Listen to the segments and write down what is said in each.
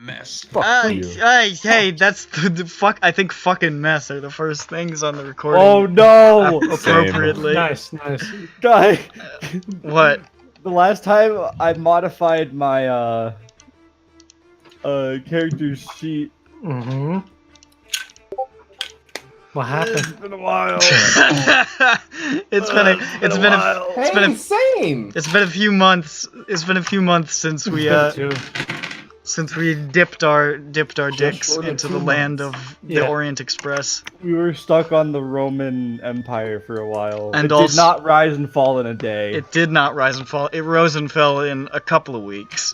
Mess. Fuck you. Hey, that's the fuck. I think fucking mess are the first things on the recording. Oh no! Appropriately. Nice. Guy, What? the last time I modified my character sheet. Mm-hmm. What happened? It's been a while. It's been a few months. It's been a few months since we dipped our dicks into the land of the Orient Express. We were stuck on the Roman Empire for a while. And it also, did not rise and fall in a day. It did not rise and fall. It rose and fell in a couple of weeks.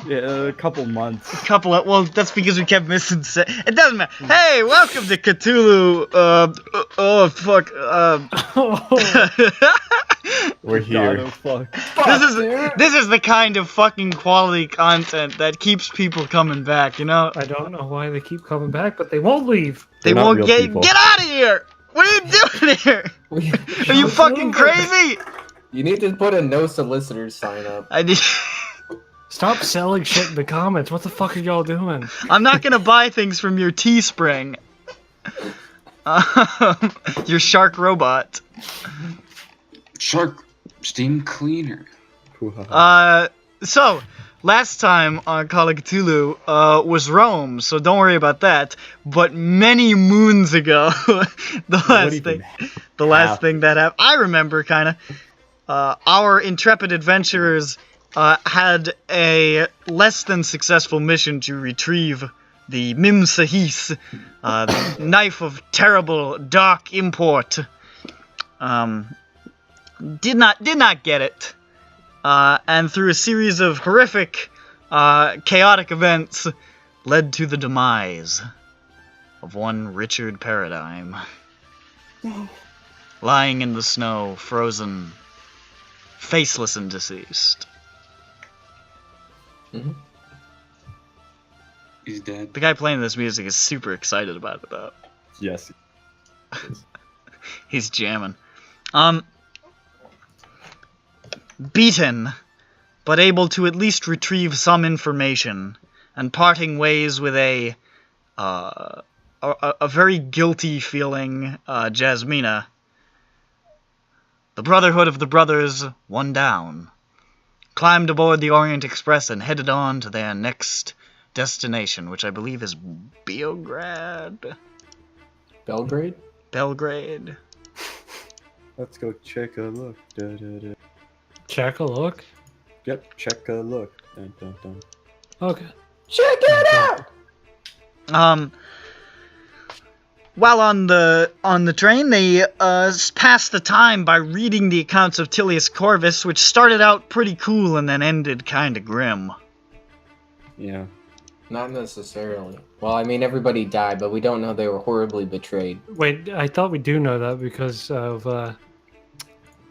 Yeah, a couple months. Well, that's because we kept missing. It doesn't matter. Hey, welcome to Cthulhu. We're here. God, oh, fuck. This is the kind of fucking quality content that keeps people coming back, you know? I don't know why they keep coming back, but they won't leave. They won't get out of here! What are you doing here? Are you fucking crazy? You need to put a no solicitors sign up. I did. Stop selling shit in the comments. What the fuck are y'all doing? I'm not gonna buy things from your Teespring. Your shark robot. Shark steam cleaner. So last time on Call of Cthulhu was Rome, so don't worry about that. But many moons ago, the last thing that happened, I remember kind of. Our intrepid adventurers had a less than successful mission to retrieve the Mim Sahis, the knife of terrible dark import. Did not get it, and through a series of horrific, chaotic events, led to the demise of one Richard Paradigm, lying in the snow, frozen, faceless and deceased. Mm-hmm. He's dead. The guy playing this music is super excited about it, though. Yes. He's jamming. Beaten, but able to at least retrieve some information, and parting ways with a very guilty feeling Jasmina. The Brotherhood of the Brothers, one down, climbed aboard the Orient Express and headed on to their next destination, which I believe is Belgrade. Belgrade? Belgrade. Let's go check a look. Check a look? Yep, check a look. Dun, dun, dun. Okay. Check it out! While on the train, they passed the time by reading the accounts of Tilius Corvus, which started out pretty cool and then ended kinda grim. Yeah. Not necessarily. Well, I mean, everybody died, but we don't know they were horribly betrayed. Wait, I thought we do know that because of,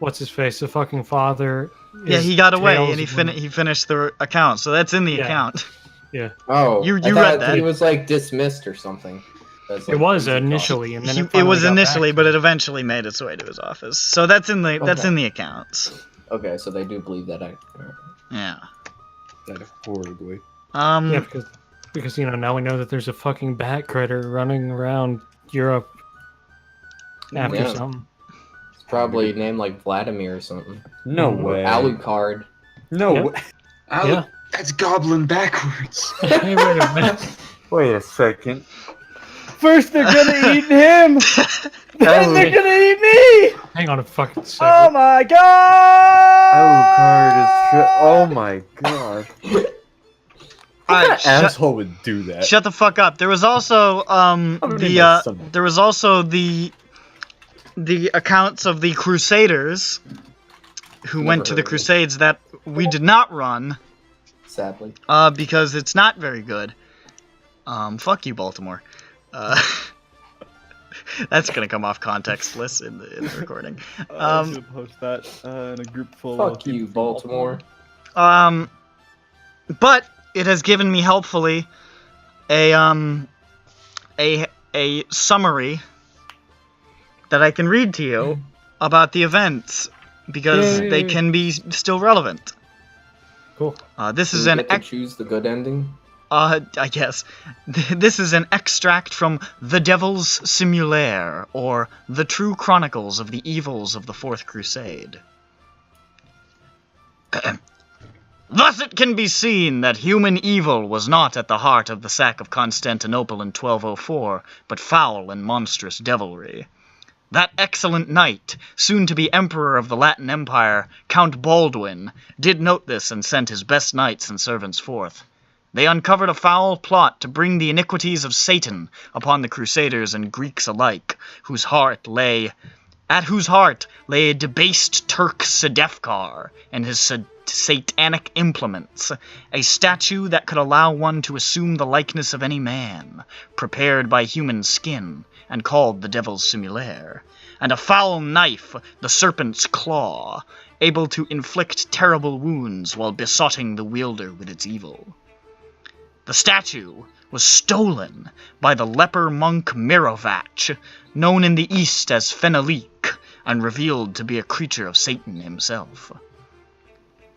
what's his face? The fucking father. Yeah, he got away and he finished the account, so that's in the account. Yeah. Oh, you I read that. He was, like, dismissed or something. It was initially, and then it was initially, but it eventually made its way to his office. So that's in the accounts. Okay, so they do believe that. Yeah. That horribly. Yeah, because now we know that there's a fucking bat critter running around Europe after something. It's probably named like Vladimir or something. No way. Alucard. No way. That's goblin backwards. Hey, wait a minute. Wait a second. First they're gonna eat him, then they're gonna eat me! Hang on a fucking second. Oh my god! Alucard is oh my god. What asshole would do that? Shut the fuck up. There was also the accounts of the Crusaders who went to the Crusades that we did not run. Sadly. Because it's not very good. Fuck you, Baltimore. That's gonna come off contextless in the recording. I should post that in a group full of Fuck you, Baltimore. But it has given me helpfully a summary that I can read to you about the events because they can be still relevant. Cool. This is an choose the good ending. I guess. This is an extract from The Devil's Simulaire, or The True Chronicles of the Evils of the Fourth Crusade. Thus it can be seen that human evil was not at the heart of the sack of Constantinople in 1204, but foul and monstrous devilry. That excellent knight, soon to be emperor of the Latin Empire, Count Baldwin, did note this and sent his best knights and servants forth. They uncovered a foul plot to bring the iniquities of Satan upon the Crusaders and Greeks alike, at whose heart lay a debased Turk Sedefkar and his satanic implements, a statue that could allow one to assume the likeness of any man, prepared by human skin, and called the Devil's Simulaire, and a foul knife, the Serpent's Claw, able to inflict terrible wounds while besotting the wielder with its evil. The statue was stolen by the leper monk Mirovac, known in the East as Fenalik, and revealed to be a creature of Satan himself.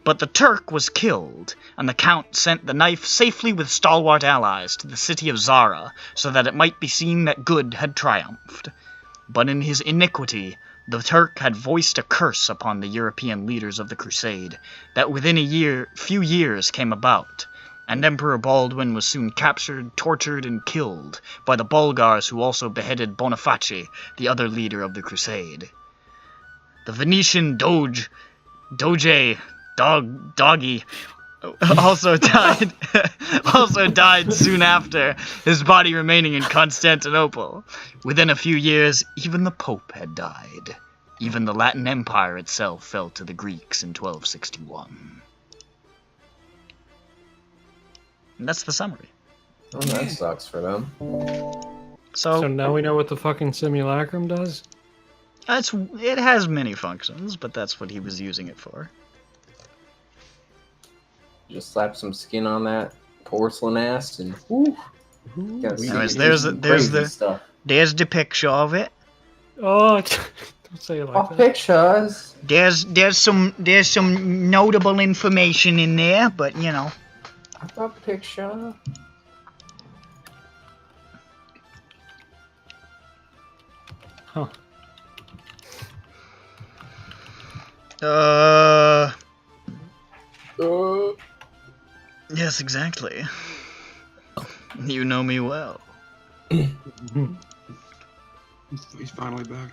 But the Turk was killed, and the Count sent the knife safely with stalwart allies to the city of Zara, so that it might be seen that good had triumphed. But in his iniquity, the Turk had voiced a curse upon the European leaders of the Crusade, that within few years came about, and Emperor Baldwin was soon captured, tortured, and killed by the Bulgars who also beheaded Boniface, the other leader of the Crusade. The Venetian Doggy, also died soon after, his body remaining in Constantinople. Within a few years, even the Pope had died. Even the Latin Empire itself fell to the Greeks in 1261. And that's the summary. Oh, that sucks for them. So now we know what the fucking simulacrum does? It has many functions, but that's what he was using it for. Just slap some skin on that porcelain ass and whoo. Anyways, there's the picture of it. Oh, don't say it like that. Pictures. There's some notable information in there, but you know. I got picture. Huh. Yes, exactly. You know me well. He's finally back.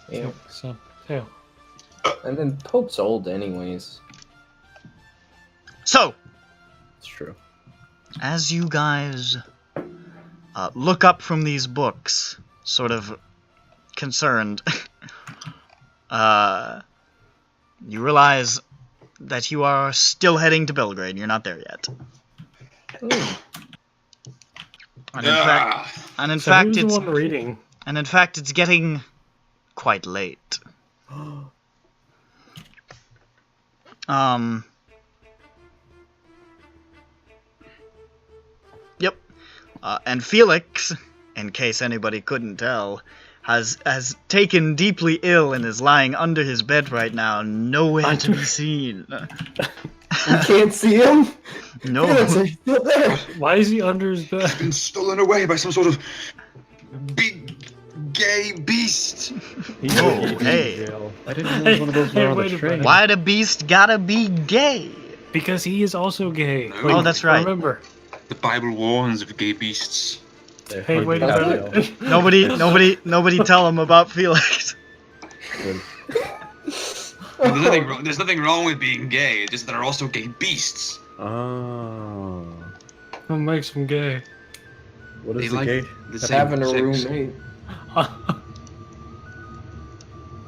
Yeah. So, yeah. And then Pope's old anyways. So, It's true. as you guys look up from these books, sort of concerned, you realize that you are still heading to Belgrade. You're not there yet. And in So fact, who's the it's one reading? and in fact, it's getting quite late. Yep. And Felix, in case anybody couldn't tell, has taken deeply ill and is lying under his bed right now, nowhere to be seen. You can't see him? No. Felix, are you still there? Why is he under his bed? Been stolen away by some sort of big gay beast. Hey. I didn't know one of those Hey, were on wait the a train. minute. Why the beast gotta be gay? Because he is also gay. Oh, that's right. Remember. The Bible warns of gay beasts. Hey, wait a minute. Nobody tell him about Felix. There's nothing wrong with being gay. It's just there are also gay beasts. Oh. What makes him gay? What They is the like gate? the same Having a sex. roommate.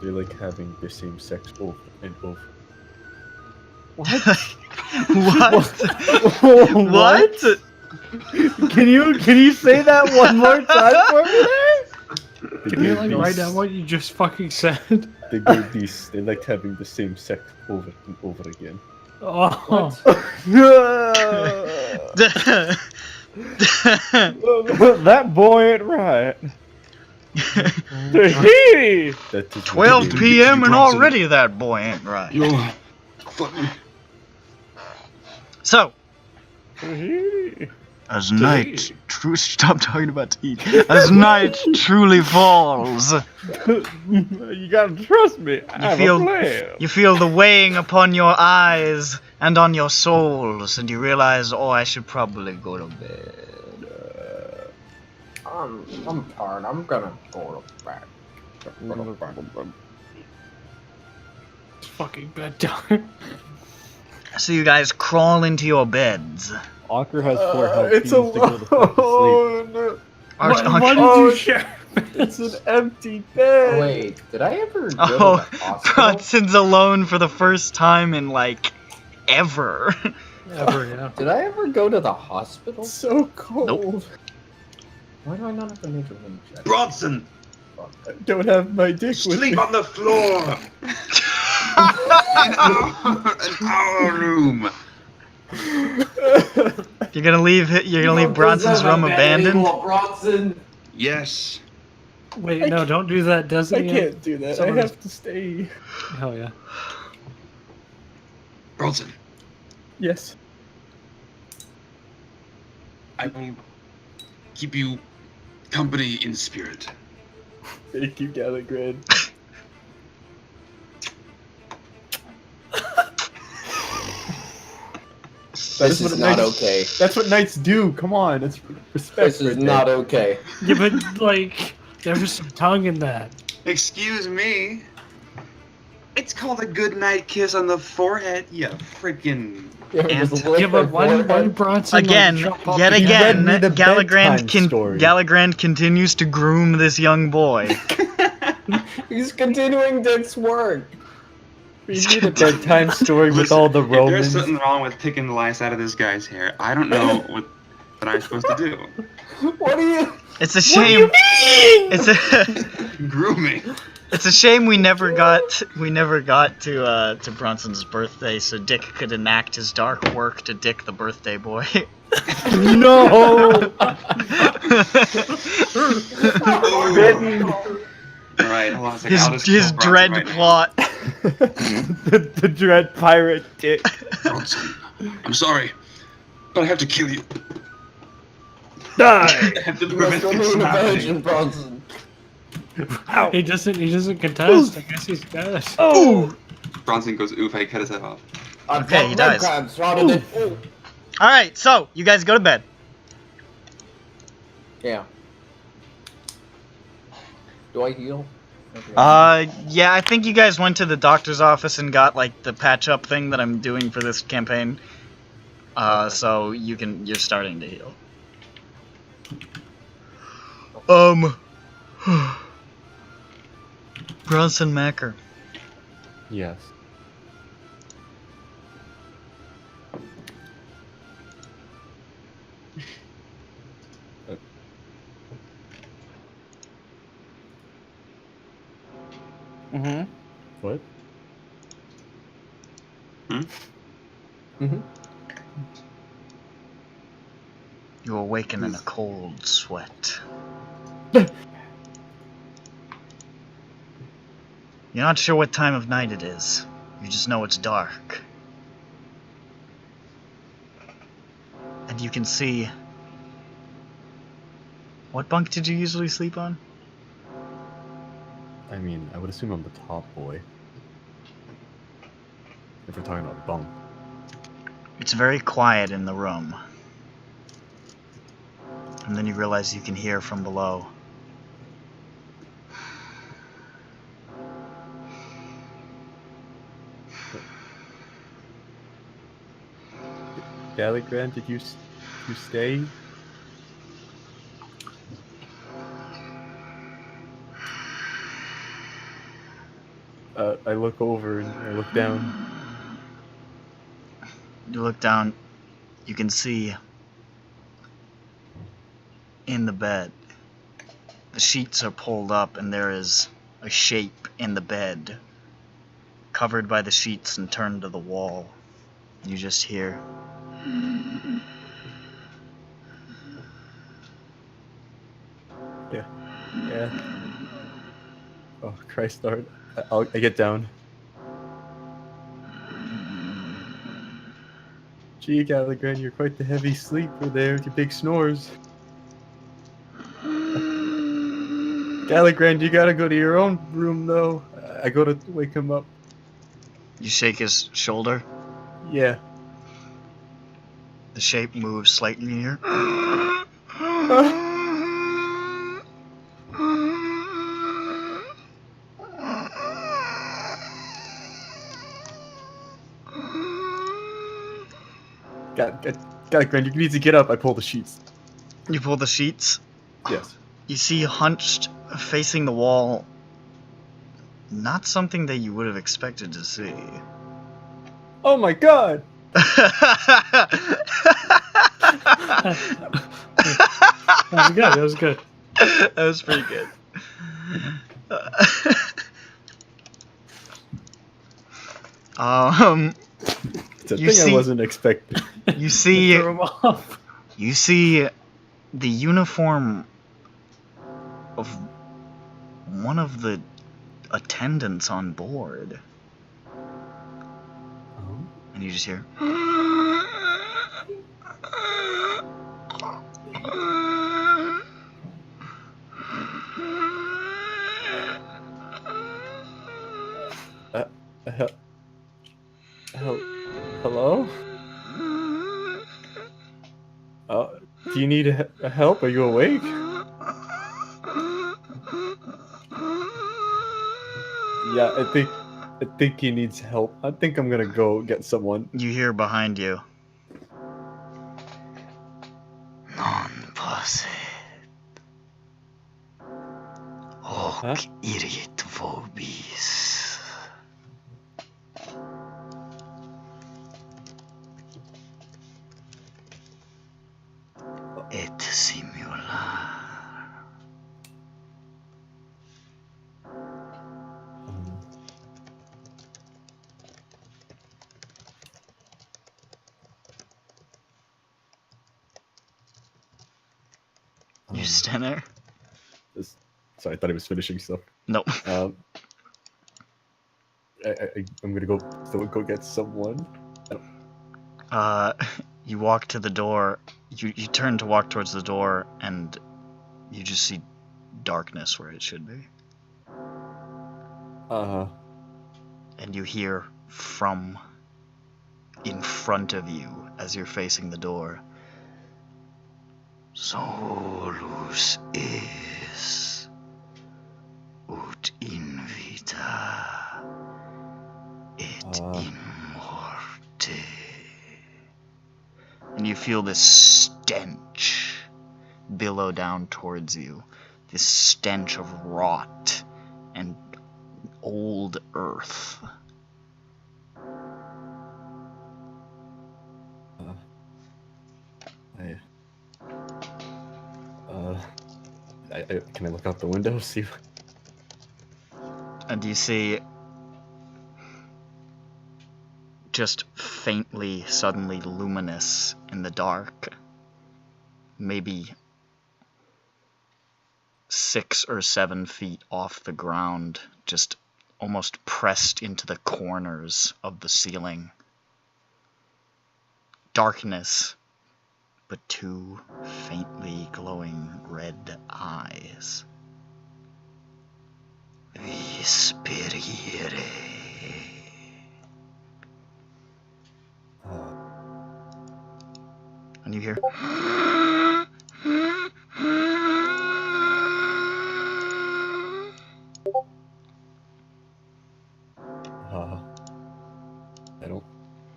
They like having the same sex over and over. What? What? Can you say that one more time for me there? Can you like write down what you just fucking said? The gay beasts, they like having the same sex over and over again. Oh. That boy ain't right. That is 12 p.m. and already that boy ain't right. You're fucking. So, As night stop talking about tea. As night truly falls, You gotta trust me. I have a plan. you feel the weighing upon your eyes and on your souls, and you realize, oh, I should probably go to bed. I'm tired. I'm gonna go to bed. It's fucking bedtime. So you guys crawl into your beds. Walker has 4 health. It's He needs to go to fucking sleep. Why did you share? It's an empty bed. Wait, did I ever go Oh, to the hospital? Bronson's alone for the first time in like ever. Ever, yeah. Did I ever go to the hospital? It's so cold. Nope. Why do I not have to make a room check? Bronson, I don't have my dick with sleep me. on the floor. in our room. You're gonna leave Bronson's room abandoned? Bronson. Yes. Wait, no, don't do that. Doesn't I he? can't do that. Someone I have to stay. Hell yeah. Bronson, Yes. I will keep you company in spirit. Thank you, Belgrade. This is not okay. That's what knights do. Come on, it's respect. This is right not there. okay. Yeah, but like, there was some tongue in that. Excuse me. It's called a good night kiss on the forehead, you freaking... Yeah, but why Bronson Again, like, jump up yet and- read again, me the bedtime story. Galagrand continues to groom this young boy. He's continuing Dick's work. We need a bedtime story with all the If there's Romans. something wrong with picking the lice out of this guy's hair, I don't know what I'm supposed to do. What are you? It's a shame. It's a Grooming. it's a shame we never got to Bronson's birthday, so Dick could enact his dark work to Dick the birthday boy. No! Alright, hold on a second. I'll just his kill Bronson dread right now. plot. the dread pirate dick. Bronson, I'm sorry, but I have to kill you. Die! I have to prevent this from happening. Bronson. He doesn't contest. I guess he's dead. Oh! Bronson goes, oof, I cut his head off. Okay, he dies. Ooh. Alright, so you guys go to bed. Yeah. Do I heal? Okay. Yeah, I think you guys went to the doctor's office and got like the patch up thing that I'm doing for this campaign. So you're starting to heal. Bronson Macker. Yes. Mm-hmm. What? Mm-hmm. You awaken in a cold sweat. You're not sure what time of night it is. You just know it's dark. And you can see... What bunk did you usually sleep on? I mean, I would assume I'm the top boy. If we're talking about bunk. It's very quiet in the room. And then you realize you can hear from below. Gallagran, did you stay? I look over and I look down. You look down, you can see in the bed, the sheets are pulled up and there is a shape in the bed, covered by the sheets and turned to the wall. You just hear... Yeah. Oh, Christ, Lord. I get down. Gee, Gallagher, you're quite the heavy sleeper there with your big snores. Gallagher, you gotta go to your own room, though. I go to wake him up. You shake his shoulder. Yeah. The shape moves slightly near. Gallagher, you need to get up. I pull the sheets. You pull the sheets. Yes. You see hunched, facing the wall. Not something that you would have expected to see. Oh my god! That was good. That was pretty good. It's a You thing I wasn't expecting. You see, Throw him off. you see the uniform of one of the attendants on board, and you just hear. Hello? Do you need help? Are you awake? Yeah, I think he needs help. I think I'm gonna go get someone. You hear behind you. Non posset. Hoc irit vobis. Et simular. You stand there? Sorry, I thought he was finishing stuff. Nope. I'm gonna go get someone. You walk to the door. You turn to walk towards the door, and you just see darkness where it should be. And you hear from in front of you, as you're facing the door, Solus is ut in vita et in morte. And you feel this stench billow down towards you. This stench of rot and old earth. Can I look out the window, see? And you see just faintly, suddenly luminous in the dark, maybe 6 or 7 feet off the ground, just almost pressed into the corners of the ceiling. Darkness, but 2 faintly glowing red eyes. Visperire. And you hear.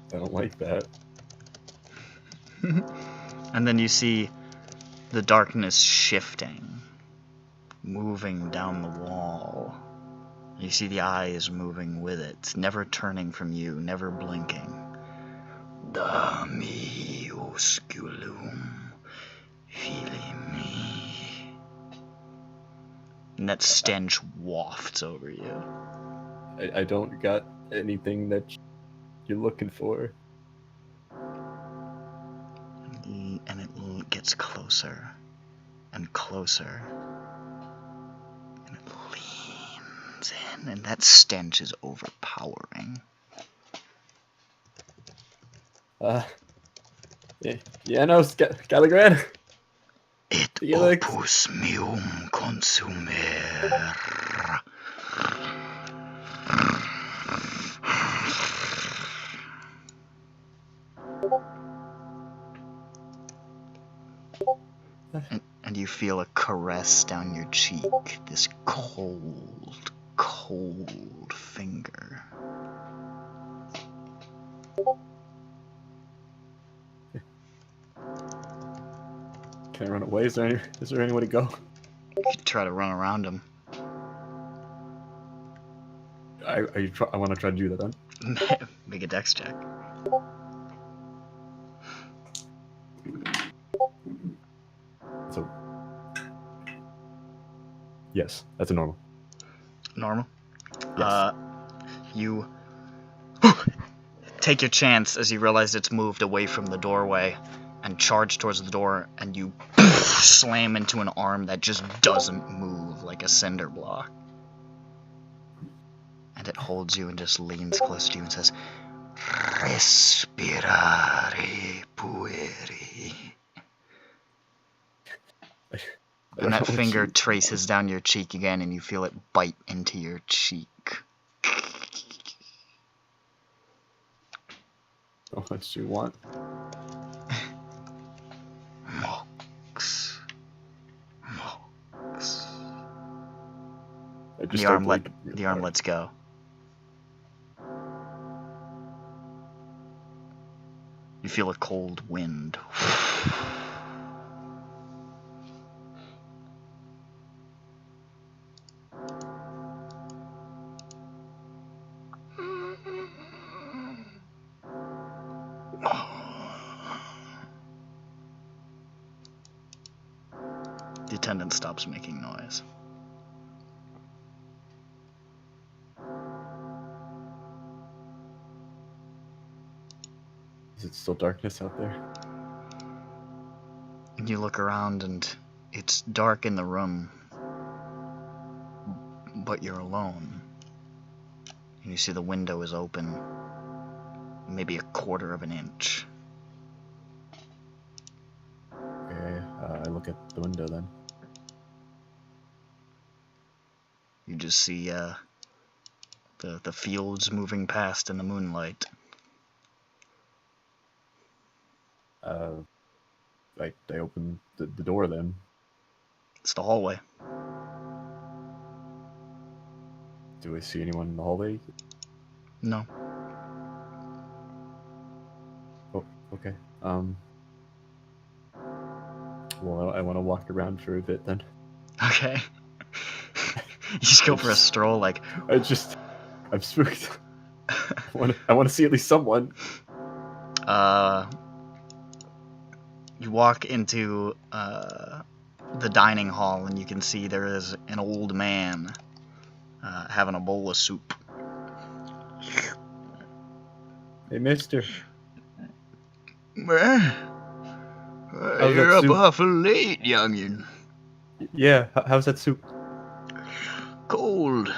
I don't like that. And then you see the darkness shifting, moving down the wall. You see the eyes moving with it, never turning from you, never blinking. Dami osculum filimi. And that stench wafts over you. I don't got anything that you're looking for. And it gets closer and closer. And it leans in, and that stench is overpowering. Yeah, no, Gallagher. Et Felix. opus meum consumer. And you feel a caress down your cheek, this cold, cold finger. Can I run away? Is there any way to go? You could try to run around him. I want to try to do that then. Make a dex check. So, yes, that's a normal. Normal? Yes. You take your chance as you realize it's moved away from the doorway and charge towards the door, and you slam into an arm that just doesn't move, like a cinder block. And it holds you and just leans close to you and says, Respirare pueri. And that finger traces down your cheek again, and you feel it bite into your cheek. How much do you want? Mox. The arm lets go. You feel a cold wind. The attendant stops making noise. Is it still darkness out there? You look around and it's dark in the room, but you're alone. And you see the window is open, maybe 1/4 of an inch. Okay, I look at the window then. You just see the fields moving past in the moonlight. I open the door then. It's the hallway. Do I see anyone in the hallway? No. Oh, okay. Well, I want to walk around for a bit then. Okay. You just go for a stroll, like. I'm spooked. I want to see at least someone. You walk into the dining hall, and you can see there is an old man having a bowl of soup. Hey, mister. You're up awful late, youngin. Yeah, how's that soup? Cold.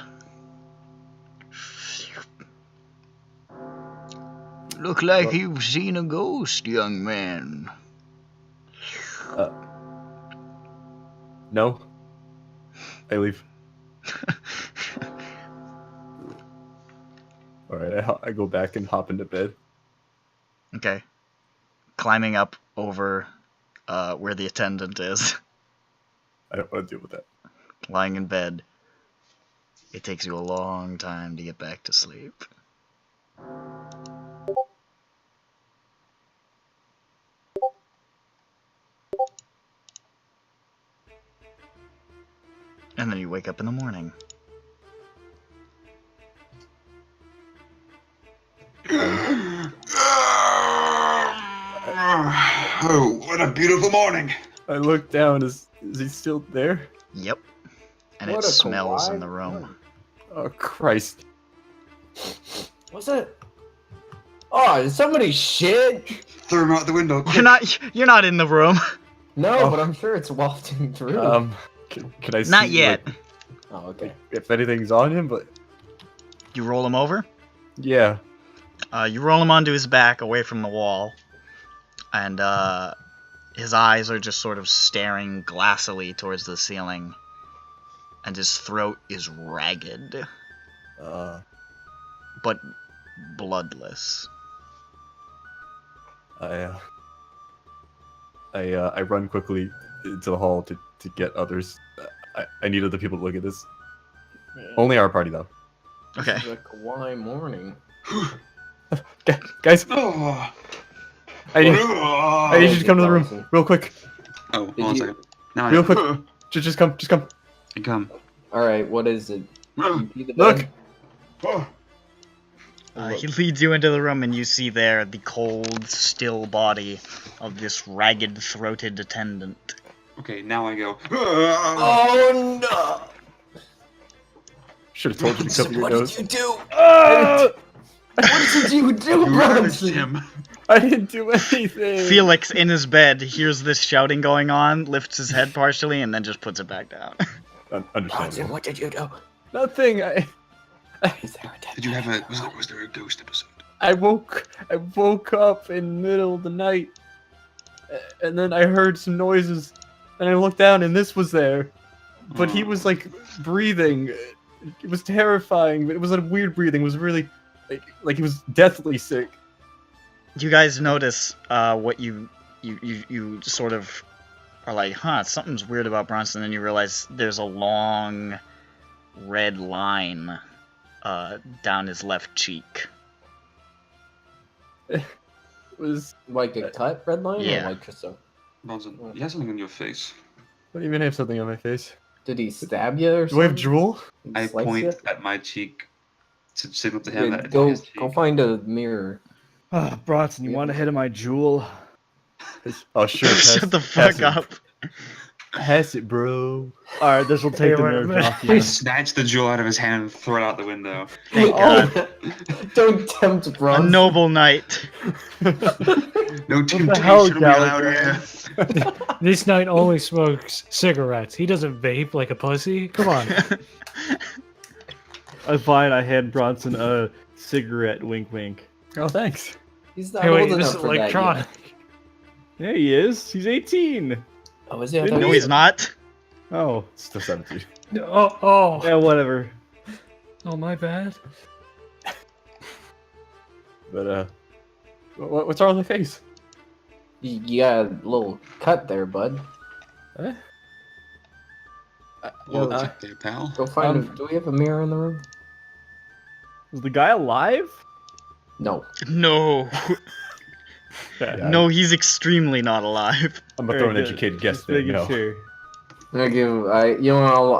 Look like you've seen a ghost, young man. No. I leave. Alright, I go back and hop into bed. Okay. Climbing up over where the attendant is. I don't want to deal with that. Lying in bed. It takes you a long time to get back to sleep. And then you wake up in the morning. Oh, what a beautiful morning. I look down. Is he still there? Yep. And What it a smells in kawaii. the room. Oh, Christ. What's that? Oh, did somebody shit? Throw him out the window. You're not in the room. No, Oh. but I'm sure it's wafting through. Can I see? Not yet. like, Oh, okay. if anything's on him, but You roll him over. yeah. You roll him onto his back away from the wall. and his eyes are just sort of staring glassily towards the ceiling, and his throat is ragged, but bloodless. I run quickly into the hall to get others. I need other people to look at this. Only our party, though. Okay. This is a kawaii morning. Guys, Oh. I need you to come to the room real quick. Oh, hold on a second. Now Real quick. Just come. I come. Alright, what is it? You see the Look. bed? He leads you into the room, and you see there the cold, still body of this ragged-throated attendant. Okay, now I go. Oh no! Should have told you to cover your What nose. did you do? What What did you do, You ravaged Bronson? him. I didn't do anything. Felix, in his bed, hears this shouting going on, lifts his head partially, and then just puts it back down. Bronson, Understandable. what did you do? Nothing. Is there a dead Did you have a was there a ghost episode? I woke up in the middle of the night, and then I heard some noises, and I looked down, and this was there, but he was like breathing. It was terrifying, but it was a weird breathing. It was really like he was deathly sick. You guys notice what you sort of are like, huh, something's weird about Bronson, and then you realize there's a long red line down his left cheek. It was. like a cut red line Yeah. or like just a... Bronson, you have something on your face. I don't even have something on my face. Did he stab you or Do I have something? drool? Did he I slice point you? at my cheek to signal to him Yeah, that it's go his cheek. go find a mirror. Bronson, you want a hit of my jewel? Oh sure. Shut the fuck up. Pass it, bro. Alright, this will take the wait a nerves minute. off I you. snatch the jewel out of his hand and throw it out the window. Thank God. Don't tempt A Bronson. noble knight. No temptation the hell, will be allowed Gallagher? here. This knight only smokes cigarettes. He doesn't vape like a pussy. Come on. Fine, I hand Bronson a cigarette, wink wink. Oh thanks. He's not Hey, wait, old this enough is for that electronic. yet. Yeah, he is. He's 18. Oh, is he? I No, thought No, he he's not. Oh. Still 17. Oh, Yeah, whatever. oh, my bad. But what's wrong with my face? You got a little cut there, bud. Well, Yeah, check there, pal. Go find. Do we have a mirror in the room? Is the guy alive? No. No. Yeah, No, he's extremely not alive. I'm gonna Very throw an good. educated guess Just there. making No. sure.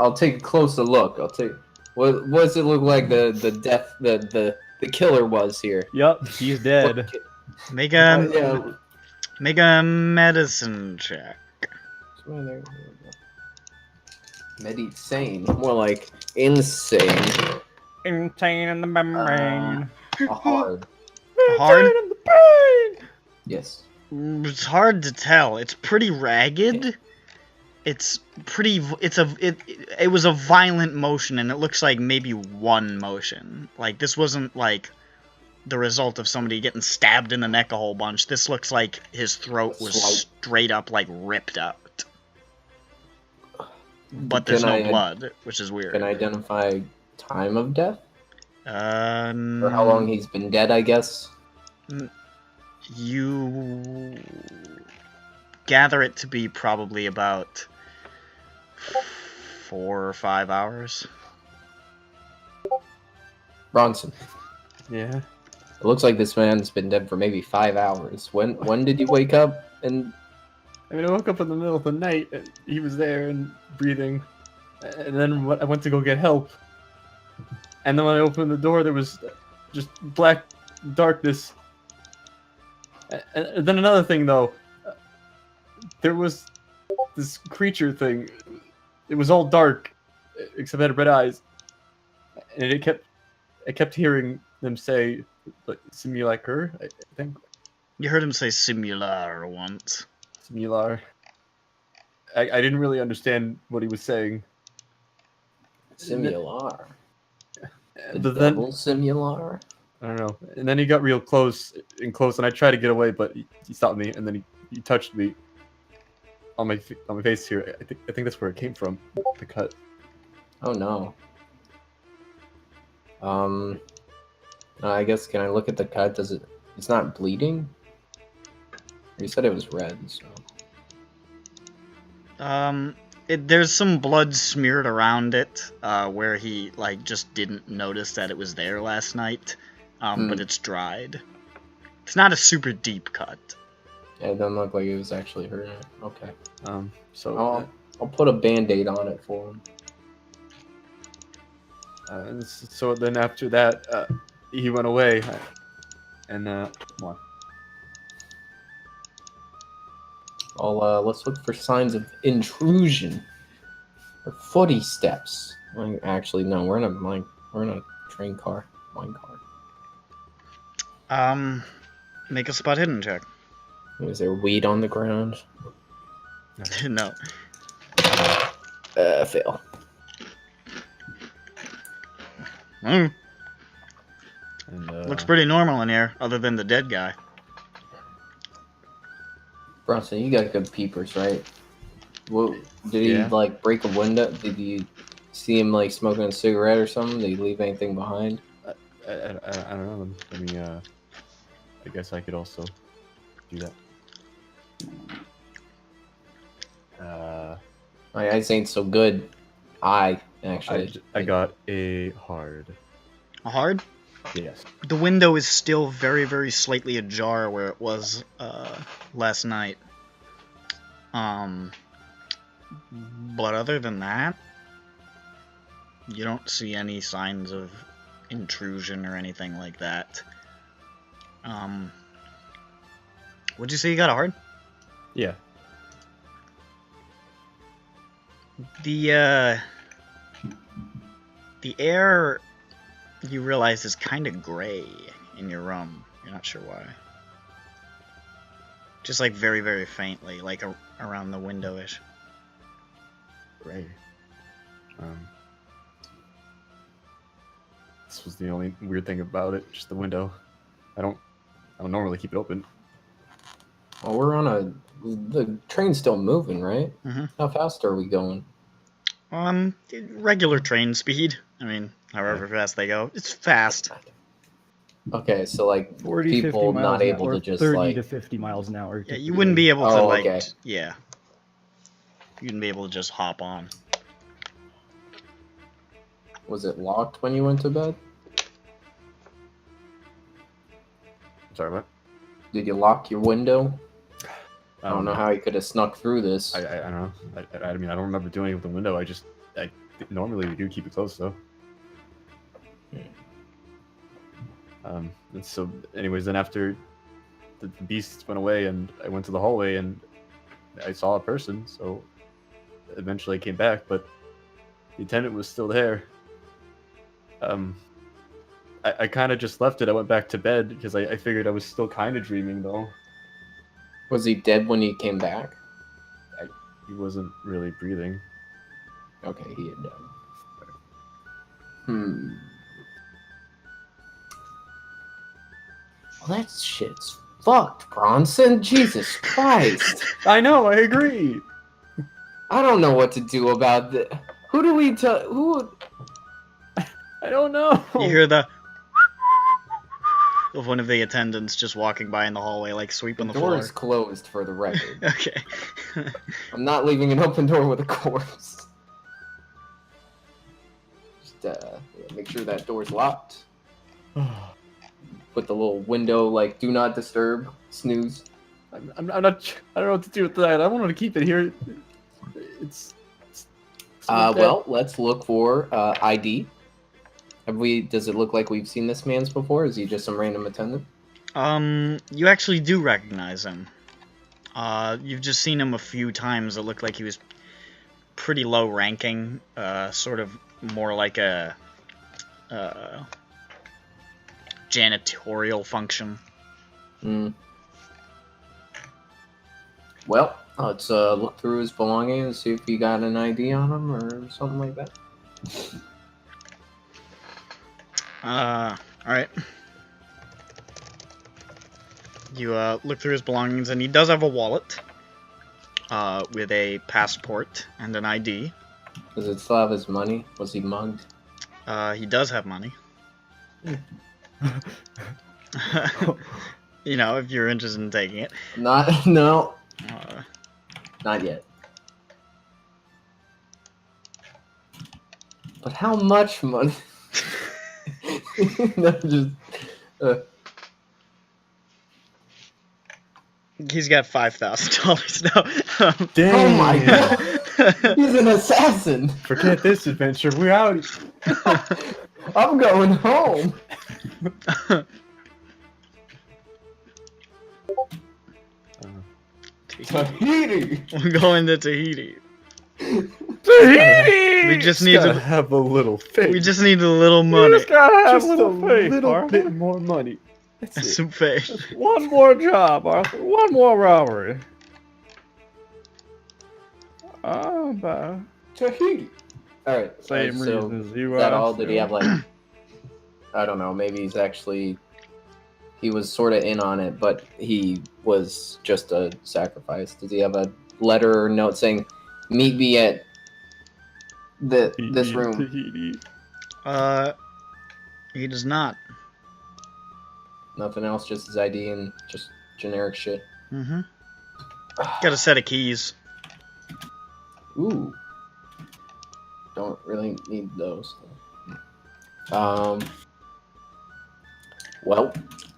I'll take a closer look. I'll take. What does it look like the killer was here? Yup, he's dead. What ki- Make yeah. make a medicine check. Medicine. More like insane. Insane in the membrane. A hard. Hard? Insane in the brain. Yes. It's hard to tell. It's pretty ragged. It's pretty. It was a violent motion, and it looks like maybe one motion. Like this wasn't like the result of somebody getting stabbed in the neck a whole bunch. This looks like his throat was straight up like ripped out. But there's no blood, which is weird. Can I identify time of death or how Or long he's been dead? I guess. You gather it to be probably about 4 or 5 hours. Bronson. Yeah. It looks like this man's been dead for maybe 5 hours. When did you wake up? And I mean, I woke up in the middle of the night, and he was there and breathing, and then I went to go get help. And then when I opened the door, there was just black darkness. And then another thing, though, there was this creature thing. It was all dark, except it had red eyes, and I kept hearing them say, like, simulacrum, I think. You heard him say simular once. Simular. I didn't really understand what he was saying. Simular. The But then, double simular. I don't know. And then he got real close, and I tried to get away, but he stopped me, and then he touched me on my face here. I think that's where it came from, the cut. Oh no. I guess can I look at the cut? It's not bleeding? You said it was red, so. There's some blood smeared around it, where he, like, just didn't notice that it was there last night. But it's dried. It's not a super deep cut. Yeah, it doesn't look like it was actually hurting it. Okay. So I'll put a band-aid on it for him. and so then after that, he went away, and come on. Let's look for signs of intrusion or footy steps. Actually, no, we're in a train car, mine car. Make a spot hidden check. Is there weed on the ground? No. Fail. Mm. And, Looks pretty normal in here, other than the dead guy. Bronson, you got good peepers, right? What, did he like break a window? Did you see him like smoking a cigarette or something? Did he leave anything behind? I don't know. I mean, I guess I could also do that. My eyes ain't so good. I got a hard. A hard? Yes. The window is still very, very slightly ajar where it was last night. But other than that, you don't see any signs of intrusion or anything like that. Would you say you got a hard? Yeah. The air, you realize, is kind of gray in your room. You're not sure why. Just like very, very faintly, like around the window-ish. Gray. This was the only weird thing about it, just the window. I don't normally keep it open. Well, the train's still moving, right? Mm-hmm. How fast are we going? Regular train speed. I mean, however fast they go. It's fast. Okay, so like 40, people 50 miles not an able hour, to just 30 like to 50 miles an hour. Yeah, you wouldn't be able to Oh, like, okay. yeah. You wouldn't be able to just hop on. Was it locked when you went to bed? Sorry, what? Did you lock your window? I don't know how you could have snuck through this. I don't know. I mean, I don't remember doing it with the window. I normally we do keep it closed though. And so, anyways, then after the beasts went away, and I went to the hallway, and I saw a person. So eventually, I came back, but the attendant was still there. I kind of just left it. I went back to bed because I figured I was still kind of dreaming though. Was he dead when you came back? He wasn't really breathing. Okay, he had died. Well, that shit's fucked, Bronson. Jesus Christ. I know. I agree. I don't know what to do about this. Who do we tell? Who? I don't know. You hear the of one of the attendants just walking by in the hallway, like sweeping the door floor. is closed for the record. Okay. I'm not leaving an open door with a corpse. Just make sure that door's locked. Put the little window like do not disturb, snooze. I'm not. I don't know what to do with that. I wanted to keep it here. It's well, let's look for ID. Does it look like we've seen this man's before? Is he just some random attendant? You actually do recognize him. You've just seen him a few times. It looked like he was pretty low ranking, sort of more like a janitorial function. Well, let's look through his belongings and see if he got an ID on him or something like that. Alright. You look through his belongings, and he does have a wallet with a passport and an ID. Does it still have his money? Was he mugged? He does have money. You know, if you're interested in taking it. No. Uh, Not yet. But how much money? No, just. He's got $5,000 now. Damn. Oh my god! He's an assassin! Forget this adventure. We're out. I'm going home! Tahiti! We're going to Tahiti. Tahiti! We just need to have a little faith. We just need a little You money. just gotta have Just a little faith, little Arthur. bit more money. That's it. Some faith. One more job, Arthur. One more robbery. But Tahiti! Alright, same so reasons you is that are. all? Did he have like... I don't know, maybe he's actually... He was sort of in on it, but he was just a sacrifice. Does he have a letter or note saying, meet me at this room? Tahiti. He does not. Nothing else, just his ID and just generic shit. Mm-hmm. Got a set of keys. Ooh. Don't really need those. Well,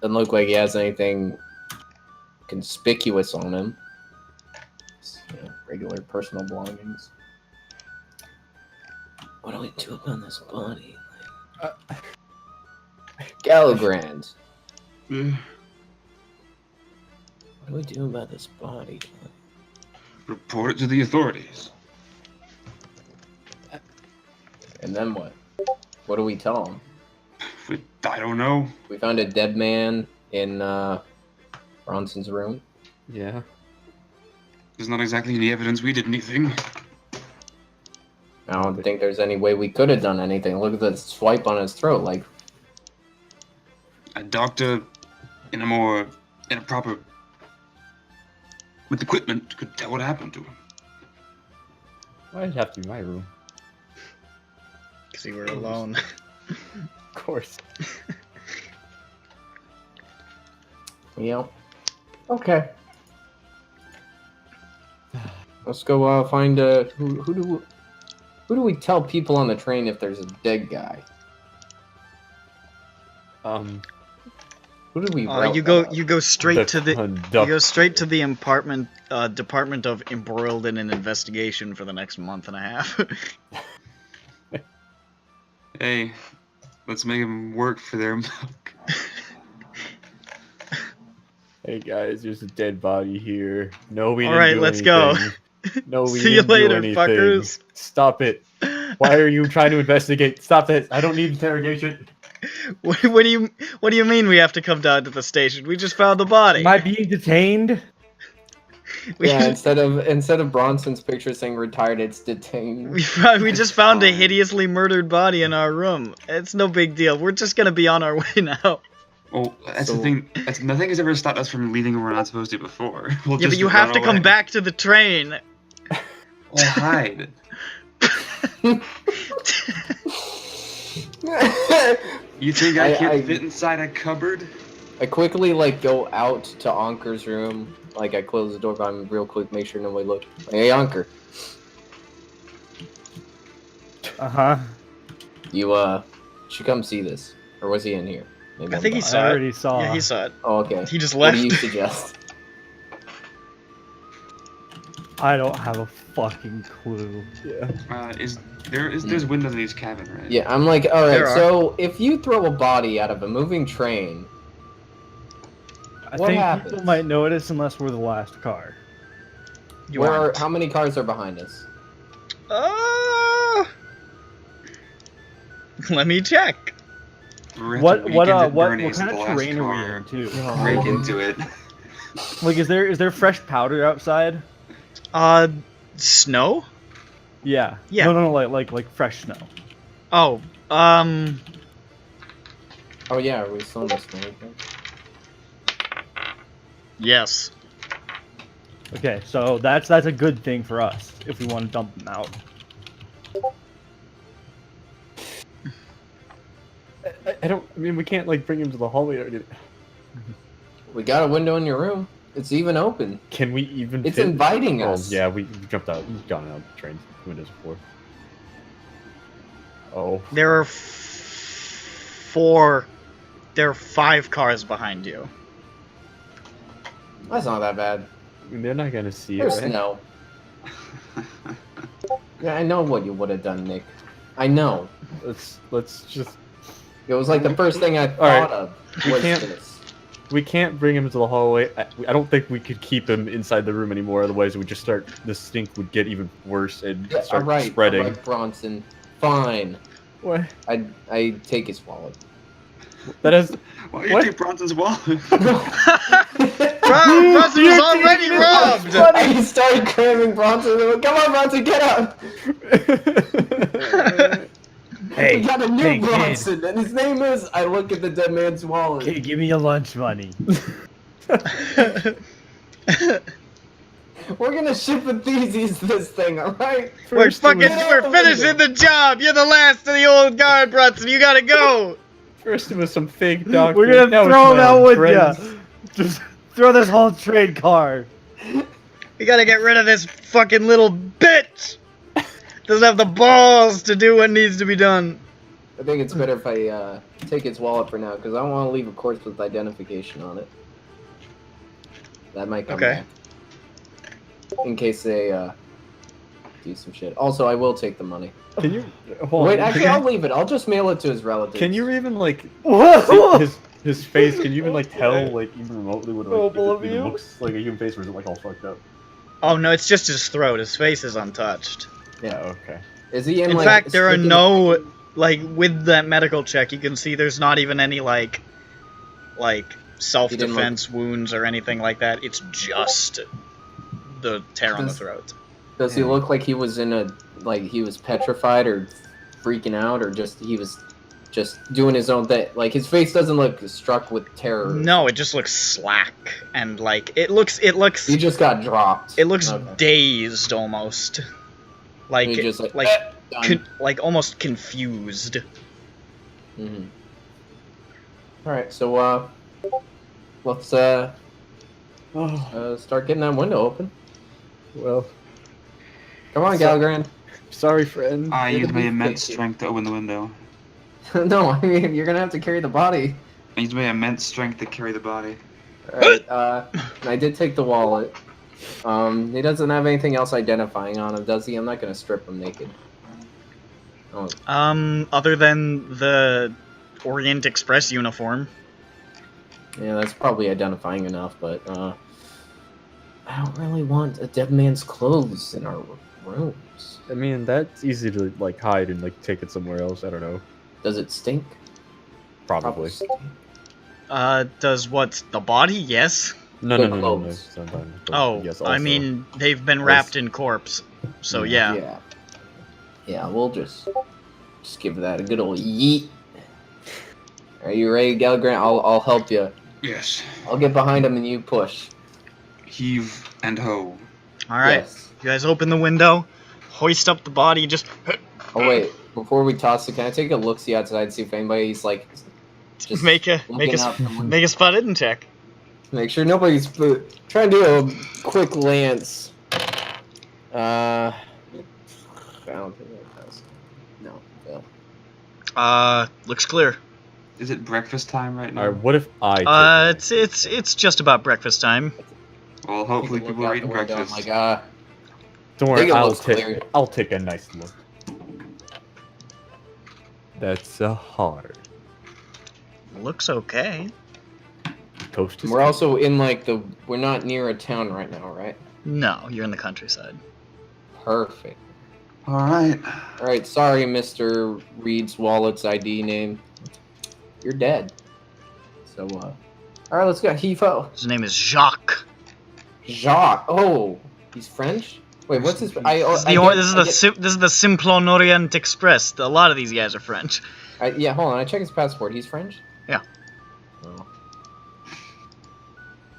doesn't look like he has anything conspicuous on him. Just, regular personal belongings. What do we do about this body? Gallogrand. What do we do about this body? Report it to the authorities. And then what? What do we tell them? I don't know. We found a dead man in Bronson's room. Yeah. There's not exactly any evidence we did anything. I don't think there's any way we could have done anything. Look at the swipe on his throat. Like, A doctor in a proper... with equipment could tell what happened to him. Why'd it have to be my room? Because you were alone. Of course. yeah. Okay. Let's go find who do we tell people on the train if there's a dead guy? Who do we? You go straight to the Department of Embroiled in an Investigation for the next month and a half. Hey, let's make them work for their milk. Hey guys, there's a dead body here. No, we All didn't right, do let's go. anything. No, we See you didn't do later, anything. fuckers. Stop it. Why are you trying to investigate? Stop it. I don't need interrogation. What do you mean we have to come down to the station? We just found the body. Am I being detained? Yeah, instead of Bronson's picture saying retired, it's detained. We just found a hideously murdered body in our room. It's no big deal. We're just gonna be on our way now. Oh, that's the thing. Nothing has ever stopped us from leaving when we're not supposed to before. We'll Yeah, just but you run have to come away. back to the train. Or hide. You think I can't fit inside a cupboard? I quickly go out to Anker's room. I close the door behind me real quick, make sure nobody looks. Hey, Anker. You should come see this, or was he in here? Maybe I think he I'm saw I it. already saw. Yeah, he saw it. Oh, okay. He just What left. do you suggest? I don't have a fucking clue. Yeah. There's windows in each cabin, right? Yeah, I'm like, all There right. are. So if you throw a body out of a moving train, I What think happens? people might notice unless we're the last car. You aren't. how many cars are behind us? Let me check. We're at What the what weekend at what Bernie's kind at of the last terrain are we car. in too? Break into it. Like, is there fresh powder outside? Snow? Yeah. Yeah. No, like fresh snow. Oh, Oh yeah, are we still in the snow? Yes. Okay, so that's a good thing for us if we want to dump them out. I mean, we can't like bring him to the hallway or anything. We got a window in your room. It's even open. Can we even? It's fit? inviting Oh, us. yeah, we jumped out. We've gone out the train windows before. Oh. There are four. There are 5 cars behind you. That's not that bad. I mean, they're not gonna see it, There's right? snow. Yeah, I know what you would have done, Nick. I know. Let's just. It was like the first thing I All right. thought of We was can't- this. We can't bring him to the hallway. I don't think we could keep him inside the room anymore. Otherwise, we just start. The stink would get even worse and Yeah, start alright, spreading. alright, Bronson. Fine. What? I take his wallet. That is. Why do you What? take Bronson's wallet? Bronson was already robbed! I started cramming Bronson. Come on, Bronson, get up! Hey, we got a new hey, kid. Bronson, and his name is. I look at the dead man's wallet. Okay, give me your lunch money. We're gonna ship with these this thing, alright? We're First it was- finishing the job! You're the last of the old guard, Bronson, you gotta go! First, it was some fake doctor. We're gonna now it's throw him my out own with friends. ya. Just throw this whole trade car. We gotta get rid of this fucking little bitch! Doesn't have the balls to do what needs to be done. I think it's better if I take his wallet for now, because I don't want to leave a corpse with identification on it. That might come Okay. back. In case they do some shit. Also, I will take the money. Can you hold Wait, on? actually, I'll leave it. I'll just mail it to his relatives. Can you even like Whoa! his face? Can you even like tell like even remotely what Noble like, of if it you. looks like a human face, or is it like all fucked up? Oh no, it's just his throat. His face is untouched. Yeah. Okay. Is he in, In like, fact, there are sticking- no, like, with that medical check, you can see there's not even any, like self-defense wounds or anything like that. It's just the tear on the throat. Does he look like he was in a like he was petrified or freaking out, or just he was just doing his own thing? Like his face doesn't look struck with terror. No, it just looks slack and like it looks He just got dropped. it looks Okay. dazed almost. Like He just like done. like almost confused. Mm-hmm. All right, so let's start getting that window open. Well, Come on, So- Galgran. sorry, friend. I You're used the my beefcake immense here. strength to open the window. No, I mean you're gonna have to carry the body. I used my immense strength to carry the body. All right, I did take the wallet. He doesn't have anything else identifying on him, does he? I'm not gonna strip him naked. Oh, Other than the Orient Express uniform. yeah, that's probably identifying enough, but I don't really want a dead man's clothes in our rooms. I mean, that's easy to like hide and like take it somewhere else. I don't know. Does it stink? Probably. stink. Does what? The body? Yes. No. The It's not fine, but Oh, yes, I also. mean, they've been wrapped in corpse. So yeah. Yeah, we'll just give that a good old yeet. Are you ready, Galgran? I'll help you. Yes. I'll get behind him and you push. Heave and ho. Alright. Yes. You guys open the window, hoist up the body, just Oh wait, before we toss it, can I take a look-see outside and see if anybody's like just make a looking out from window? make a spot hidden check. Make sure nobody's try and do a quick glance. I don't think that does. No. Fail. Looks clear. Is it breakfast time right now? All right, what if I? It's just about breakfast time. Well, hopefully Look people out are the eating window, breakfast. I'm like, Don't I worry, think it looks clear. I'll take a nice look. That's hard. Looks okay. Toast is we're also in like we're not near a town right now, right? No, you're in the countryside. Perfect. All right. All right, sorry, Mr. Reed's wallet's ID name. You're dead. So, all right, let's go. Heave-ho. His name is Jacques. Jacques. Oh, he's French. Wait, what's his? This is the Simplon Orient Express. A lot of these guys are French. Yeah, hold on. I check his passport. He's French. Yeah. Oh.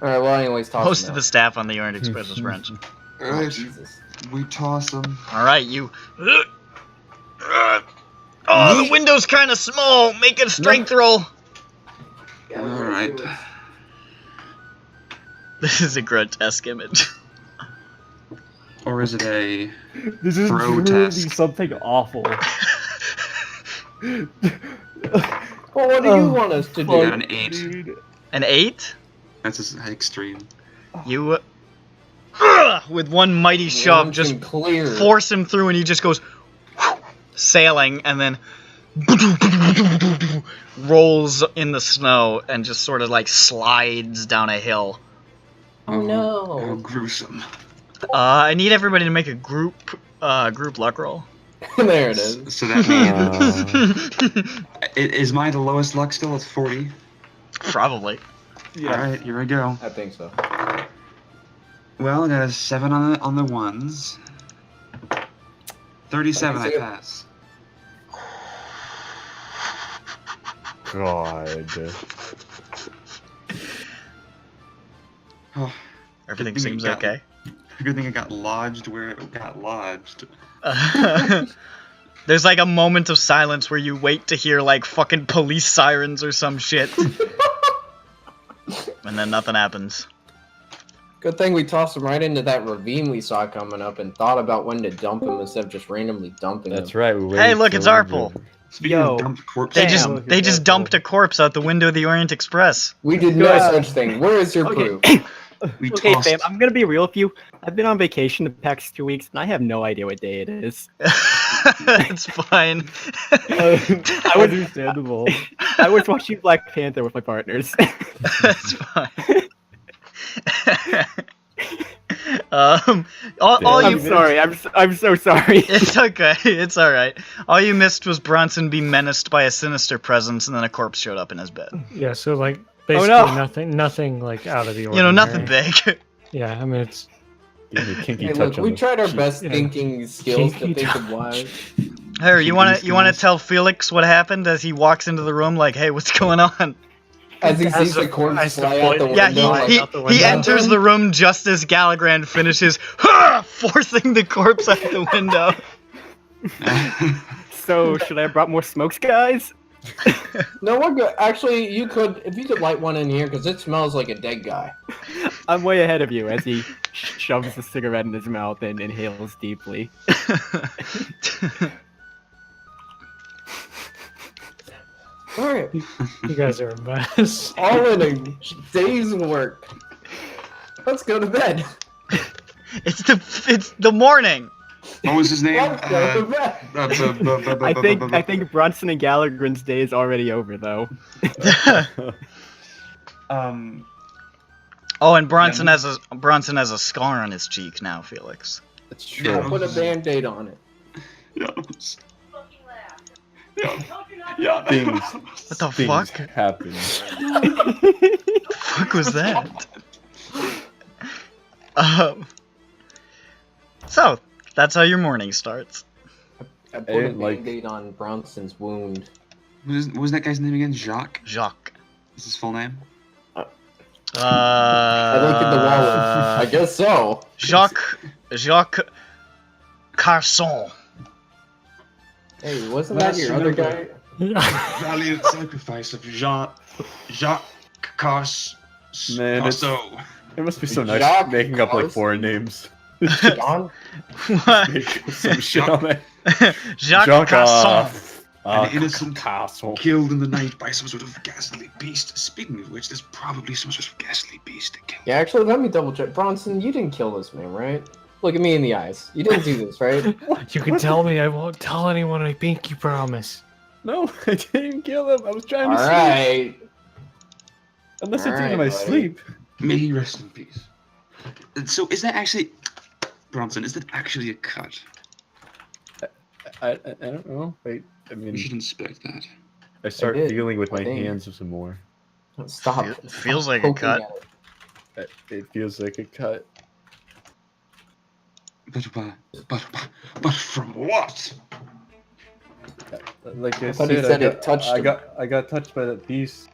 Alright, well, anyways, toss Most him of the out. staff on the Orient Express is French. Oh, Alright, Jesus. we toss them. Alright, you. Oh, the window's kind of small. Make it a strength roll. Alright. This is a grotesque image. Or is it a This is throw truly test? something awful. Well, what do you want us to You got do? an 8. Dude. An 8? That's just extreme. You, with one mighty shove, Launch just him clear. force him through, and he just goes sailing, and then rolls in the snow and just sort of like slides down a hill. Oh no. How gruesome. I need everybody to make a group luck roll. There it is. So that means... Is mine the lowest luck still? It's 40. Probably. Alright, here we go. I think so. Well, I got a 7 on the ones. 37, I pass. God. Oh, Everything Good thing seems it got- okay. good thing it got lodged where it got lodged. There's like a moment of silence where you wait to hear like fucking police sirens or some shit. And then nothing happens. Good thing we tossed him right into that ravine we saw coming up and thought about when to dump him instead of just randomly dumping That's him. right. We Hey, waited look, till it's the Arpel. river. Speaking Yo. of dumped corpses, They Damn. just Look at they just that, dumped a corpse out the window of the Orient Express. We did no Yeah. such thing. Where is your Okay. proof? we Okay, tossed. fam, I'm gonna be real with you. I've been on vacation the past 2 weeks, and I have no idea what day it is. It's fine. I was Understandable. I was watching Black Panther with my partners. That's fine. All I'm you sorry. I'm so sorry. It's okay. It's all right. All you missed was Bronson be menaced by a sinister presence, and then a corpse showed up in his bed. Yeah, so like basically no. nothing like out of the ordinary. You know, nothing big. Yeah, I mean it's Give me a kinky Hey, touch look, on we the tried our cheek. best Yeah. thinking skills to Kinky think of touch. why. Hey, you wanna skills. tell Felix what happened as he walks into the room? Like, hey, what's going on? As he As sees the- the corpse as the fly out the point- Yeah, window. like, he out the he window. enters the room just as Galagrand finishes, forcing the corpse out the window. So should I have brought more smokes, guys? No, we're good. Actually, if you could light one in here, because it smells like a dead guy. I'm way ahead of you as he shoves a cigarette in his mouth and inhales deeply. Alright, you guys are a mess. all in a day's work. Let's go to bed. It's the morning. What was his name? Let's go to bed. I think Bronson and Gallagher's day is already over, though. Oh, and Bronson has a scar on his cheek now, Felix. That's true. Yeah. Put a band-aid on it. Yes. Yeah. Things, What the things fuck? happen. The fuck was that? So that's how your morning starts. I put a didn't like- band-aid on Bronson's wound. What was that guy's name again? Jacques? Jacques. Is his full name? I looked at the wallet. I guess so. Jacques Carson. Hey, wasn't that your other guy? Valiant sacrifice of Jacques Cars. Man, it's- Carso. It must be so nice Jacques making up like Carson. foreign names. John? What? Make some shit on that. Jacques Carson. An innocent castle. killed in the night by some sort of ghastly beast. Speaking of which, there's probably some sort of ghastly beast that killed. Yeah, actually, let me double check. Bronson, you didn't kill this man, right? Look at me in the eyes. You didn't do this, right? You can tell me I won't tell anyone, I pinky promise. No, I didn't even kill him. I was trying to sleep. Alright. Unless I did it in Alright, my buddy. sleep. May he rest in peace. So, is that actually... Bronson, is that actually a cut? I don't know. I mean, We should inspect that. I start did, feeling with my I think. hands some more. Stop. It feels Stop like a poking cut. at it. It feels like a cut. But from what? Like I thought he said, said it touched him. I got touched by that beast.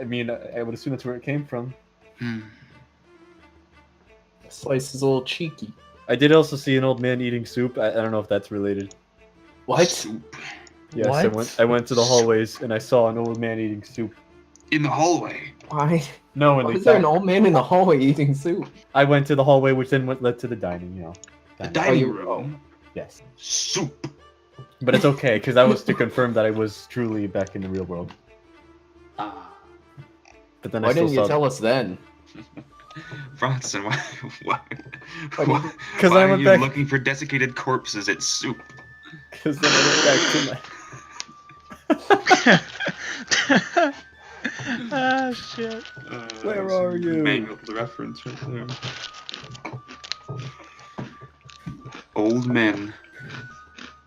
I mean, I would assume that's where it came from. Slice is a little cheeky. I did also see an old man eating soup. I don't know if that's related. What? Soup. Yes, What? I went to the hallways and I saw an old man eating soup. In the hallway. Why? No, in Why the is there an old man in the hallway eating soup? I went to the hallway, which then led to the dining. You know. The Dining. dining you- room. Yes, Soup. but it's okay because that was to confirm that I was truly back in the real world. Ah. But then Why I still didn't you saw. tell us then? Bronson, why, Because why I are went you back. looking for desiccated corpses at soup? Because then I went back to my. Ah, shit. Where are you? Manual the reference right there. Old men.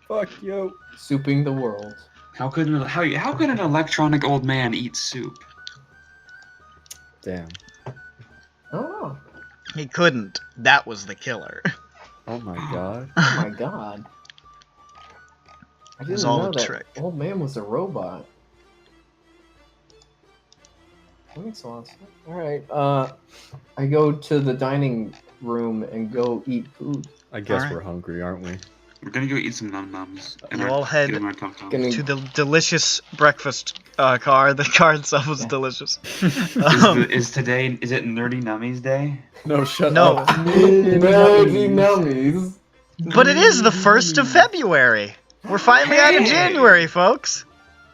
Fuck you. Souping the world. How could an electronic old man eat soup? Damn. Oh, He couldn't. That was the killer. Oh my god. oh my god. I was didn't all know a that trick. old man was a robot. That makes a lot of sense. Alright, I go to the dining room and go eat food. I guess Alright. we're hungry, aren't we? We're gonna go eat some num nums. You all head Gonna- to the delicious breakfast car. The car itself was delicious. Is it Nerdy Nummies Day? No, shut No. up. Nerdy nummies. But it is the 1st of February. We're finally out of Hey. January, folks.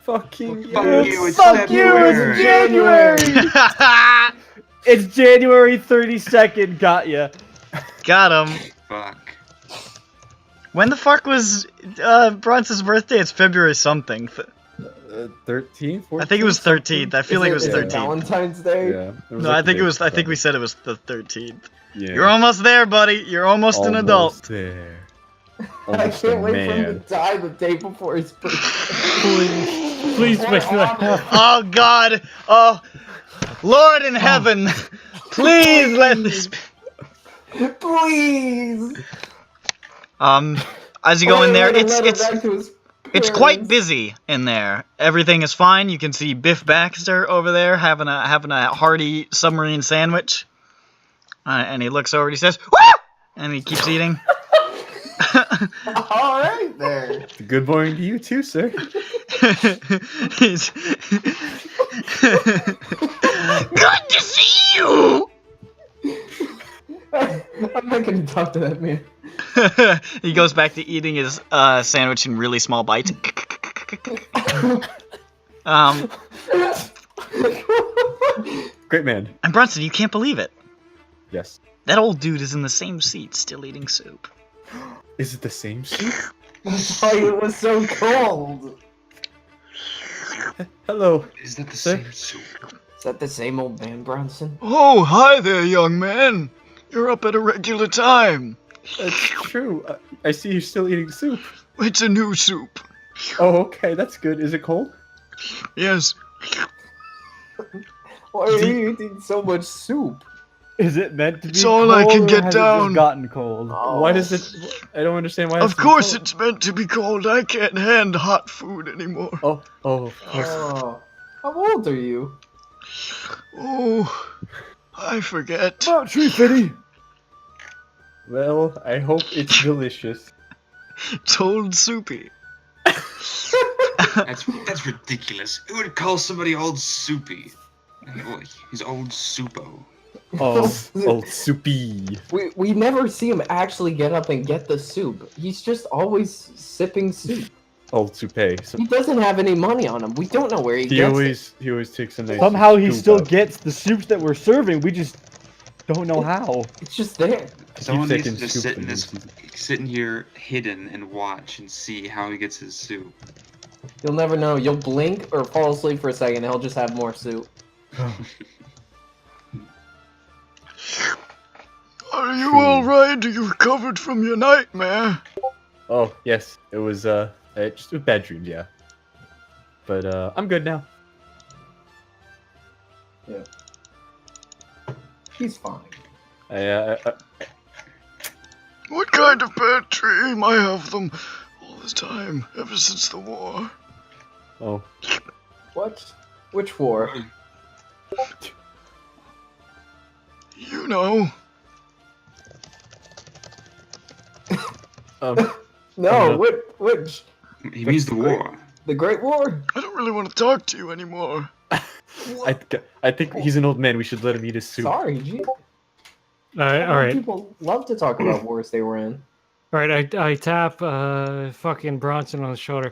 Fucking Fuck yes. you, it's Fuck you, it's February. January! It's January 32nd, got ya. Got him. Fuck. When the fuck was Bronson's birthday? It's February something. 13th? I think it was 13th. I feel like it was Is 13th. Valentine's Day? Yeah. No, I think it was. I think we said it was the 13th. Yeah. You're almost there, buddy. You're almost an adult. Almost there. I Almost a can't wait for him to man. die the day before his birthday. Please What make that happened? happen. Oh God. Oh, Lord in heaven, please let this. Please! As you go in there, it's It's quite busy in there. Everything is fine. You can see Biff Baxter over there having a hearty submarine sandwich. And he looks over and he says, "Woo!" And he keeps eating. Alright there. Good morning to you too, sir. He's good to see you. I'm not gonna talk to that man. He goes back to eating his sandwich in really small bites. Great man. And Brunson, you can't believe it. Yes. That old dude is in the same seat, still eating soup. Is it the same soup? That's why it was so cold. Hello. Is that the Sir? same soup? Is that the same old man, Bronson? Oh, hi there, young man. You're up at a regular time. That's true. I see you're still eating soup. It's a new soup. Oh, okay. That's good. Is it cold? Yes. Why are you eating so much soup? Is it meant to be It's all I cold, can or get has it down. just gotten cold? Oh. Why does it? I don't understand why. Of course it's meant to be cold. I can't hand hot food anymore. Oh, of course. Oh. How old are you? Oh, I forget. About tree fitty. Well, I hope it's delicious. It's old soupy. That's ridiculous. Who would call somebody old soupy? He's old soupo. Old soupy. We never see him actually get up and get the soup. He's just always sipping soup. Old soupe. So He doesn't have any money on him. We don't know where he he gets it. always takes a nice. Somehow he scoop still up. gets the soups that we're serving. We just don't know how. It's just there. Someone needs taking to just soup sit in and this, sitting here hidden and watch and see how he gets his soup. You'll never know. You'll blink or fall asleep for a second, and he'll just have more soup. Are you alright? Are you recovered from your nightmare? Oh yes, it was just a bad dream, yeah. But I'm good now. He's fine. What kind of bad dream? I have them all the time, ever since the war. Oh, What? Which war? You know. No, which? He means the war. The Great War? I don't really want to talk to you anymore. I think he's an old man. We should let him eat his soup. Sorry, G. Alright. People love to talk about wars they were in. Alright, I tap fucking Bronson on the shoulder.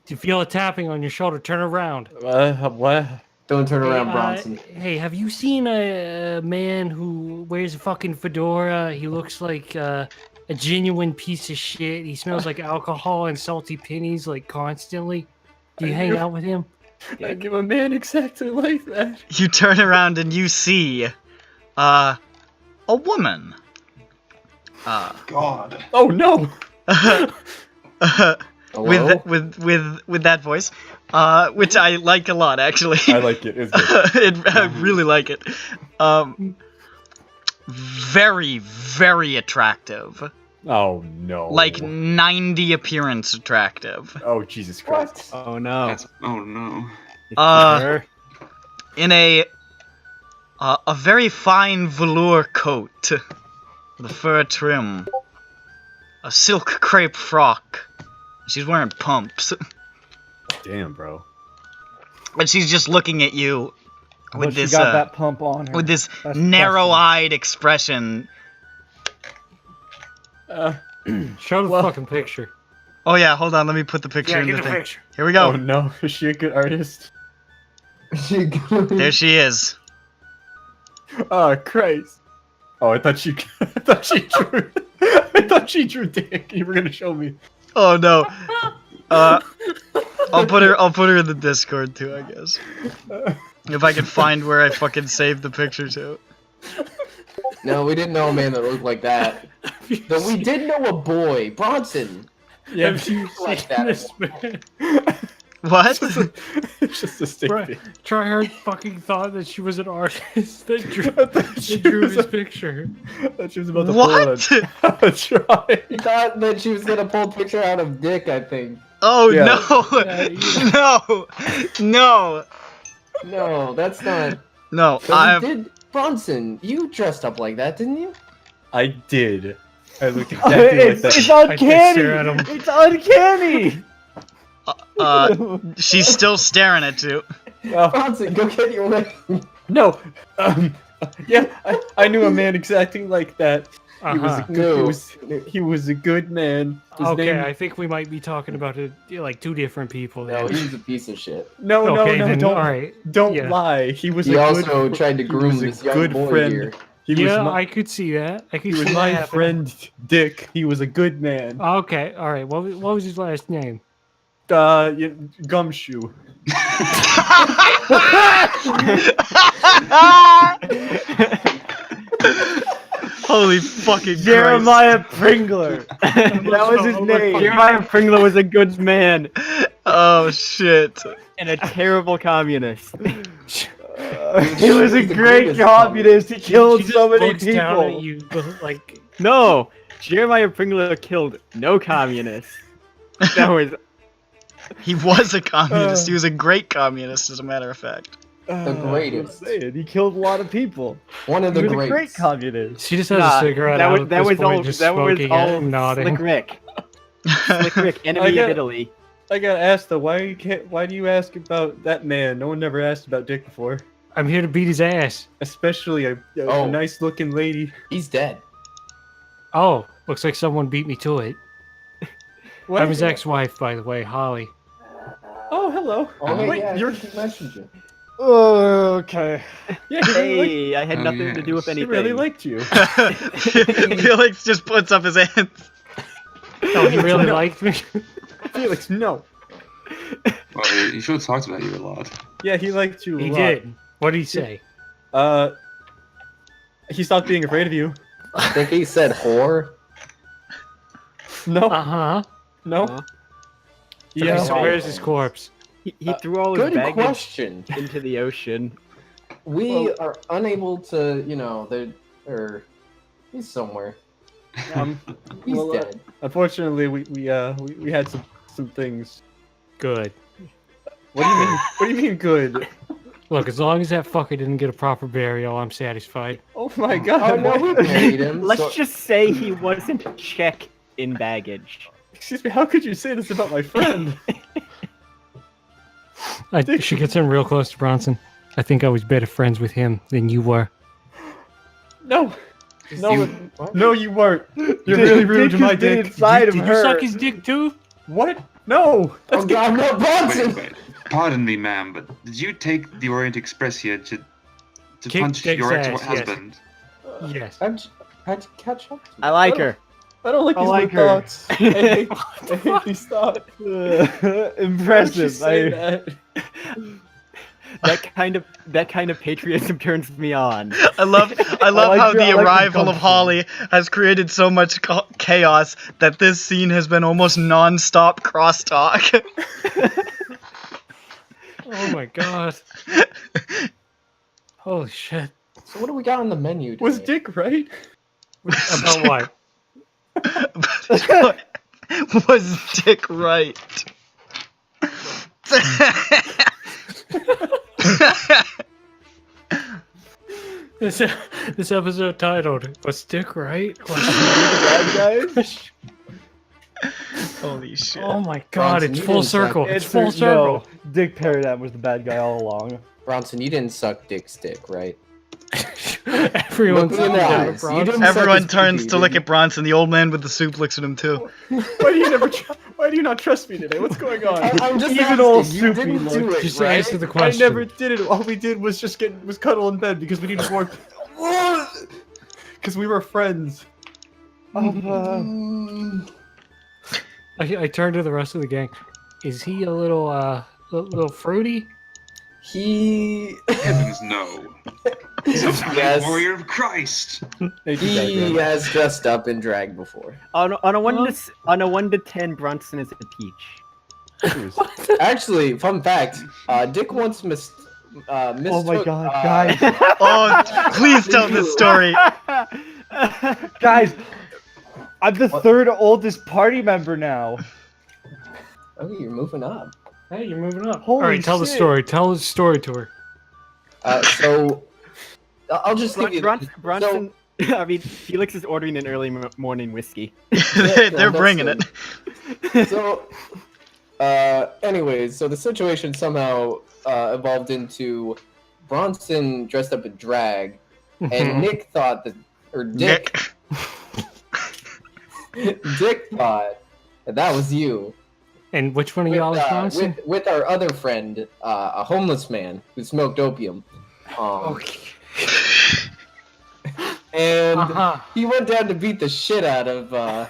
You feel a tapping on your shoulder, turn around. What? Don't turn around, Hey, Bronson. Hey, have you seen a man who wears a fucking fedora? He looks like a genuine piece of shit. He smells like alcohol and salty pennies like constantly. Do you hang out with him? I give a man exactly like that. You turn around and you see a woman. God. Oh no! Hello? with that voice, which I like a lot actually. I like it. It's good. I really like it. Very, very attractive. Oh no! Like 90 appearance attractive. Oh Jesus Christ! Oh no. Oh no. In a very fine velour coat, with a fur trim, a silk crepe frock. She's wearing pumps, Damn, bro. and she's just looking at you with But this she got that pump on her. with this That's narrow-eyed expression. Show the fucking picture. Oh yeah, hold on, let me put the picture in the thing. picture. Here we go. Oh no! Is she a good artist? There she is. Oh Christ! Oh, I thought she drew. I thought she drew Dick. You were gonna show me. Oh no. I'll put her in the Discord too, I guess. If I can find where I fucking saved the picture to. No, we didn't know a man that looked like that. Though we did know a boy, Bronson. Yeah, Have you like seen that. this man? What? it's just a stick. Right. Tryhard fucking thought that she was an artist that drew, I thought she that drew was his a- picture. I thought she was about to What? pull a try. He thought that she was gonna pull a picture out of Dick, I think. Oh Yeah. no! No! No, that's not. No, But I've. you did, Bronson, you dressed up like that, didn't you? I did. I looked exactly like that. It's I can't stare at him. It's uncanny! She's still staring at you. Bronson, go get your leg. No. Yeah, I knew a man exactly like that. He was Uh-huh. a good, he was a good man. His Okay, name- I think we might be talking about it like two different people. No, Then. he was a piece of shit. no, Okay, no, then, don't, alright. don't Yeah. lie. He was He a also good, tried to he groom was a this young good boy friend. here. He Yeah, was my, I could see that. I could he see was that my happening. friend Dick. He was a good man. Okay, all right. What was his last name? Gumshoe. Holy fucking Jeremiah Pringler. That was his name. Jeremiah Pringler was a good man Christ. Oh shit. and a terrible communist. He was a He's the great greatest communist. He killed She so just many looks down at people. you, like No, Jeremiah Pringler killed no communists. That was He was a communist. He was a great communist, as a matter of fact. The greatest. I'm saying, he killed a lot of people. One of He the was a great greats. communist. she just has Nah, a cigarette that out was at that this was point, all just that was smoking all it and nodding. Slick Rick. Slick Rick, enemy got- of Italy. I got asked though. Why do you ask about that man? No one never asked about Dick before. I'm here to beat his ass. Especially a Oh. nice-looking lady. He's dead. Oh, looks like someone beat me to it. What? I'm his ex-wife, by the way, Holly. Oh, hello. Oh, Wait, yeah, I you're. think he mentioned you. Okay. Yeah, he really, Hey, I had Oh, nothing to do with yes. he anything. really liked you. Felix just puts up his hands. Oh, he really No. liked me. Felix, no. Well, he should have talked about you a lot. Yeah, he liked you a He lot. did. What did he say? He stopped being afraid of you. I think he said whore. No, Uh-huh. no. Huh? Yeah. So where's his corpse? He threw all his Good baggage question. into the ocean. We are unable to, or he's somewhere. He's Well, dead. Unfortunately, we had some things. Good. What do you mean? What do you mean good? Look, as long as that fucker didn't get a proper burial, I'm satisfied. Oh my god. Oh no, we paid him. Let's just say he wasn't check in baggage. Excuse me, how could you say this about my friend? She gets in real close to Bronson. I think I was better friends with him than you were. No. No, What? no, you weren't. You're really rude to my dick. Inside of Did her. you suck his dick too? What? No. Oh god, no, Bronson! Wait. Pardon me, ma'am, but did you take the Orient Express here to Kick punch Dick's your ass, ex-husband? Yes. How'd you catch up? I like her. I don't like I these like good her. thoughts. I hate these thoughts. Impressive. That kind of patriotism turns me on. I love like how your- the I like arrival your of Holly has created so much chaos that this scene has been almost non-stop crosstalk. Oh my god. Holy shit. So what do we got on the menu today? Was Dick right? About what? Was Dick right? This episode titled "Was Dick Right?" Bad guys? Holy shit. Oh my god! Bronson, It's you full didn't suck. circle. It's full circle. No, Dick Paradigm was the bad guy all along. Bronson, you didn't suck Dick's dick, right? Everyone's Look me in the looking at eyes. You Bronson. didn't suck Everyone his turns pee-pee, to look did at Bronson. The old man with the soup looks at him too. Why do you not trust me today? What's going on? I'm just Even asking, old you soupy didn't do look. it, Just right? answer the I question. never did it. All we did was just cuddle in bed because we needed more. Because we were friends. I turned to the rest of the gang. Is he a little fruity? He Heavens no. Some kind Yes. of warrior of Christ. he has dressed up in drag before. On a 1 to 10, Bronson is a peach. Actually, fun fact: Dick once mistook. Oh my god, guys. Oh, please tell this story. Guys, I'm the third oldest party member now. Oh, you're moving up. Hey, you're moving up. Holy All right, tell the shit. story. Tell the story to her. So I'll just give you. Bronson, I mean, Felix is ordering an early morning whiskey. They're bringing it. So, anyways, so the situation somehow evolved into Bronson dressed up in drag, and Nick thought that, or Dick thought that was you. And which one of y'all is Bronson? With our other friend, a homeless man who smoked opium. Okay. And Uh-huh. he went down to beat the shit out of the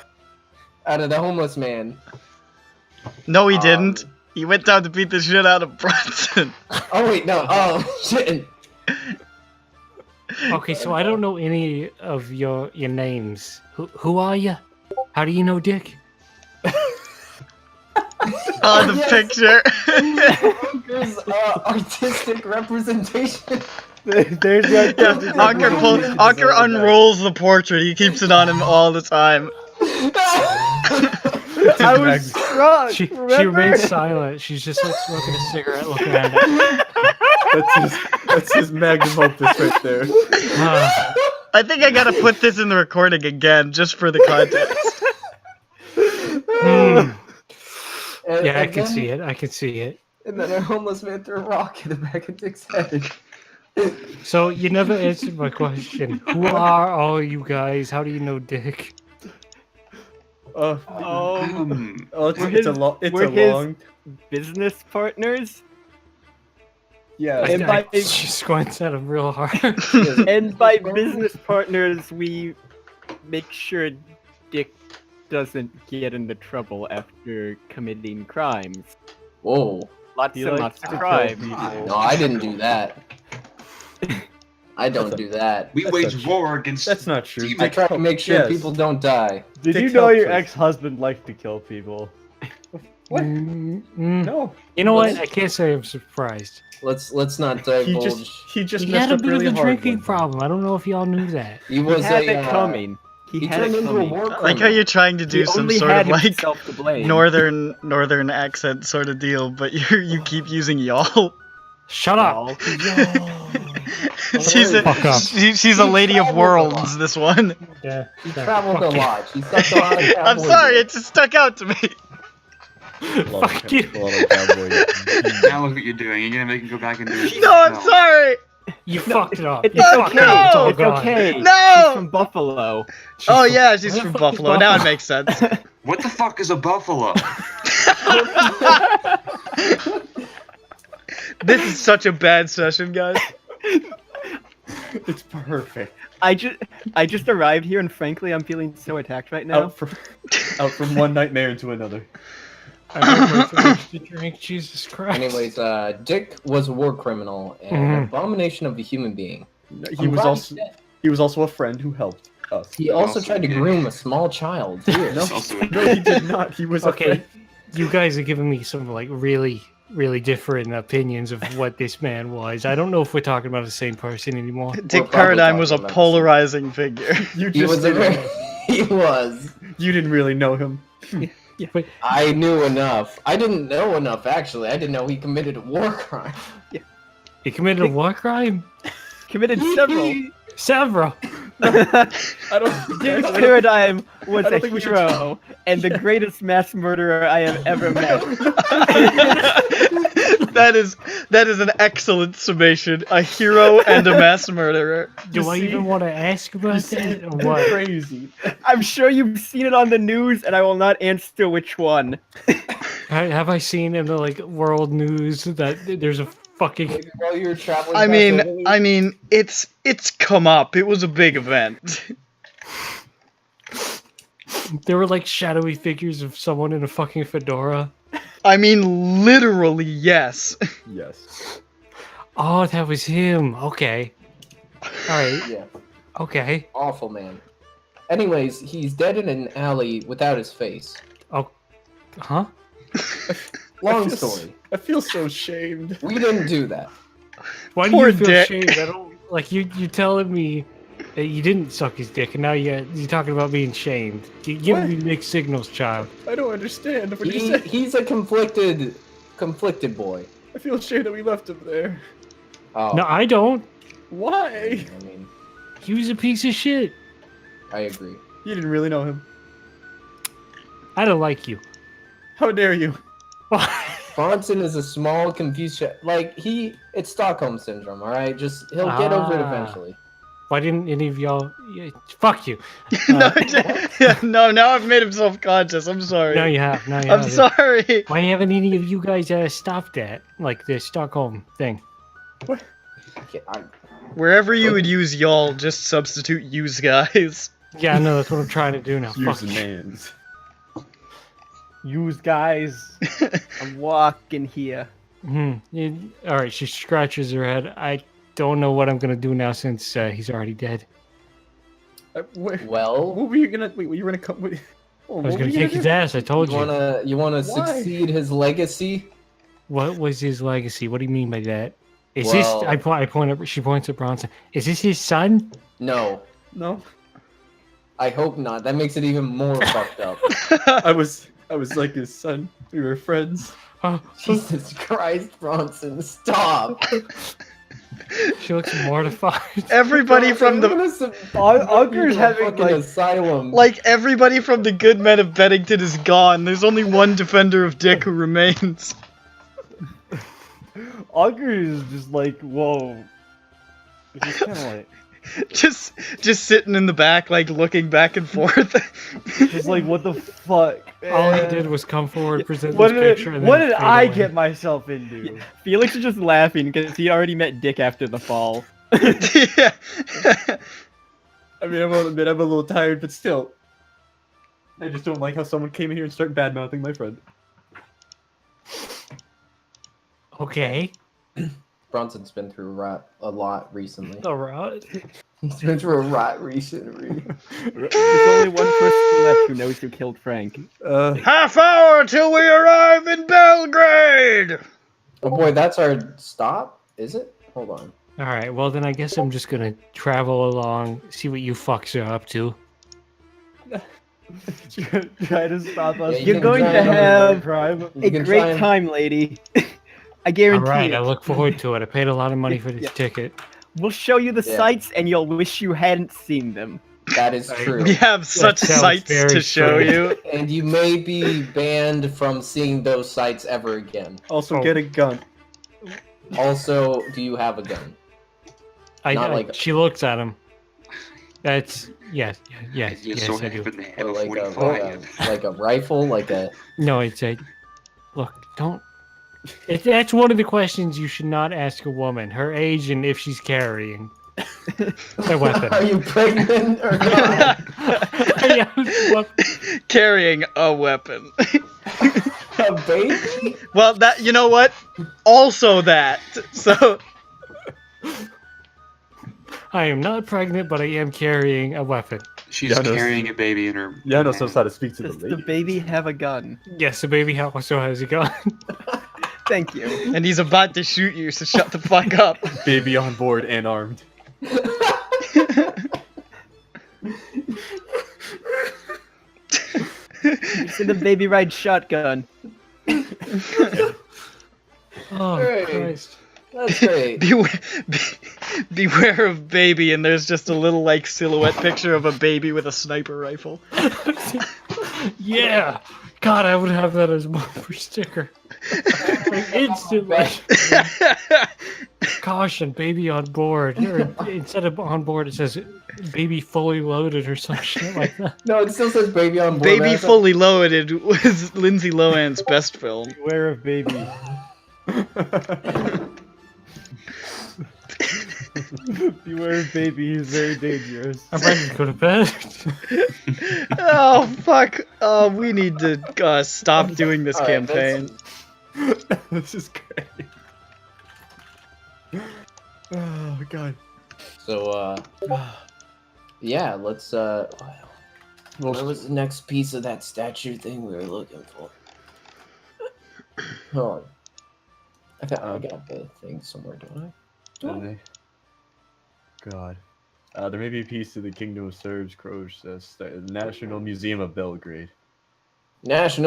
homeless man. No, he didn't. He went down to beat the shit out of Bronson. Oh wait, no. Oh shit. Okay, so I don't know any of your names. Who are you? How do you know Dick? Oh, the Yes. picture. There's artistic representation. There's the Yeah, artistic Anker, representation Anker of that. unrolls the portrait. He keeps it on him all the time. I was drunk. She remember? remains silent. She's just like smoking a cigarette, looking at it. That's his magnum opus right there. I think I gotta put this in the recording again, just for the context. Yeah, I And can then- see it. I can see it. And then a homeless man threw a rock in the back of Dick's head. So you never answered my question. Who are all you guys? How do you know Dick? Oh, it's We're a his- long. It's we're a his- long. Business partners, Yeah. And by- She squints at him real hard. and by business partners, we make sure Dick doesn't get into trouble after committing crimes. Whoa. Lots He and likes lots to of kill crimes. people. No, I didn't do that. I don't do that. We That's wage not war against. That's not true. Demons. I try to make sure Yes. people don't die. Did Dick you know your helps us. ex-husband liked to kill people? What? Mm. No. You know what? I can't say I'm surprised. Let's not He divulge. just He messed had a up bit really of a hard drinking one. problem. I don't know if y'all knew that. He He was had a. it coming. He had turned it into a coming. war I like how criminal. you're trying to do He some only sort had of like himself to blame. northern accent sort of deal, but you keep using y'all. Shut up. She's a Fuck up. she's a lady of worlds. This one. Yeah. He traveled a lot. He sucked a lot of I'm cowboy sorry, dick. it just stuck out to me. Fuck you. Now look what you're doing. You're gonna make him go back and do it. No, I'm sorry. You fucked it up. It's You fucked it okay. up. It's all It's gone. okay. She's No. from Buffalo. Oh yeah, she's Where the from fuck is Buffalo. Now it Buffalo? makes sense. What the fuck is a buffalo? This is such a bad session, guys. It's perfect. I just arrived here, and frankly, I'm feeling so attacked right now. Out from one nightmare into another. I have my thirst to drink. Jesus Christ. Anyways, Dick was a war criminal and an abomination of a human being. He was also a friend who helped us. He also Also tried to did. groom a small child. Too. No, It's also a- no, he did not. He was Okay, afraid. you guys are giving me some like really different opinions of what this man was. I don't know if we're talking about the same person anymore. Dick probably Paradigm was a talking about polarizing figure. You He just was a didn't, very, he was. you didn't really know him. I knew enough. I didn't know enough, actually. I didn't know he committed a war crime. He committed a war crime? Committed several. Several. I don't. Dick Paradigm was I don't a think we should hero and the greatest mass murderer I have ever met. That is an excellent summation. A hero and a mass murderer. Do I even want to ask about that or what? Crazy. I'm sure you've seen it on the news, and I will not answer which one. Have I seen in the like world news that there's a fucking Maybe while you were traveling. I past mean, Italy? it's come up. It was a big event. there were like shadowy figures of someone in a fucking fedora? I mean, literally, yes. Yes. Oh, that was him. Okay. All right. Yeah, Okay. awful man. Anyways, he's dead in an alley without his face. Huh? Long feel s- story. I feel so shamed. We didn't do that. Why do Poor you feel Dick. shamed? I don't like you. You telling me that you didn't suck his dick, and now you're talking about being shamed. You give What? me mixed signals, child. I don't understand what you said. He's a conflicted boy. I feel ashamed that we left him there. Oh, No, I don't. Why? I mean, He was a piece of shit. I agree. You didn't really know him. I don't like you. How dare you? Bronson is a small, confused like it's Stockholm syndrome, alright? Just, he'll get over it Ah. eventually. Why didn't any of y'all? Yeah, fuck you. No, no, now I've made him self-conscious. I'm sorry. No, you have. No, you I'm haven't. sorry. Why haven't any of you guys stopped that? Like the Stockholm thing. Wherever you would use y'all, just substitute use guys. Yeah, I know. That's what I'm trying to do now. Use Fuck the you. man's. Use guys. I'm walking here. All right, she scratches her head. I don't know what I'm gonna do now since he's already dead. Well, What were you gonna? Wait, you were gonna come? Wait, I was gonna kick his ass. I told you. you wanna Why? succeed his legacy? What was his legacy? What do you mean by that? Is Well- this? I point at. She points at Bronson. Is this his son? No. No. I hope not. That makes it even more fucked up. I was like his son. We were friends. Oh, Jesus Christ, Bronson, stop! she looks mortified. Everybody from the Auger's having fucking like asylum. everybody from the good men of Bennington is gone. There's only one defender of Dick who remains. Auger is just like, whoa. He's kind of like, just sitting in the back, like looking back and forth. just like, what the fuck? All he man? did was come forward, present What this did, picture, and what then did fade I away. get myself into? Felix is just laughing because he already met Dick after the fall. Yeah. I mean, I will admit I'm a little tired, but still. I just don't like how someone came in here and started bad-mouthing my friend. Okay. Bronson's been through a lot recently. All right. He's been through a lot recently. There's only one person left who knows who killed Frank. Half hour till we arrive in Belgrade. Oh boy, that's our stop? Is it? Hold on. All right. Well, then I guess I'm just gonna travel along, see what you fucks are up to. Try to stop us. Yeah, you You're can going try to another have crime. You a can great try and- time, lady. I guarantee All right, it. I look forward to it. I paid a lot of money for this Yeah. ticket. We'll show you the Yeah. sights, and you'll wish you hadn't seen them. That is Right. true. We have such sounds sights very to show true. you. And you may be banned from seeing those sites ever again. Also, Oh. get a gun. Also, do you have a gun? Not like- She looks at him. That's yes, yes, You yes. sort I of do. in the head Or of like a, 45. like a rifle? Like a... No, it's a look. Don't. That's one of the questions you should not ask a woman: her age and if she's carrying a weapon. Are you pregnant or not? Yeah, weapon. Carrying a weapon. A baby? Well, that you know what? Also that. So I am not pregnant, but I am carrying a weapon. She's Janos- carrying a baby in her. Janos hand. knows how to speak to Does the the lady. baby have a gun? Yes, the baby also has a gun. Thank you. and he's about to shoot you, so shut the fuck up. Baby on board and armed. It's in the baby ride shotgun. Oh Hey. Christ! That's great. Beware of baby, and there's just a little like silhouette picture of a baby with a sniper rifle. Yeah, God, I would have that as my sticker. Like, instantly. Caution, baby on board. Or instead of on board, it says baby fully loaded or some shit like that. No, it still says baby on board. Baby That's a- Fully Loaded was Lindsay Lohan's best film. Beware of baby. Beware of baby, he's very dangerous. I'm ready to go to bed. Oh fuck! Oh, we need to stop doing this All right, campaign. This is great. Oh god. So, yeah, let's, what was the next piece of that statue thing we were looking for? Hold on. I got the thing somewhere, don't I? God. There may be a piece of the Kingdom of Serbs, the National Museum of Belgrade. Alright,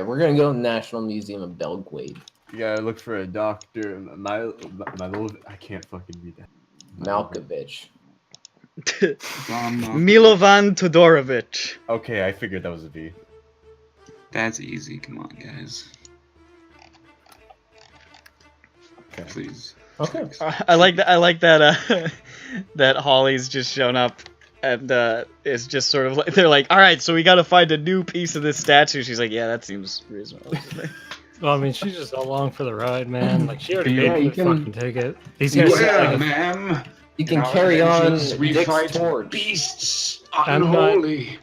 we're gonna go to the National Museum of Belgrade. You gotta look for a doctor. I can't fucking read that. Malkovich. Milovan Todorovic. Okay, I figured that was a V. That's easy. Come on, guys. Okay. Please. Okay. I like that. I like that. That Holly's just shown up, and it's just sort of like they're like, "All right, so we got to find a new piece of this statue." She's like, "Yeah, that seems reasonable." Well, I mean, she's just along for the ride, man. Like, she already Yeah, paid you for the can- fucking ticket. These guys Well, ma'am. You can in our carry on adventures, we Dick's fight torch. beasts I'm not- unholy.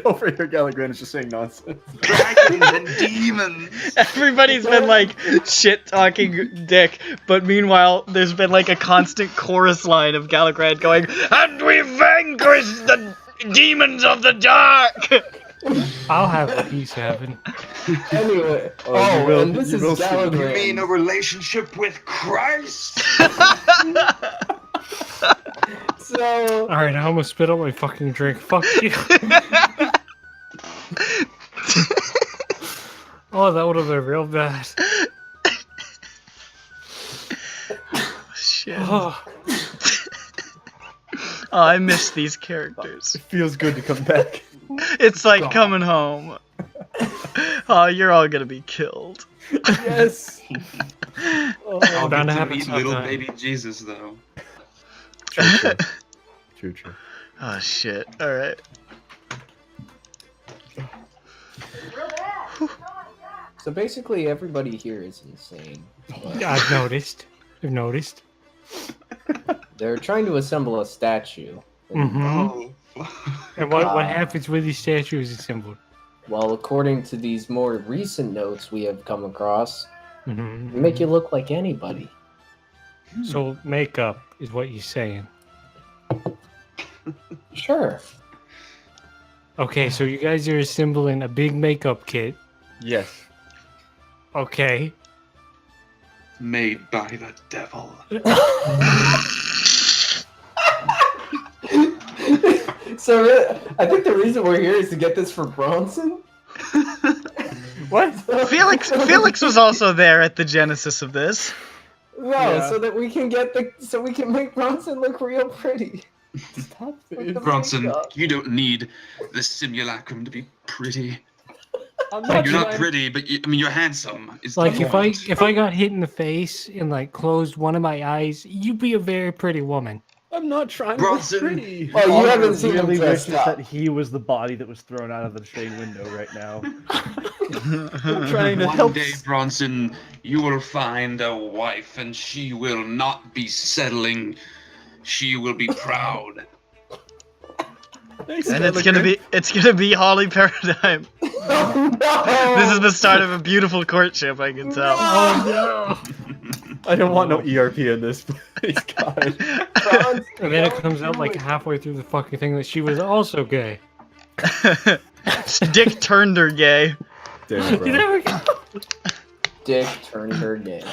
Over here, Gallagher is just saying nonsense. Dragons and demons. Everybody's been like shit talking Dick, but meanwhile, there's been like a constant chorus line of Galagrad going, "And we vanquish the demons of the dark." I'll have a piece of heaven. Anyway, Oh, you will- and this you is will see. You Gallagher. mean a relationship with Christ? So, All right, I almost spit out my fucking drink. Fuck you. Oh, that would have been real bad. Shit. Oh, Oh, I miss these characters. It feels good to come back. It's like coming home. Oh, you're all gonna be killed. Yes. I'll bound to get to happen meet little sometime. baby Jesus, though. True. Oh shit. Alright. so basically, everybody here is insane. I've noticed. I've noticed. They're trying to assemble a statue. Mm-hmm. Oh. And what happens with these statues assembled? Well, according to these more recent notes we have come across, Mm-hmm. they make you look like anybody. So makeup is what you're saying. Sure. Okay, so you guys are assembling a big makeup kit. Yes. Okay. Made by the devil. So I think the reason we're here is to get this for Bronson. What? Felix was also there at the genesis of this. No, Yeah. so that we can make Bronson look real pretty. Stop With this. the Bronson, makeup. you don't need the simulacrum to be pretty. I'm I mean, you're not trying- pretty, but you're handsome. Is the Like point. if I got hit in the face and like closed one of my eyes, you'd be a very pretty woman. I'm not trying Bronson. to look pretty. Oh, you Oliver haven't seen him really dressed wishes up. that he was the body that was thrown out of the train window right now. I'm trying to One help. day, Bronson, you will find a wife, and she will not be settling. She will be proud. Thanks, And Gallagher. it's gonna be Holly Paradigm. Oh, no! This is the start of a beautiful courtship, I can tell. Oh I don't want no ERP in this, please, God. Bronson, no! And then it don't comes out do like it. halfway through the fucking thing that she was also gay. Dick turned her gay. Damn, bro. There we go. Dick turned her gay.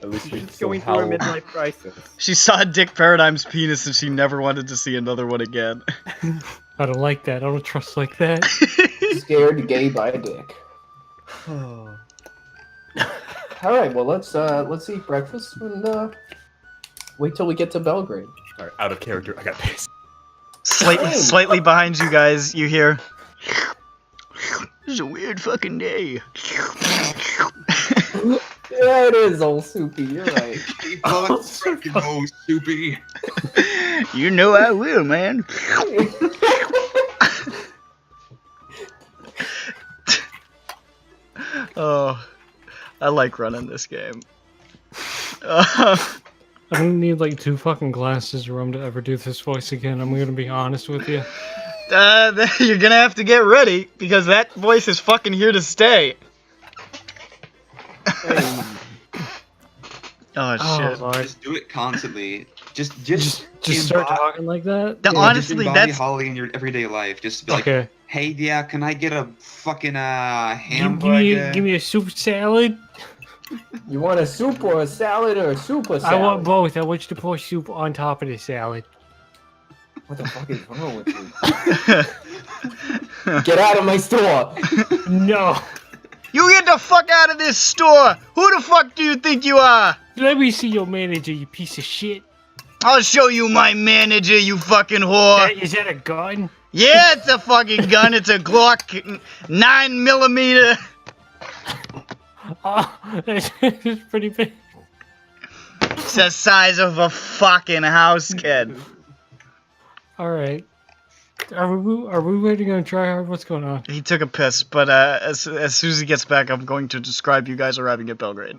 At least we She's going through a midlife crisis. She saw Dick Paradigm's penis and she never wanted to see another one again. I don't like that. I don't trust like that. Scared gay by Dick. Oh. All right, well let's eat breakfast and wait till we get to Belgrade. Alright, out of character. I got pissed. Slightly behind you guys, you hear. This is a weird fucking day. Yeah, it is, old Soupy. You're right. Oh, fucking oh, Soupy. You know I will, man. Oh, I like running this game. I don't need like 2 fucking glasses of rum to ever do this voice again. I'm gonna be honest with you. You're gonna have to get ready because that voice is fucking here to stay. Oh shit! Lord. Just do it constantly. Just Start embody- talking like that. Th- Yeah, honestly, just embody that's Holly in your everyday life. Just be like, Okay. hey, yeah, can I get a fucking Give hamburger? me a soup salad. You want a soup or a salad or a soup or I salad? want both. I want you to pour soup on top of the salad. What the fuck is wrong with you? Get out of my store! No. you get the fuck out of this store. Who the fuck do you think you are? Let me see your manager, you piece of shit. I'll show you my manager, you fucking whore. Is that a gun? Yeah, it's a fucking gun. It's a Glock 9mm. Oh, that's pretty big. It's the size of a fucking house, kid. All right. Are we ready to go try hard? What's going on? He took a piss, but as soon as he gets back, I'm going to describe you guys arriving at Belgrade.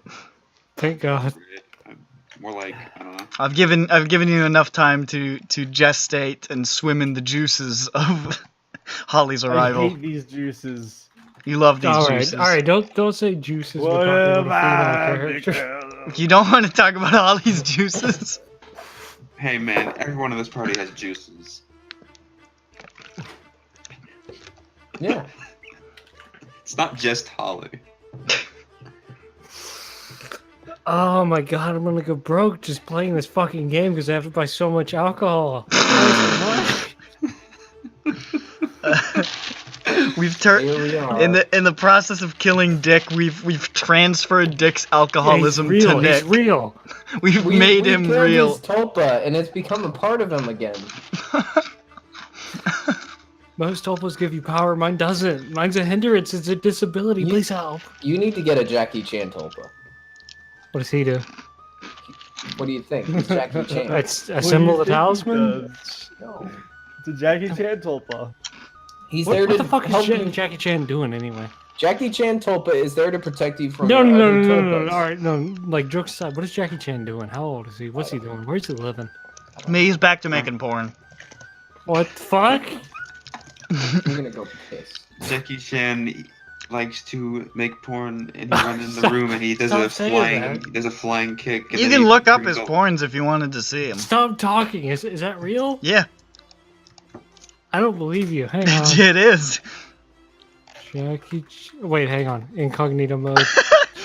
Thank God. More like, I don't know. I've given you enough time to gestate and swim in the juices of Holly's I arrival. hate these juices. You love these All juices. right. Don't say juices. We're What talking am about a I female character. You don't want to talk about Holly's juices? Hey, man, everyone in this party has juices. Yeah. It's not just Holly. Oh my God, I'm gonna go broke just playing this fucking game because I have to buy so much alcohol. We've turned Here we are. in the process of killing Dick. We've transferred Dick's alcoholism He's real. to Nick. He's real. We've We- made we him killed real. his Tulpa, and it's become a part of him again. Most topos give you power. Mine doesn't. Mine's a hindrance. It's a disability. You- Please help. You need to get a Jackie Chan Tulpa. What does he do? What do you think? It's Jackie Chan. It's What do assemble you the think he talisman. does? No. It's a Jackie Chan tulpa. He's there What to the fuck help is you. Jackie Chan doing anyway? Jackie Chan Tulpa is there to protect you from No. your other tulpas. All right, no. Like jokes aside, what is Jackie Chan doing? How old is he? What's he doing? Where's he living? Me, he's back to making porn. What the fuck? I'm gonna go piss. Jackie Chan likes to make porn, and he runs in the room, and he does Stop a saying flying, that. he does a flying kick. And You then can he look up brings his all- porns if you wanted to see him. Stop talking. Is that real? Yeah, I don't believe you. Hang on. it is. Wait, hang on. Incognito mode.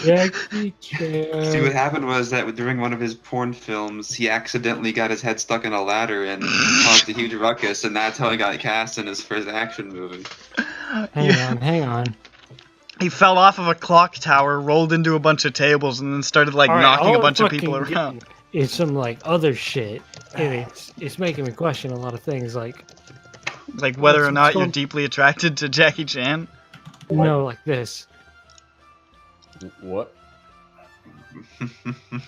Jackie Chan. See, what happened was that during one of his porn films, he accidentally got his head stuck in a ladder and caused a huge ruckus, and that's how he got cast in his first action movie. Hang on. He fell off of a clock tower, rolled into a bunch of tables, and then started like Alright, knocking a all bunch of fucking people around. It's some like other shit, and it's making me question a lot of things. Like Whether or not what's you're going- deeply attracted to Jackie Chan. no, like this. What?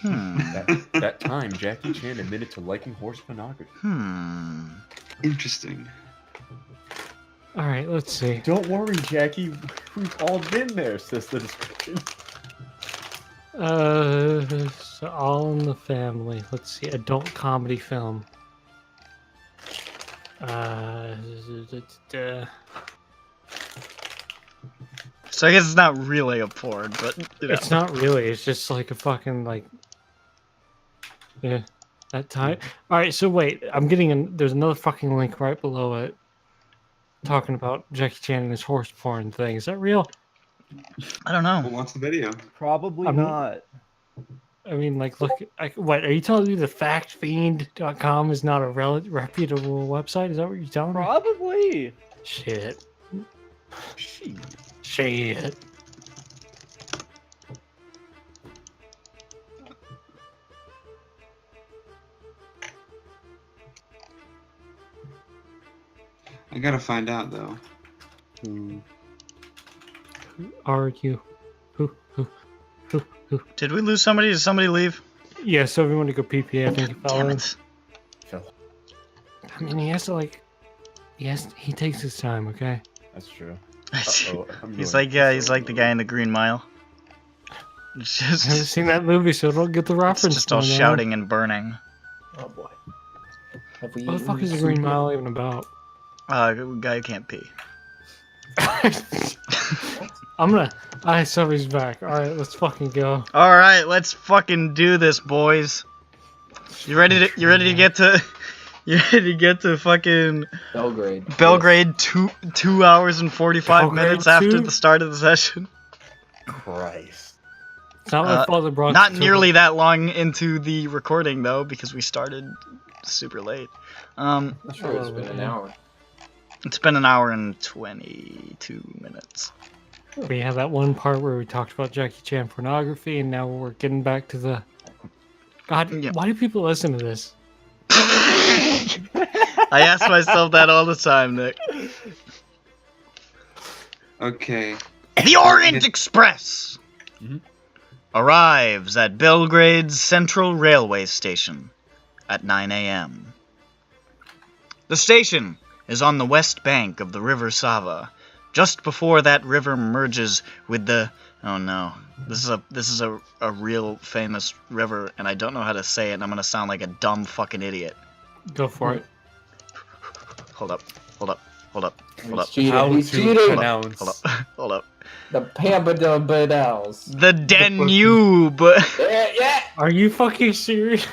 That time, Jackie Chan admitted to liking horse pornography. Interesting. All right, let's see. Don't worry, Jackie. We've all been there, says the description. So All in the Family. Let's see, adult comedy film. So I guess it's not really a porn, but you know. It's not really. It's just like a fucking like. Yeah, that time. All right, so wait, I'm getting there's another fucking link right below it, talking about Jackie Chan and his horse porn thing. Is that real? I don't know. We'll watch the video. Probably I'm- not. I mean, like, look. What are you telling me? The factfiend.com is not a reputable website? Is that what you're telling me? Probably. Shit. She. Shit. I gotta find out though. Who are you? Who? Did we lose somebody? Did somebody leave? Yeah, so everyone to go PP. I think he fell Damn in. it. I mean, he has to like. He takes his time. Okay. That's true. He's like the guy in the Green Mile. It's I haven't just, seen that movie, so I don't get the it's reference. just all by now. shouting and burning. Oh boy. Have we What the eaten fuck is the soup Green yet? Mile even about? Guy who can't pee. Alright, somebody's back. Alright, let's fucking go. All right, let's fucking do this, boys. You ready to get to fucking Belgrade. Belgrade 2 hours and 45 Belgrade minutes after 2? the start of the session? Christ. It's not my father brought. Not it to nearly that long into the recording though, because we started super late. I'm sure it's been an hour. It's been an hour and 22 minutes. We had that one part where we talked about Jackie Chan pornography, and now we're getting back to the. God, Yeah. why do people listen to this? I ask myself that all the time, Nick. Okay. The Orient Express Mhm. arrives at Belgrade's Central Railway Station at 9 a.m. The station is on the west bank of the River Sava, just before that river merges with the... Oh no, this is a real famous river, and I don't know how to say it, and I'm gonna sound like a dumb fucking idiot. Go for it. Hold up. He's cheated. How He's to cheating. pronounce? Hold up. The Pambadabadals. The Danube. Yeah. Are you fucking serious?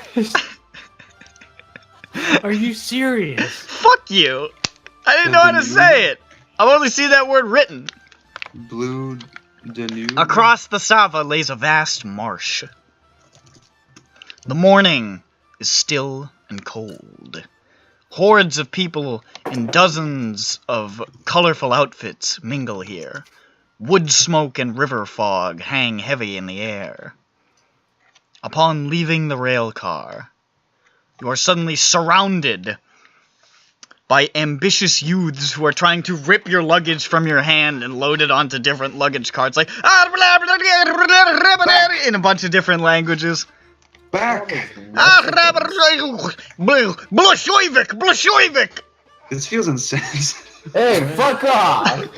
Are you serious? Fuck you. I didn't know how to say it. I've only seen that word written. Blue Danube. Across the Sava lays a vast marsh. The morning is still and cold. Hordes of people in dozens of colorful outfits mingle here. Wood smoke and river fog hang heavy in the air. Upon leaving the rail car, you are suddenly surrounded by ambitious youths who are trying to rip your luggage from your hand and load it onto different luggage carts, like in a bunch of different languages. Back. Blushoivik! This feels insensitive. Hey, fuck off!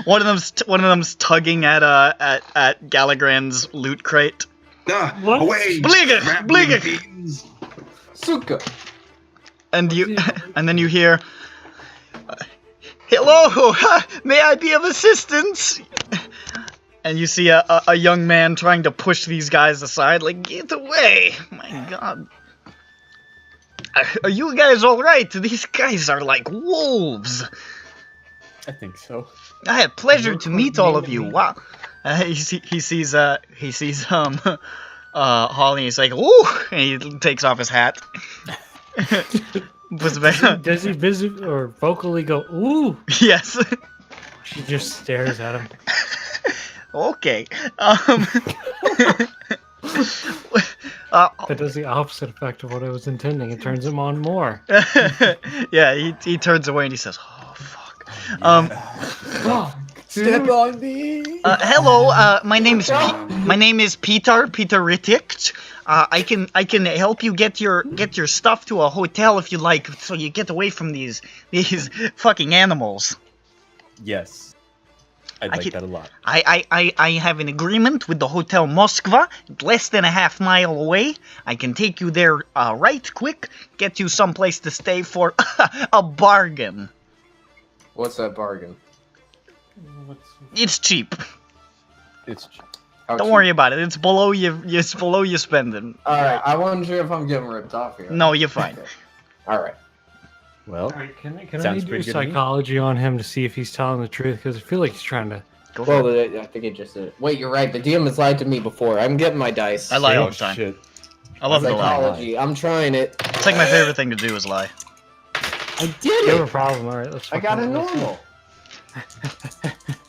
One of them's tugging at Gallagran's loot crate. Ah, What? away. Bligger, Rambling bligger. fiends. Suka. And then you hear, "Hello, may I be of assistance?" And you see a young man trying to push these guys aside, like, get away! My God. Are you guys alright? These guys are like wolves. I think so. I had pleasure to meet all of you. Wow. He sees Holly, and he's like, ooh, and he takes off his hat. Does he visit or vocally go, ooh? Yes. She just stares at him. Okay. That does the opposite effect of what I was intending. It turns him on more. Yeah, he turns away and he says, "Oh fuck." Step on me. Hello. My name is Peter Ritticht. I can help you get your stuff to a hotel if you like, so you get away from these fucking animals. Yes. I'd like that a lot. I have an agreement with the Hotel Moskva, less than a half mile away. I can take you there right quick, get you someplace to stay for a bargain. What's that bargain? It's cheap. It's cheap. Don't worry about it. It's below you spending. Alright, I wonder if I'm getting ripped off here. No, you're fine. Alright. Well, Can I sounds do pretty good to me. psychology on him to see if he's telling the truth? Because I feel like he's trying to. Go for Well, it. I think it just did. Wait, you're right. The DM has lied to me before. I'm getting my dice. I lie all oh the time. shit. I love to lie. Psychology. I'm trying it. It's like my favorite thing to do is lie. I did You have a it. problem. All right, let's. I got a fucking- normal.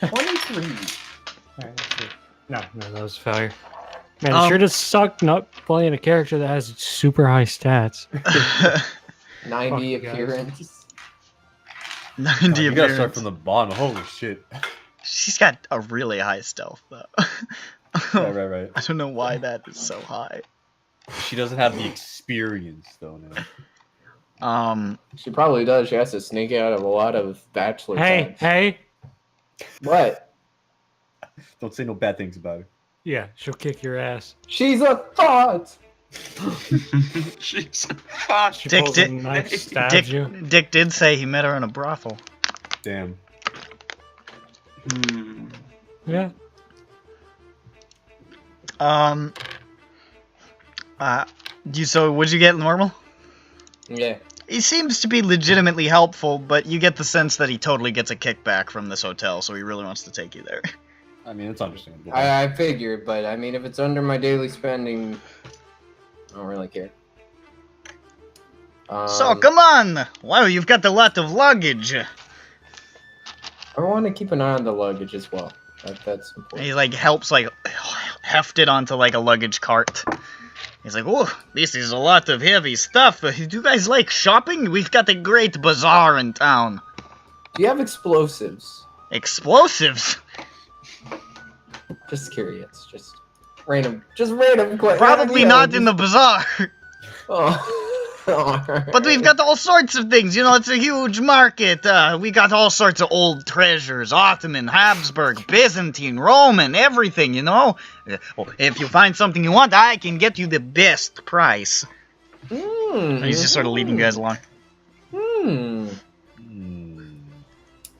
23. All right, let's see. No, that was a failure. Man, it sure does suck not playing a character that has super high stats. 90 Fuck, guys. appearance. 90 You gotta start appearance. from the bottom. Holy shit. She's got a really high stealth though. Right. I don't know why that is so high. She doesn't have the experience though. No. She probably does. She has to sneak out of a lot of bachelor times. Hey. What? Don't say no bad things about her. Yeah, she'll kick your ass. She's a thought. She's fuck. She Dick pulls a did- knife, stabs you. Dick did say he met her in a brothel. Damn. Yeah. So would you get normal? Yeah. He seems to be legitimately helpful, but you get the sense that he totally gets a kickback from this hotel, so he really wants to take you there. I mean, it's understandable. I figured, but I mean, if it's under my daily spending, I don't really care. So come on! Wow, you've got a lot of luggage. I want to keep an eye on the luggage as well. That's important. He like helps like heft it onto like a luggage cart. He's like, "Oh, this is a lot of heavy stuff. Do you guys like shopping? We've got a great bazaar in town." Do you have explosives? Explosives? Just curious. Just random. Probably not in the bazaar. Oh. But we've got all sorts of things, you know, it's a huge market. We got all sorts of old treasures, Ottoman, Habsburg, Byzantine, Roman, everything, you know? Well, if you find something you want, I can get you the best price. And he's just sort of leading you guys along.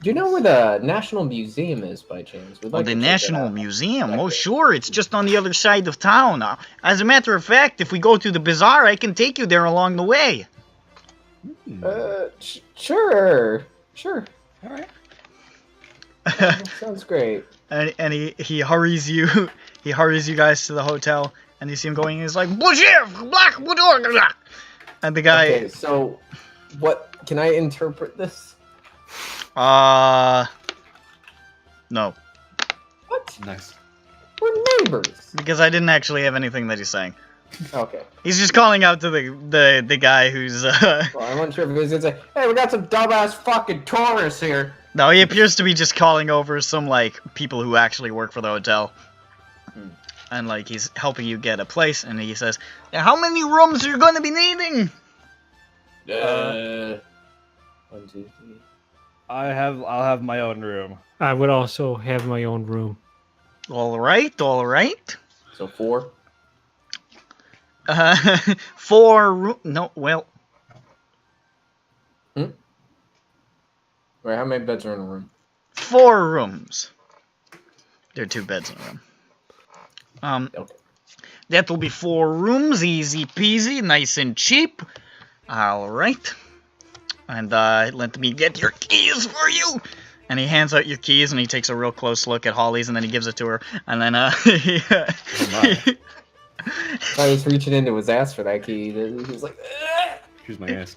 Do you know where the National Museum is, by chance? We'd Oh, like the to check that National out. Museum? Oh, sure, it's just on the other side of town. As a matter of fact, if we go to the bazaar, I can take you there along the way. Sure. All right. Sounds great. And he hurries you, he hurries you guys to the hotel, and you see him going, and he's like, "Bougier, black boudoir." And the guy, Okay, so what can I interpret this? no, What? Nice. We're neighbors. because I didn't actually have anything that he's saying. Okay. He's just calling out to the guy who's, Well, I'm not sure if he was gonna say, "Hey, we got some dumbass fucking tourists here." no, he appears to be just calling over some, like, people who actually work for the hotel. And, like, he's helping you get a place, and he says, "How many rooms are you going to be needing?" 1, 2, 3. I'll have my own room. I would also have my own room. All right. So 4. 4 no, well, Wait, how many beds are in a room? 4 rooms. There are 2 beds in a room. Okay. That will be 4 rooms, easy peasy, nice and cheap. All right. And let me get your keys for you. And he hands out your keys, and he takes a real close look at Holly's, and then he gives it to her. And then I was reaching into his ass for that key. He was like, "Ugh." Here's my ass.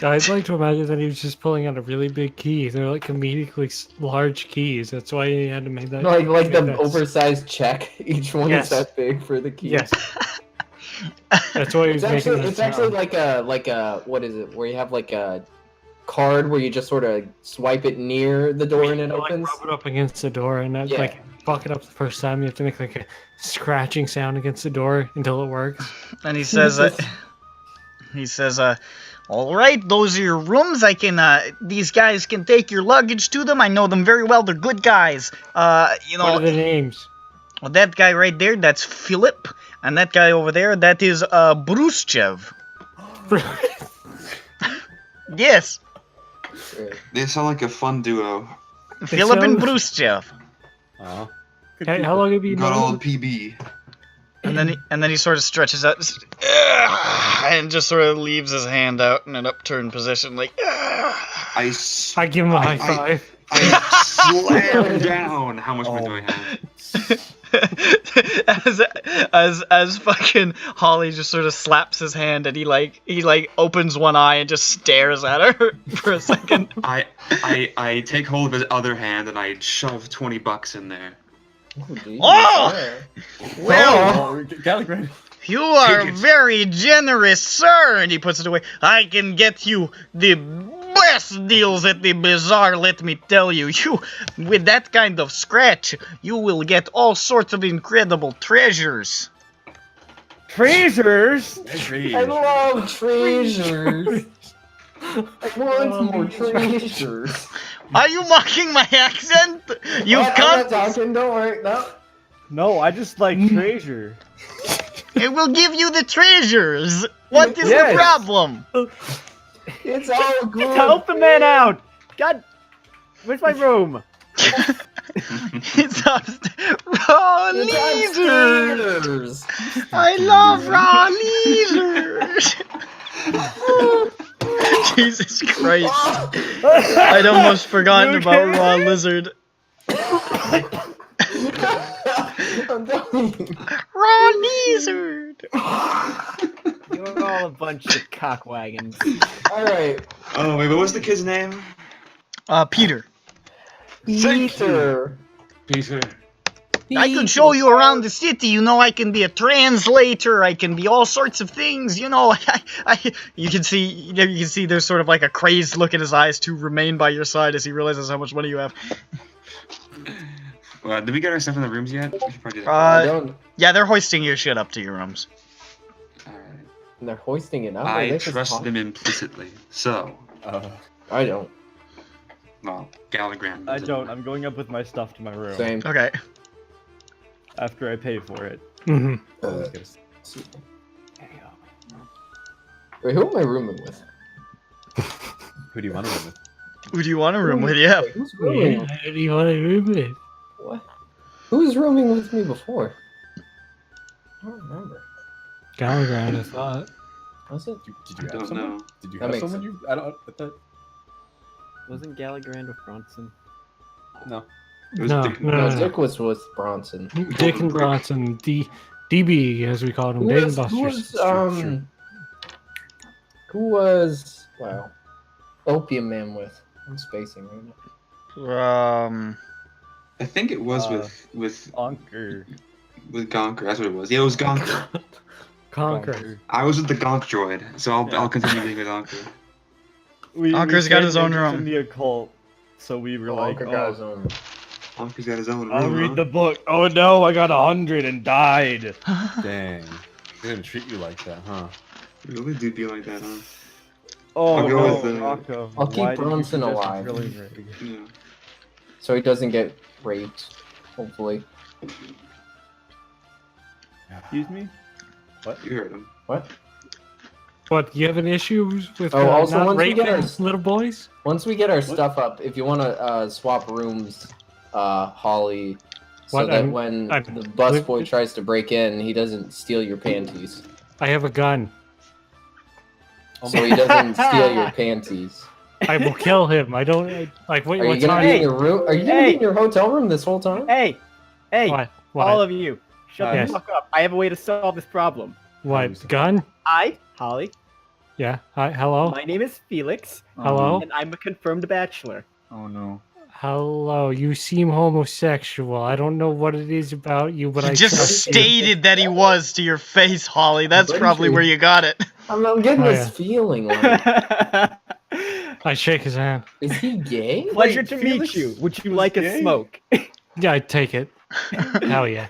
I'd like to imagine that he was just pulling out a really big key. They're like comedically large keys. That's why he had to make that. Like make the that- oversized check. Each one Yes. is that big for the key. Yes. That's why he was making that It's actually sound. like a what is it? Where you have like a card where you just sort of swipe it near the door and it Like, opens. rub it up against the door, and that's Yeah. like fuck it up the first time. You have to make like a scratching sound against the door until it works. And he says, all right, those are your rooms. I can, these guys can take your luggage to them. I know them very well. They're good guys. You What know, are the names? well, that guy right there, that's Philip. And that guy over there, that is, Bruschev. Yes, They sound like a fun duo. Philip and sound- Bruschev. Oh. Hey, how long have you Got known? old PB. And then he sort of stretches out and just sort of leaves his hand out in an upturned position, like. I I give him a high five. I slam down. How much money do I have? as fucking Holly just sort of slaps his hand and he opens one eye and just stares at her for a second. I take hold of his other hand and I shove $20 in there. Oh! Well, Galligrand. you are Take it. very generous, sir. And he puts it away. I can get you the best deals at the bazaar, let me tell you. You, with that kind of scratch, you will get all sorts of incredible treasures. Treasures? I love treasures. I want more treasures. Are you mocking my accent? You I'm not can't. talking, don't worry. No. No, I just like treasure. It will give you the treasures. What is Yes. the problem? It's all good. Help the man out! God, where's my room? It's upstairs. Raw It's leisure. upstairs. I love raw leisure. Jesus Christ. I'd almost forgotten about raw lizard. I'm dying. Raw lizard. You're all a bunch of cockwagons. Alright. Oh wait, what was the kid's name? Peter. Peter. Peter. I could show you around the city. You know, I can be a translator. I can be all sorts of things. You know, you can see there's sort of like a crazed look in his eyes to remain by your side as he realizes how much money you have. Well, did we get our stuff in the rooms yet? We should probably do that. I don't. Yeah, they're hoisting your shit up to your rooms. Alright. They're hoisting it up. I They just trust talk- them implicitly. So, I don't. well, Galligram. I don't. I'm going up with my stuff to my room Same. Okay. after I pay for it. Mm-hmm. Uh, Wait, who am I rooming with? Who do you want to room with? Who do you want to room with? Yeah. Wait, who's rooming? How do you want to room it? What? Who was rooming with me before? I don't remember. Galligrand, I thought. Was it? Did I you have don't someone? know. Did you That have makes someone? You? I don't. I thought. Wasn't Galligrand with Bronson? No. It was No, Dick- no, No, no. Dick was with Bronson. Dick and Bronson, DB as we called him, Who Dave was, and who Buster's. was, who was, wow, Opium Man with? I'm spacing right now. I think it was with Onker. Gonker. That's what it was. Yeah, it was Gonker. Conquer. I was with the Gonk droid, so I'll continue being with Gonker. Onker's got his own room. In the occult, so we were like, Walker got his own. Gonker's got his own room. I'll read huh? the book. Oh no, I got 100 and died. Dang. They didn't treat you like that, huh? Really do be like that, huh? Oh I'll go no, with, Rocco. I'll keep why did you Bronson do this? alive. Really rig? Yeah. So he doesn't get raped, hopefully. Excuse me? You heard him. What? What, you have an issue with Oh, also, not once we get raping our- little boys? Once we get our stuff up, if you want to swap rooms, Holly, so What? that I'm- when the I'm- busboy tries to break in, he doesn't steal your panties. I have a gun. So he doesn't steal your panties. I will kill him. I don't like. Wait, Are you what's gonna on? be in your room? Are you gonna Hey! be in your hotel room this whole time? Hey! Hey! What? What? All of you, shut Yes. the fuck up. I have a way to solve this problem. What? Gun? I, Holly, Yeah. Hi. Hello. My name is Felix, Hello. and I'm a confirmed bachelor. Oh no. Hello. You seem homosexual. I don't know what it is about you, but He I just trust you. stated that he was to your face, Holly. That's What probably is where he- you got it. I'm getting Oh, this yeah. feeling like, I shake his hand. is he gay? Pleasure Wait, to Felix meet you. Would you was like a gay? smoke? Yeah, I take it. Hell yeah.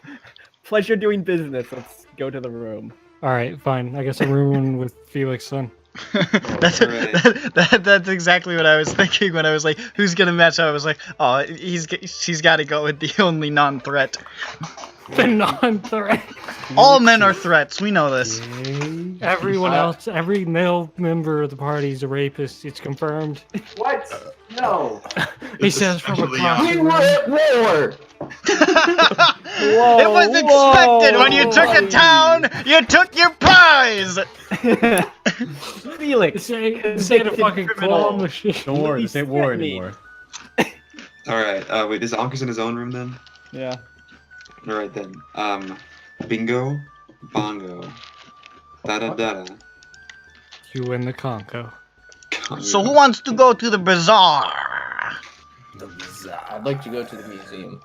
Pleasure doing business. Let's go to the room. All right, fine. I guess I'm rooming with Felix then. That's, Alright. that's exactly what I was thinking when I was like, who's gonna match up? I was like, oh, she's got to go with the only non-threat. The non-threat. All men are threats. We know this. Everyone else, every male member of the party is a rapist. It's confirmed. What? No. He says from across We the were room. at war. It was expected when you took a town. You took your prize. Felix, This ain't a fucking claw criminal. machine. Don't worry, this ain't war Please anymore. Alright, wait, is Ankus in his own room then? Yeah. Alright then. Bingo, bongo, da-da-da. You and the Conco. So who wants to go to the bazaar? I'd like to go to the museum.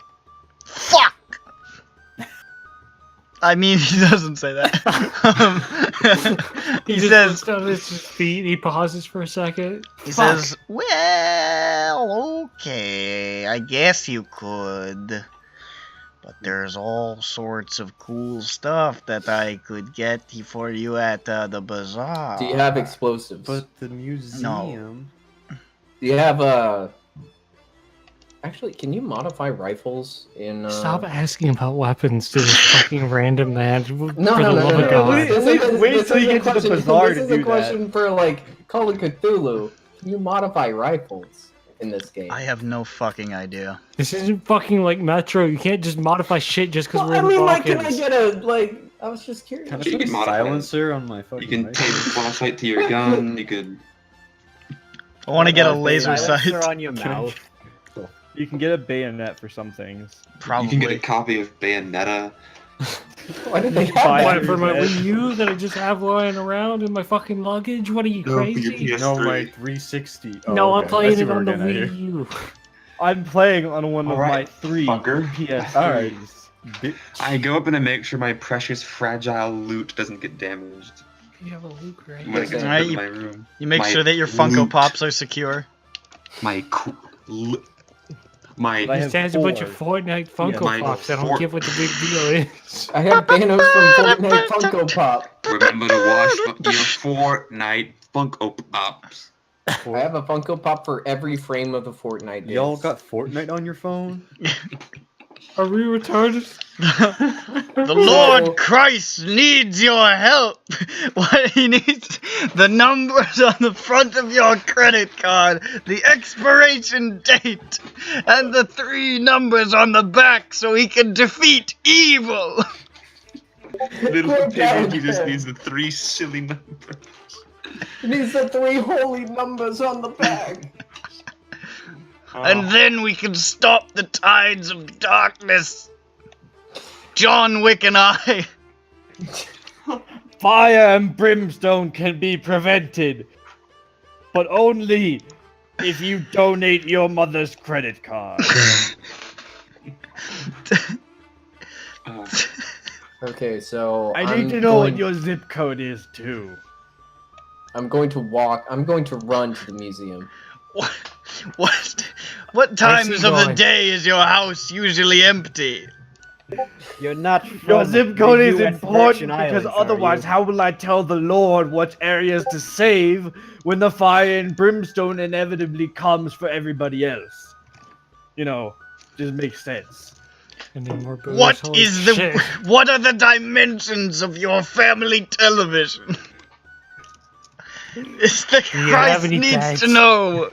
Fuck. I mean, he doesn't say that. He just says. looks down at his feet. He pauses for a second. He Fuck. says, well, okay, I guess you could. But there's all sorts of cool stuff that I could get for you at the bazaar. Do you have explosives? But the museum. Do you have Actually, can you modify rifles in? Stop asking about weapons to this fucking random man. No, for no, the no, love no, of no, God. Wait, wait till you get to the bazaar This to is a do question for like Call of Cthulhu. Can you modify rifles in this game? I have no fucking idea. This isn't fucking like Metro. You can't just modify shit just because Well, we're I in mean, the like, can I Balkans. get a like? I was just curious. Can I You put a can modify it. silencer on my fucking You can rifle? tape a flashlight to your gun, you could... I want to get a laser Silencer sight. on your mouth. You can get a bayonet for some things. Probably. You can get a copy of Bayonetta. Why did they have Buy that? What, for my Head. Wii U that I just have lying around in my fucking luggage? What are you, No, for your crazy? PS3. No, my 360. Oh, No, I'm okay. I playing see it where on we're the getting at Wii here. U. I'm playing on one of my Alright, 3 fucker. PS3s. Alright. Bitch. I go up and I make sure my precious fragile loot doesn't get damaged You have a loot crate. when it gets Alright, into you- my room. You make My sure that your Funko loot. Pops are secure. My I my have Just has a bunch of 4. Fortnite Funko my Pops. I don't fort- get what the big deal is. I have Thanos from Fortnite Funko Pop. remember to wash your Fortnite Funko Pops. I have a Funko Pop for every frame of the Fortnite. Y'all days. got Fortnite on your phone? Are we retarded? The Lord Christ needs your help. What he needs, the numbers on the front of your credit card, the expiration date, and the 3 numbers on the back so he can defeat evil. Little Poor pig, he just bastard. needs the 3 silly numbers. It needs the 3 holy numbers on the back. And then we can stop the tides of darkness. John Wick and I. Fire and brimstone can be prevented, but only if you donate your mother's credit card. Oh, Okay, so I I'm need to know what going- your zip code is too. I'm going to walk. I'm going to run to the museum. What times see of the going. day is your house usually empty? You're not. Your from zip code the is US important Virgin because Islands, are otherwise, you? how will I tell the Lord what areas to save when the fire and brimstone inevitably comes for everybody else? You know, just makes sense. And then more booze. What Holy is the shit. what are the dimensions of your family television? It's the Do you have Christ any needs tags? to know.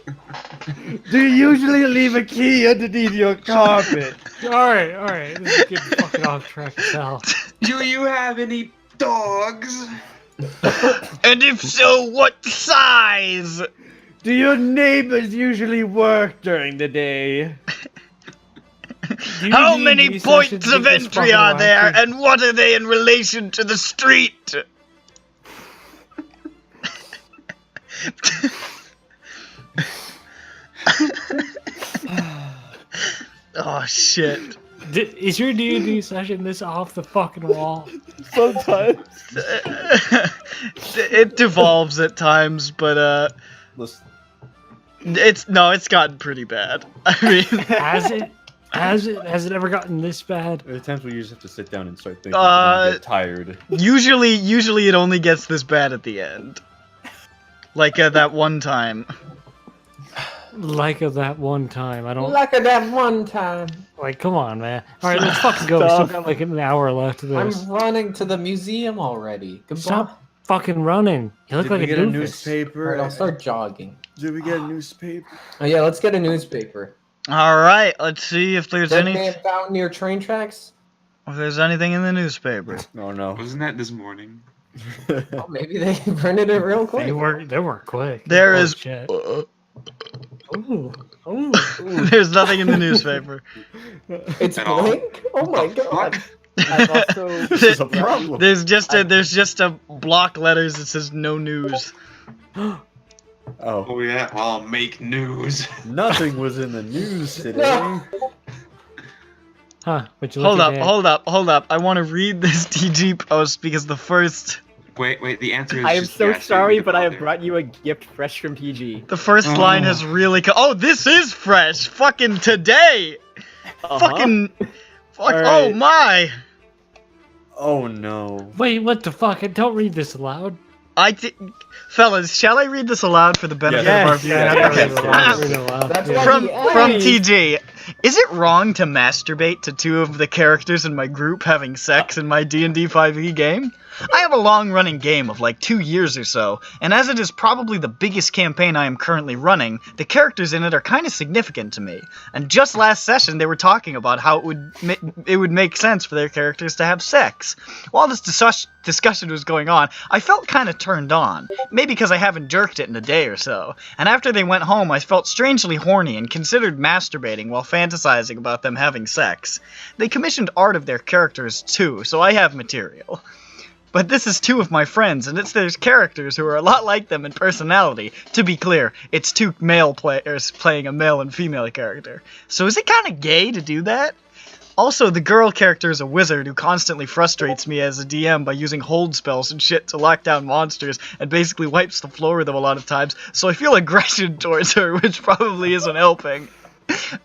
Do you usually leave a key underneath your carpet? Alright. This is getting fucking off track as hell. do you have any dogs? And if so, what size? Do your neighbors usually work during the day? Do you How need many these points sessions of this entry fucking are there, wacky? and what are they in relation to the street? Oh shit. Is your D&D session this off the fucking wall? Sometimes. It devolves at times, but Listen, it's gotten pretty bad. I mean, Has it ever gotten this bad? there are times where you just have to sit down and start thinking. And you get tired. usually it only gets this bad at the end. Like that one time. Like that one time, I don't Luck at that one time. like. Come on, man. All right, let's fucking go. We still got like an hour left of this. I'm running to the museum already. Goodbye. Stop fucking running. You look Did like we a get a doofus. newspaper? Alright, I'll start jogging. Did we get a newspaper? Oh yeah, let's get a newspaper. All right, let's see if there's Dead any man found near train tracks? if there's anything in the newspaper. Oh no. Wasn't that this morning? Oh, maybe they printed it real quick. They weren't quick. There Oh, is shit. Ooh. There's nothing in the newspaper. It's At all? blank? Oh my god. I've also This is a problem. There's just a block letters that says no news. Oh, Oh yeah, I'll make news. nothing was in the news today. No. Huh? But you look Hold up. I want to read this TG post because the first Wait, the answer is I am just so yes, sorry, you but I have there. brought you a gift fresh from PG. line has really oh, this is fresh. Fucking today. Fucking fuck. All Oh right. my. Oh no. Wait, what the fuck? Don't read this aloud. Fellas, shall I read this aloud for the benefit Yes. of our Yes. viewers? Yes. Read it aloud. That's Yeah. why From he asked. from TG, is it wrong to masturbate to two of the characters in my group having sex in my D&D 5e game? I have a long-running game of like 2 years or so, and as it is probably the biggest campaign I am currently running, the characters in it are kind of significant to me. And just last session, they were talking about how it would make sense for their characters to have sex. While this discussion was going on, I felt kind of turned on. Maybe because I haven't jerked it in a day or so. And after they went home, I felt strangely horny and considered masturbating while fantasizing about them having sex. They commissioned art of their characters too, so I have material. But this is two of my friends, and it's their characters who are a lot like them in personality. To be clear, it's two male players playing a male and female character. So is it kind of gay to do that? Also, the girl character is a wizard who constantly frustrates me as a DM by using hold spells and shit to lock down monsters and basically wipes the floor with them a lot of times, so I feel aggression towards her, which probably isn't helping.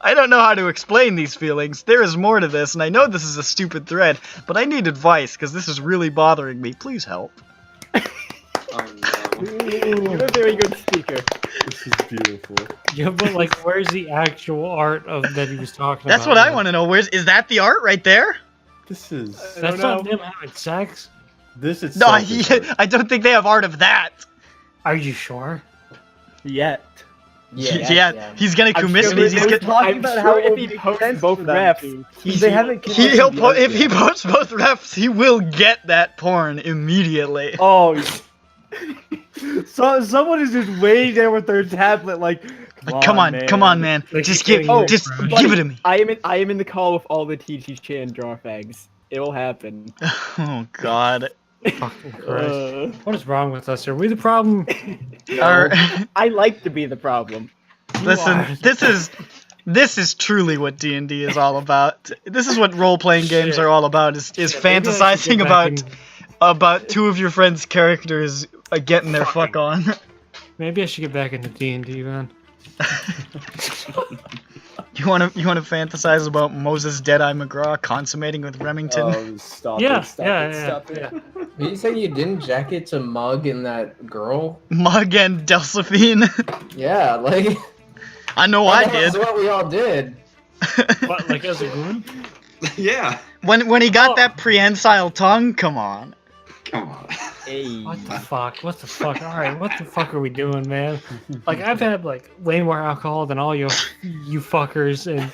I don't know how to explain these feelings. There is more to this, and I know this is a stupid thread, but I need advice, because this is really bothering me. Please help. Oh no. You're a very good speaker. This is beautiful. Yeah, but like, where's the actual art of that he was talking That's about? what I want to know. Is that the art right there? This is. That's not them having sex. This is. No, I don't think they have art of that. Are you sure? Yet. Yeah, he's gonna commit sure me. they He's was gonna. talking I'm about sure how it if would he make posts sense both for them refs, to. he's If he posts both refs, he will get that porn immediately. Oh. So someone is just waiting there with their tablet, like, Come on, man. Like, Just you're give, getting just fresh. give it to me. I am in the call with all the TG Chan draw fags. It will happen. Oh God. Fucking Christ. What is wrong with us? Are we the problem? Our- I like to be the problem. Listen, this is truly what D&D is all about. This is what role-playing games are all about. Is fantasizing about two of your friends' characters getting their fuck on. Maybe I should get back into D&D, man. You wanna fantasize about Moses Deadeye McGraw consummating with Remington? Oh, stop Yeah, it! Stop yeah, it! yeah, Stop it! Did you say you didn't jack it to Mug and that girl? Mug and Delphine. Yeah, like I know I that's did. what we all did. What, like as a group? Yeah. When he got that prehensile tongue, come on. Come on. Hey. What the fuck? What the fuck? Alright, what the fuck are we doing, man? Like, I've had, like, way more alcohol than all you fuckers, and,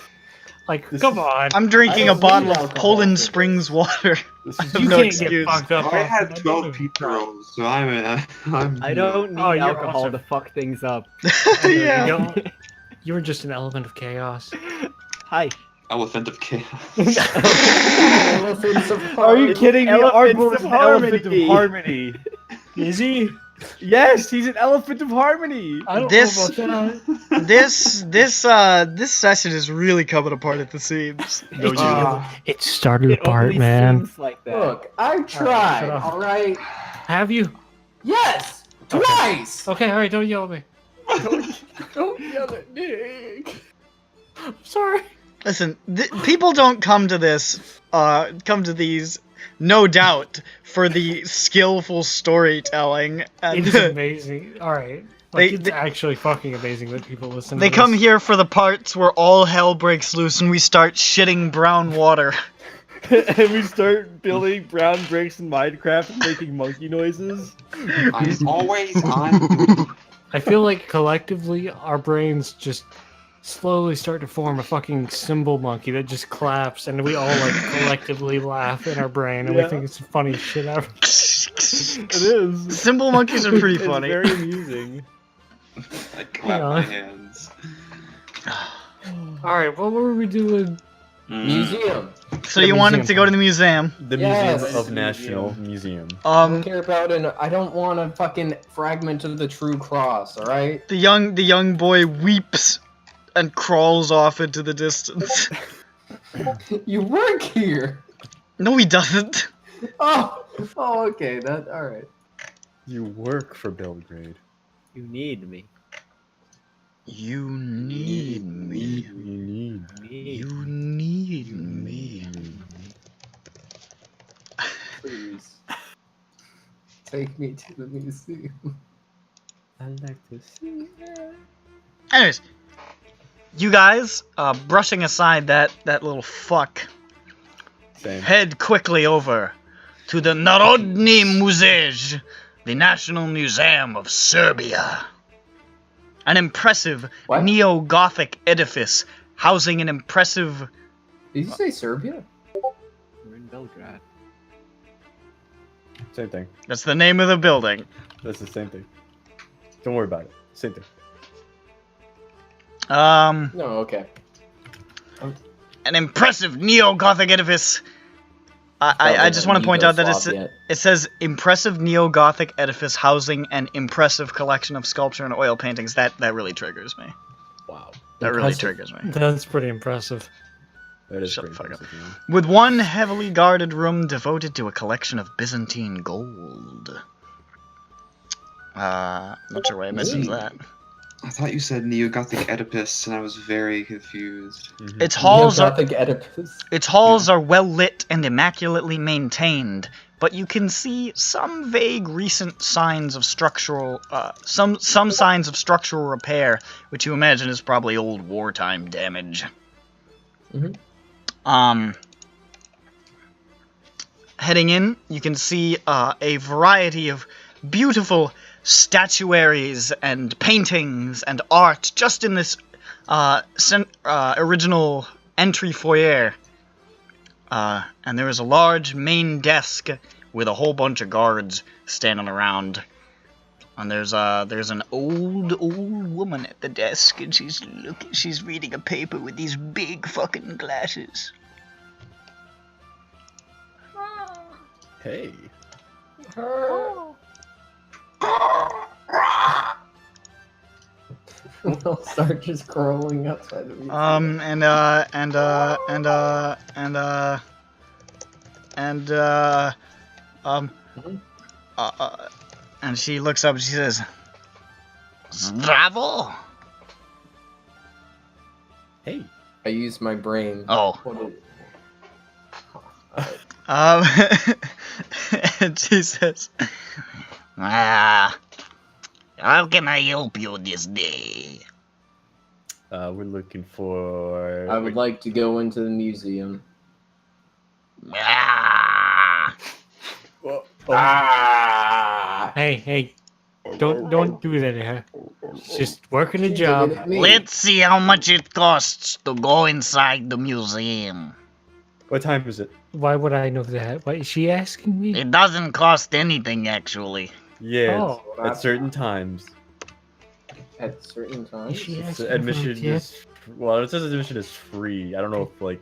like, come on. I'm drinking I a don't bottle need of alcohol. Poland Springs water. This is I have You no can't excuse. get fucked up. I off had that. 12 pizza rolls, so I'm. I don't need Oh, you're alcohol awesome. to fuck things up. Yeah. You don't- You were just an element of chaos. Hi. Elephant of chaos. Elephants of Are you kidding me? Art Elephants was of an elephant of harmony. harmony. Is he? Yes, he's an elephant of harmony. I don't This- know about that. This session is really coming apart at the seams. It started It apart, only man. seems like that. Look, I tried. shut up. All right. Have you? Yes, twice. Okay, all right. Don't yell at me. Don't yell at Nick. I'm sorry. Listen, people don't come to these, no doubt, for the skillful storytelling. And It's amazing. All right. Like, They- it's actually fucking amazing that people listen. they to come this. here for the parts where all hell breaks loose and we start shitting brown water. And we start building brown bricks in Minecraft and making monkey noises. I'm always on. I feel like collectively our brains just slowly start to form a fucking symbol monkey that just claps, and we all like collectively laugh in our brain, and we Yeah. think it's the funniest shit ever. It is. Symbol monkeys are pretty It's funny. very amusing. I clap Yeah. my hands. All right, what were we doing? Museum. So The you wanted museum to go to the museum. The Yes. Museum of National Museum. I don't care about an. I don't want a fucking fragment of the true cross. All right. The young boy weeps and crawls off into the distance. You work here. No, he doesn't. Oh. Oh. Okay. That. All right. You work for Belgrade. You need me. You need me. You need You need me. Please. Take me to the museum. I'd like to see Anyways, you guys, brushing aside that little fuck, Same. head quickly over to the Narodni Muzej, the National Museum of Serbia. An impressive What? neo-Gothic edifice housing an impressive... Did you say Serbia? We're in Belgrade. Same thing. That's the name of the building. That's the same thing. Don't worry about it. Same thing. No. Okay. An impressive neo-Gothic edifice. I just want to point out that it says impressive neo-Gothic edifice housing an impressive collection of sculpture and oil paintings. That really triggers me. Wow. That really Impressive. triggers me. That's pretty impressive. That is Shut the pretty fuck up. impressive, With one heavily guarded room devoted to a collection of Byzantine gold. Not sure why I mentioned that. I thought you said Neo-Gothic Oedipus, and I was very confused. Mhm. Its halls are Gothic Oedipus. Its halls are well lit and immaculately maintained, but you can see some vague recent signs of structural, some signs of structural repair, which you imagine is probably old wartime damage. Mhm. Heading in, you can see a variety of beautiful statuaries and paintings and art just in this original entry foyer. And there is a large main desk with a whole bunch of guards standing around. And there's an old woman at the desk, and she's reading a paper with these big fucking glasses. Hey. We'll start just crawling outside the museum. And she looks up and she says, Zdravo? Hey. I use my brain. Oh. What And she says, how can I help you this day? We're looking for. I would like to go into the museum. Hey, don't do that, huh? Just working a job. Let's see how much it costs to go inside the museum. What time is it? Why would I know that? Why is she asking me? It doesn't cost anything, actually. Yes. Oh. At certain times. At certain Is times. she It's asking admission for a tip? is. Well, it says admission is free. I don't know if like.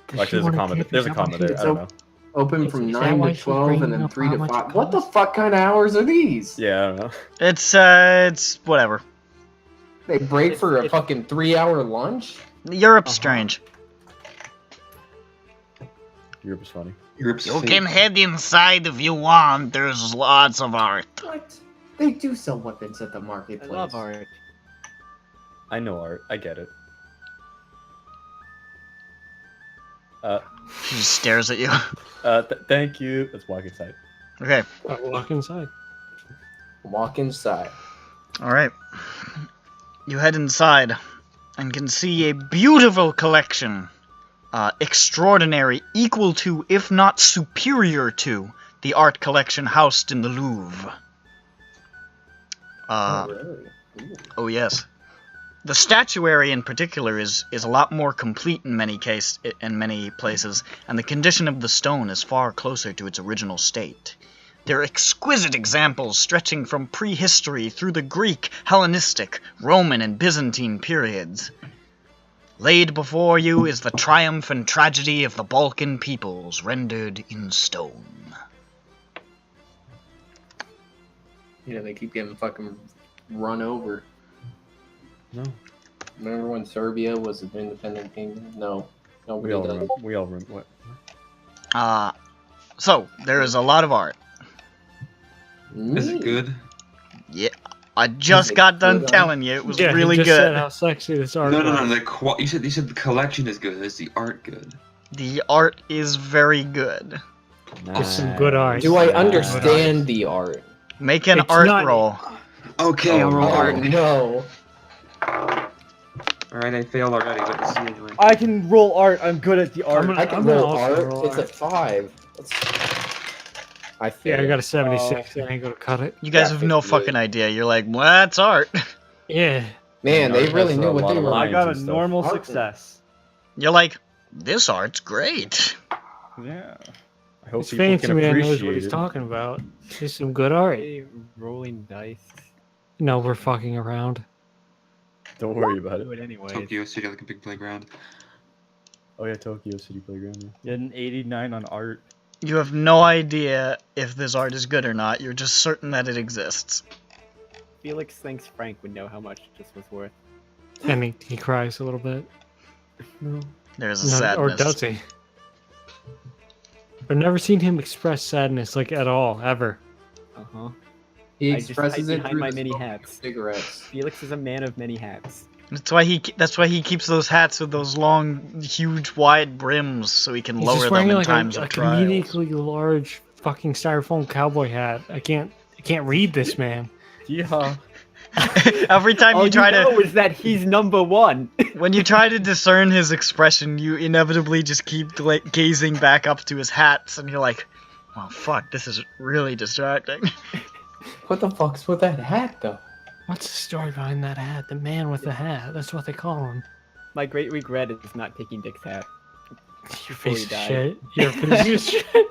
Does Actually, she there's a want comma. tip? There's a Is that comma what there. she- I don't know. Open from Is that 9 why to she's 12 and bringing then up 3 how to much 5. it What the costs? fuck kind of hours are these? Yeah, I don't know. It's whatever. They break for a It's- fucking 3-hour lunch? Europe's strange. Europe is funny. Europe's You fake. can head inside if you want. There's lots of art. What? They do sell weapons at the I marketplace. love art. I know art. I get it. She just stares at you. Thank you. Let's walk inside. Okay. I'll walk inside. Walk inside. All right. You head inside and can see a beautiful collection. Extraordinary, equal to, if not superior to, the art collection housed in the Louvre. Really? Ooh. Oh yes. The statuary in particular is a lot more complete in many places, and the condition of the stone is far closer to its original state. There are exquisite examples stretching from prehistory through the Greek, Hellenistic, Roman, and Byzantine periods. Laid before you is the triumph and tragedy of the Balkan peoples, rendered in stone. Yeah, they keep getting fucking run over. No. Remember when Serbia was an independent kingdom? No. Nobody does. We all remember. What? So, there is a lot of art. Is it good? Yeah, I just it got done good, telling you it was Yeah, really he just said good. how sexy this art No, no, no. was. You said the collection is good. Is the art good? The art is very good. There's some good art. Do I understand the art? Make an It's art not- roll. Okay, I'll roll Oh art. no. Alright, I failed already, but let's see anyway. I can roll art. I'm good at the art. gonna- I can I'm gonna roll also art. roll It's a art. 5. I Yeah, failed. I got a 76. I ain't gonna cut it. You guys Yeah, have no 58. fucking idea. You're like, well, that's art. Yeah. Man, they Art really has knew a what lot they of were. I lines got a and stuff. normal Art. success. You're like, this art's great. Yeah. I hope This people fancy can man knows appreciate what he's it. talking about. There's some good art. Hey, rolling dice. No, we're fucking around. Don't worry about Do it. it anyway. Tokyo City, like a big playground. Oh yeah, Tokyo City Playground. Yeah. Get an 89 on art. You have no idea if this art is good or not. You're just certain that it exists. Felix thinks Frank would know how much this was worth. And he cries a little bit. There's a No, sadness. or does he? I've never seen him express sadness, like, at all, ever. Uh-huh. He I just expresses hide it behind through my the many smoke of hats. cigarettes. Felix is a man of many hats. That's why he keeps those hats with those long, huge, wide brims, so he can He's lower just them wearing in like times a of trials. comedically large fucking styrofoam cowboy hat. I can't read this man. Yeah. Every time All you try know to, is that he's number one. when you try to discern his expression, you inevitably just keep gazing back up to his hats, and you're like, "Oh fuck, this is really distracting." What the fuck's with that hat, though? What's the story behind that hat? The man with the hat. That's what they call him. My great regret is not taking Dick's hat. Your Before he piece of died. shit. Your piece of shit.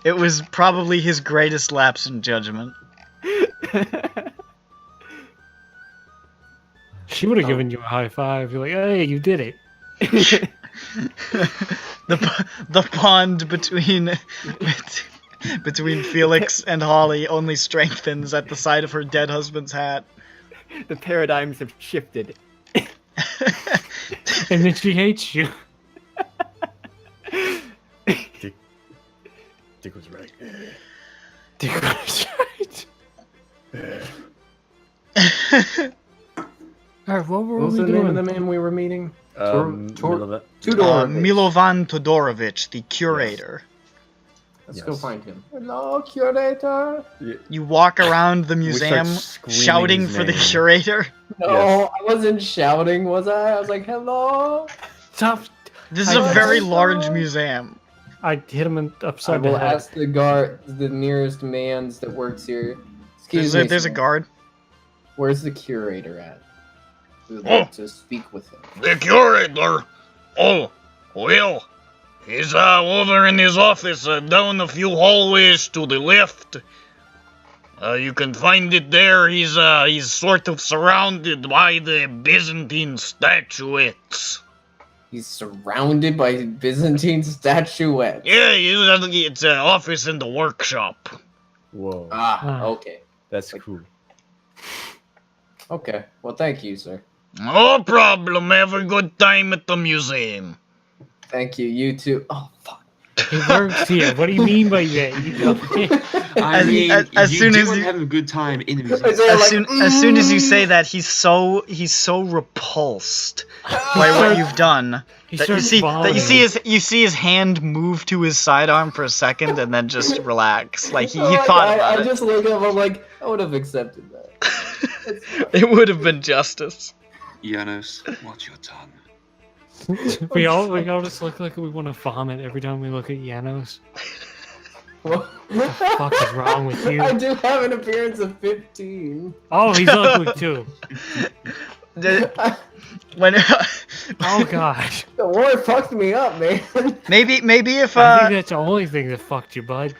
It was probably his greatest lapse in judgment. She would have given you a high five. You're like, hey, you did it. The bond between Felix and Holly only strengthens at the sight of her dead husband's hat. The paradigms have shifted. And then she hates you. Dick was right. That's right. Alright, what were What was we the name of doing? the man we were meeting? Middle Tudor. Milovan Todorovic, the curator. Let's Yes. go find him. Hello, curator. You walk around the start museum screaming shouting his for the name. curator. No, Yes. I wasn't shouting, was I? Was like, hello. Stop. This is I a very just- large museum. I hit him I upside the will head. ask the guard, the nearest man's that works here. Excuse me. There's a sir. guard. Where's the curator at? We would Oh. like to speak with him. The curator? Oh, well, he's over in his office down a few hallways to the left. You can find it there. He's sort of surrounded by the Byzantine statuettes. He's surrounded by Byzantine statuettes. Yeah, it's an office in the workshop. Whoa. Okay. That's cool. Okay. Well, thank you, sir. No problem. Have a good time at the museum. Thank you. You too. Oh, fuck. He works here. What do you mean by that? You know? I mean, as you soon do as want you- to have a good time in the museum. As soon as you say that, he's so repulsed by what you've done He that you starts see his hand move to his sidearm for a second and then just relax. Like he Oh, like, thought about I it. just look up. I'm like, I would have accepted that. It would have been justice. Janos, watch your tongue. we all just look like we want to vomit every time we look at Janos. What the fuck is wrong with you? I do have an appearance of 15. Oh, he's ugly too. When Oh gosh. The war fucked me up, man. maybe if I think that's the only thing that fucked you, bud.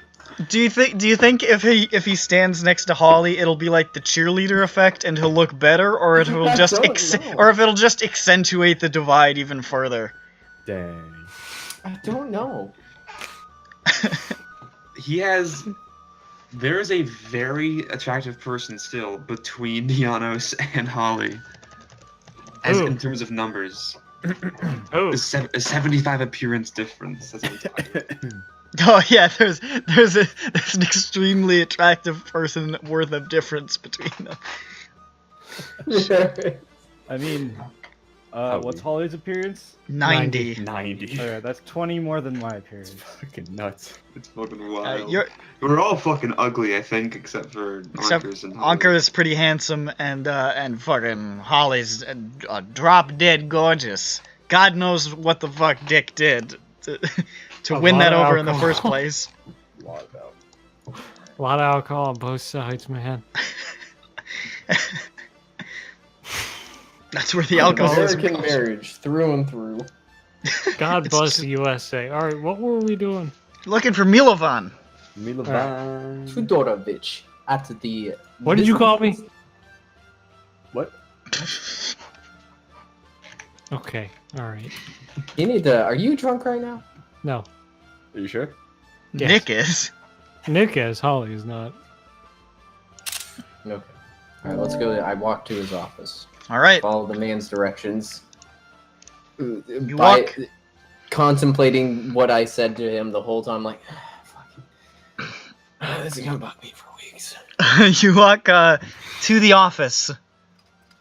do you think if he stands next to Holly, it'll be like the cheerleader effect and he'll look better, or it'll I just don't know. or if it'll just accentuate the divide even further? Dang. I don't know. There is a very attractive person still between Janos and Holly. Who? In terms of numbers. Oh, A 75 appearance difference. That's what I'm talking about. Oh yeah, there's an extremely attractive person worth of difference between them. I mean, what's Holly's appearance? 90. 90. Okay, that's 20 more than my appearance. Fucking nuts. It's fucking wild. We're We're all fucking ugly, I think, except for Ankers and Holly. Anker is pretty handsome, and fucking Holly's drop dead gorgeous. God knows what the fuck Dick did to A win lot that of over in the alcohol. first place. a lot of alcohol on both sides, man. That's where the alcoholism American comes. marriage, through and through. God It's bless just- the USA. All right, what were we doing? Looking for Milovan. Milovan. Tudorovich at the... What did you call me? What? Okay, all right. You need to... Are you drunk right now? No, Are you sure? Yes. Nick is. Nick is. Holly is not. Okay. Alright, let's go. I walk to his office. All right. Follow the man's directions. You By- walk. Contemplating what I said to him the whole time, like, fucking, this is gonna bug me for weeks. You walk to the office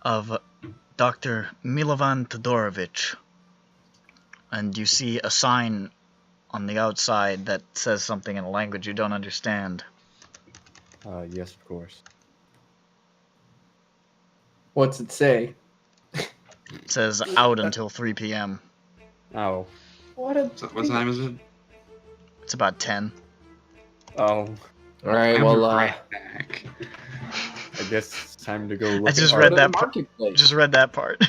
of Dr. Milovan Todorovich, and you see a sign on the outside that says something in a language you don't understand. Yes, of course. What's it say? It says out until 3 p.m. Oh. What a... So what time is it? It's about 10. Oh. Alright, I'm well, right back. I guess it's time to go look I just at read go to that the part. marketplace. Just read that part.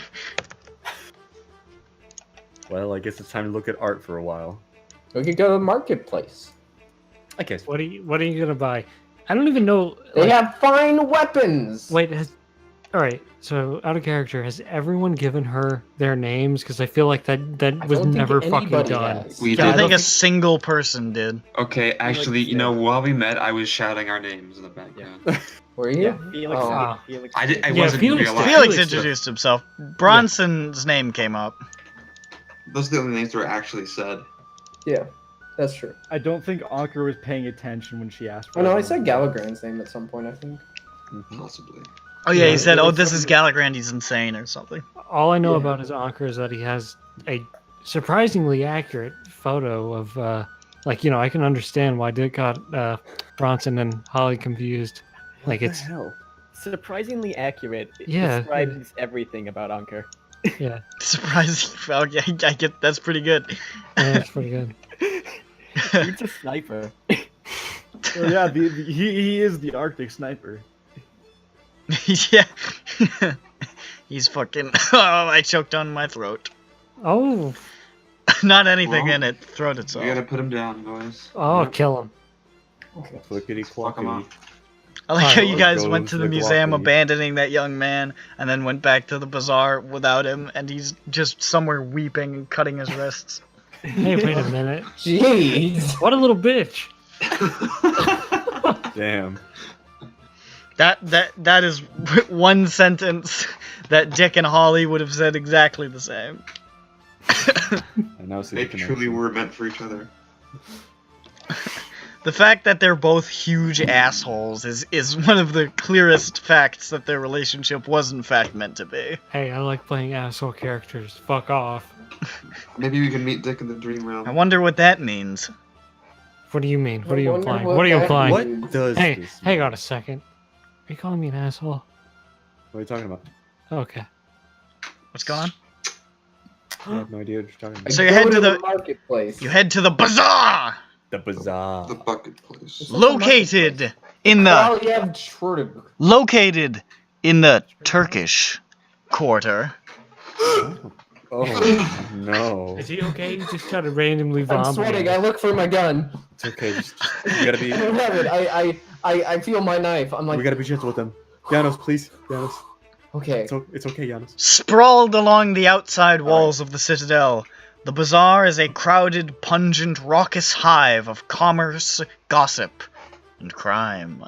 Well, I guess it's time to look at art for a while. We could go to the marketplace. I guess. What are you gonna buy? I don't even know. They like- have fine weapons! Wait, all right. So out of character, has everyone given her their names? Because I feel like that I was don't think never fucking anybody done. has. We I did. don't think don't a single person did. Okay, actually, you know, while we met, I was shouting our names in the background. Were you? Yeah, Felix. Oh. Ah. Felix I did. wasn't Felix realizing. did. Felix Felix introduced himself. Bronson's name came up. Those are the only names that were actually said. Yeah, that's true. I don't think Anker was paying attention when she asked for Oh no, I it. said Galagrand's name at some point, I think. Possibly. Oh yeah, Yeah, he said, it "Oh, was this is something- Galagrand. He's insane or something." All I know Yeah. about his Anker is that he has a surprisingly accurate photo of, like, you know, I can understand why Dick got Bronson and Holly confused. Like, it's hell? Surprisingly accurate. It Yeah. describes everything about Anker. yeah, Surprising. Okay, I get that's pretty good. that's pretty good. He's a sniper. Oh, yeah, he is the Arctic sniper. Yeah. He's fucking. Oh, I choked on my throat. Oh, Not anything Well, in it. Throat itself. We gotta put him down, boys. kill him. Clickety Fuck him clockety. off. I like how you Or guys go went to to the the museum Glockly. abandoning that young man, and then went back to the bazaar without him, and he's just somewhere weeping and cutting his wrists. Hey, wait a minute. Jeez. What a little bitch. Damn. That is one sentence that Dick and Holly would have said exactly the same. I now see They the truly connection. were meant for each other. The fact that they're both huge assholes is one of the clearest facts that their relationship was in fact meant to be. Hey, I like playing asshole characters. Fuck off. Maybe we can meet Dick in the dream realm. I wonder what that means. What do you mean? What are you I wonder implying? what What are you that implying? What does Hey, this hang mean? on a second. Are you calling me an asshole? What are you talking about? Okay. What's going on? I have no idea what you're talking I about. So you go head to the- marketplace. You head to the bazaar, The bazaar. The bucket place. located in the Oh, you have Schroeder. located in the Turkish quarter. Oh no. Is he okay? He just started randomly I'm vomiting. sweating. I look for my gun. It's okay. Just, we gotta be. I don't have it. I feel my knife. I'm like, We gotta be gentle with them. Janos, please. Janos. okay. It's okay, Janos. Sprawled along the outside walls of the citadel, the bazaar is a crowded, pungent, raucous hive of commerce, gossip, and crime.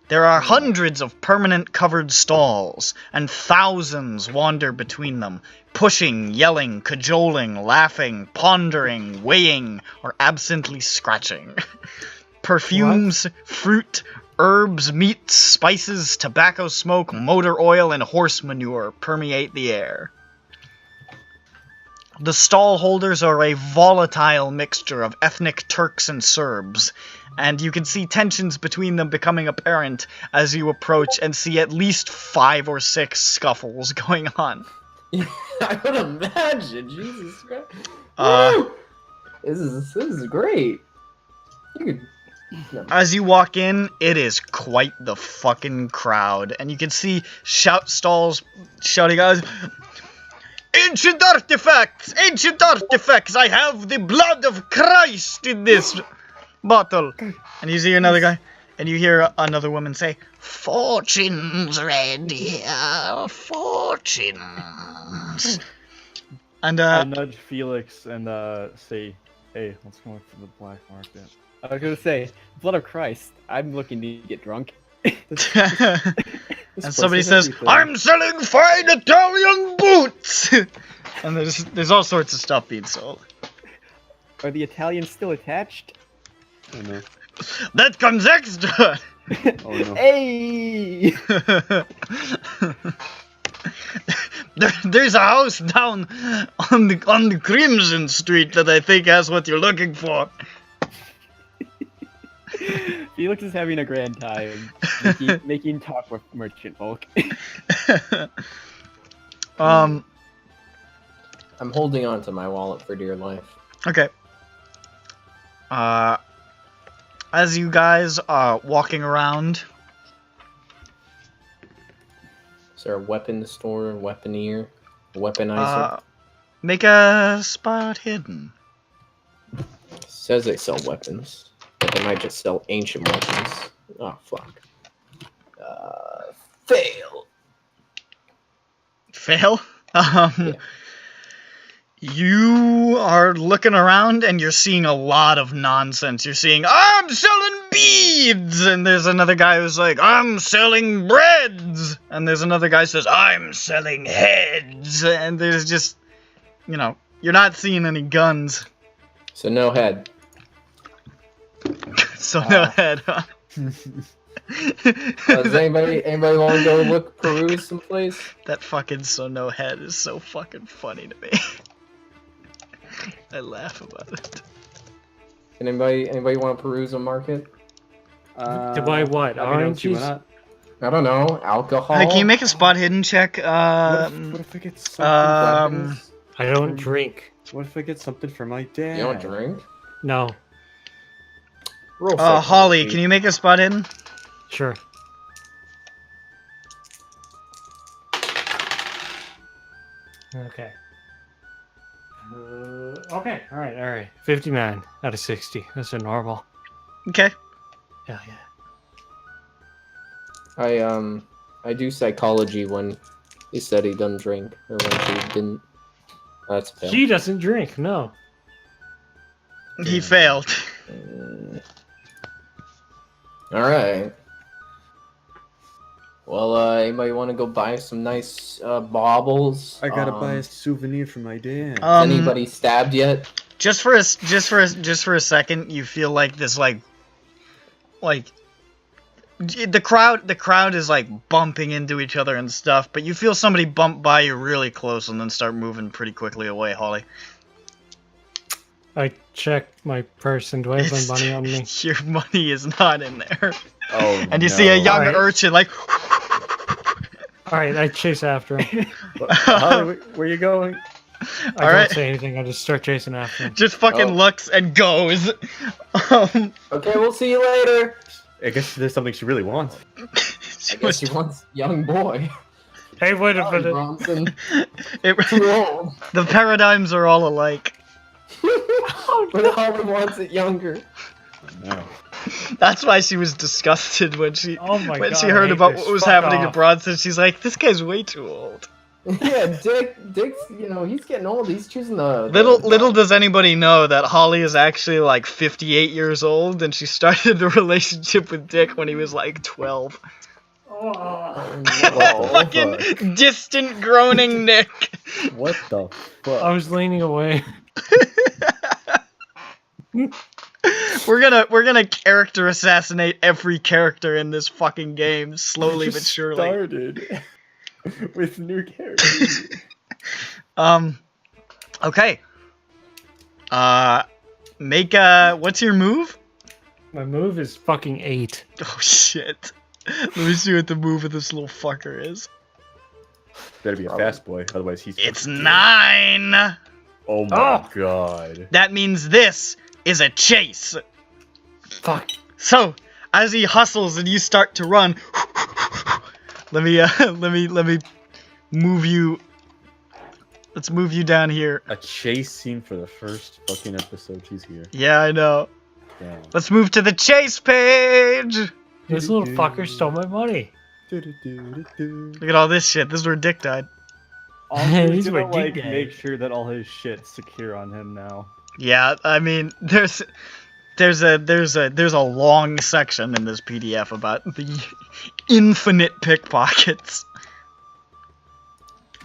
There are hundreds of permanent covered stalls, and thousands wander between them, pushing, yelling, cajoling, laughing, pondering, weighing, or absently scratching. Perfumes, fruit, herbs, meats, spices, tobacco smoke, motor oil, and horse manure permeate the air. The stall holders are a volatile mixture of ethnic Turks and Serbs, and you can see tensions between them becoming apparent as you approach and see at least 5 or 6 scuffles going on. I would imagine. Jesus Christ. Uh, This is great. You could. As you walk in, it is quite the fucking crowd, and you can see shout stalls shouting out, Ancient artifacts! Ancient artifacts! I have the blood of Christ in this bottle! And you see another guy, and you hear another woman say, Fortunes red here, fortunes. And, I nudge Felix and say, "Hey, let's go for the black market." I was gonna say, blood of Christ. I'm looking to get drunk. and somebody says, I'm selling fine Italian boots! And there's all sorts of stuff being sold. Are the Italians still attached? Oh no. That comes extra! Oh no. Hey! There's a house down on the Crimson Street that I think has what you're looking for. Felix is having a grand time, making talk with merchant folk. Um, I'm holding on to my wallet for dear life. okay. As you guys are walking around, Is there a weapon store, weaponeer, weaponizer? make a spot hidden. Says they sell weapons, but they might just sell ancient weapons. Oh fuck. Fail. Fail? Yeah. You are looking around and you're seeing a lot of nonsense. You're seeing, I'm selling beads! And there's another guy who's like, I'm selling breads! And there's another guy who says, I'm selling heads! And there's just, you know, you're not seeing any guns. So no head. So no head, huh? Does anybody want to go peruse someplace? That fucking so no head is so fucking funny to me. I laugh about it. Can anybody want to peruse a market? To buy what? I mean, I don't see why Oranges? not. I don't know. Alcohol. Hey, can you make a spot hidden check? What if I get something? weapons? I don't drink. What if I get something for my dad? You don't drink? No. Roll Holly, psychology. can you make a spot hidden? Sure. Okay. Okay. All right. 59 out of 60. That's a normal. Okay. Hell yeah. I do psychology when he said he doesn't drink, or when he didn't. That's fair. She doesn't drink, no. He failed. Alright. Well, anybody want to go buy some nice baubles? I gotta buy a souvenir for my dad. Has anybody stabbed yet? Just for a second, you feel like this, like the crowd is like bumping into each other and stuff, but you feel somebody bump by you really close and then start moving pretty quickly away, Holly. I check my purse and do I have my money on me? Your money is not in there. Oh, and you see a young Alright. urchin like. Alright, I chase after him. Holly, where you going? I don't Alright. say anything, I just start chasing after him. Just fucking looks and goes. Okay, we'll see you later. I guess there's something she really wants. I guess she wants young boy. Hey, wait a Sorry, minute. Bronson. Too old. The paradigms are all alike. But Holly wants it younger. No. That's why she was disgusted when she Oh my when God, she I heard hate about this. what was Fuck happening to off. Bronson. She's like, this guy's way too old. Yeah, Dick's, you know, he's getting old. He's choosing the... Little does anybody know that Holly is actually like 58 years old, and she started the relationship with Dick when he was like 12. Oh, Fucking distant groaning Nick. What the fuck? I was leaning away. We're gonna character assassinate every character in this fucking game slowly but surely. Started with new characters. Okay. Make what's your move? My move is fucking 8. Oh shit. Let me see what the move of this little fucker is. Better be a fast boy, otherwise he's. It's 9. Oh my god. That means this is a chase. Fuck. So, as he hustles and you start to run, let me move you. Let's move you down here. A chase scene for the first fucking episode. She's here. Yeah, I know. Damn. Let's move to the chase page. This little fucker stole my money. Look at all this shit. This is where Dick died. Also, He's gonna, my like, dick guy. make sure that all his shit's secure on him now. Yeah, I mean, there's a long section in this PDF about the infinite pickpockets.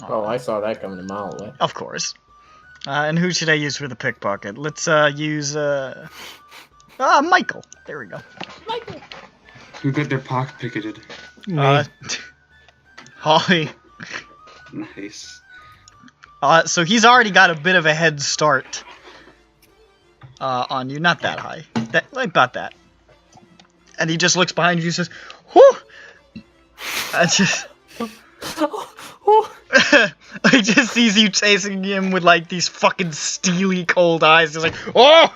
Oh, I saw that coming a mile away. Of course. And who should I use for the pickpocket? Let's use Michael. There we go. Who got their pocket picketed? Holly. Nice. So he's already got a bit of a head start on you. Not that high. About that. And he just looks behind you and says, whew! I just... he just sees you chasing him with like these fucking steely cold eyes. He's like, oh!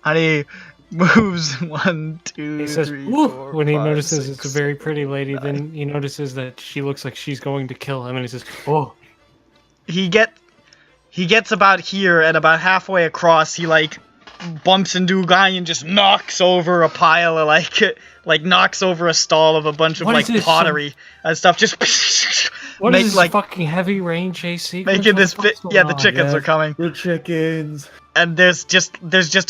And he moves 1, 2, He says, 3, "Woo," 4, when he 5, notices 6, it's a very pretty lady, 9. then he notices that she looks like she's going to kill him, and he says, oh. He gets about here, and about halfway across, he like bumps into a guy and just knocks over a pile of like knocks over a stall of a bunch of What like is this, pottery and stuff. Just What make is this like fucking heavy rain chase sequence? making What this the bit. fuck's Yeah, going the on? chickens are coming, The chickens. and there's just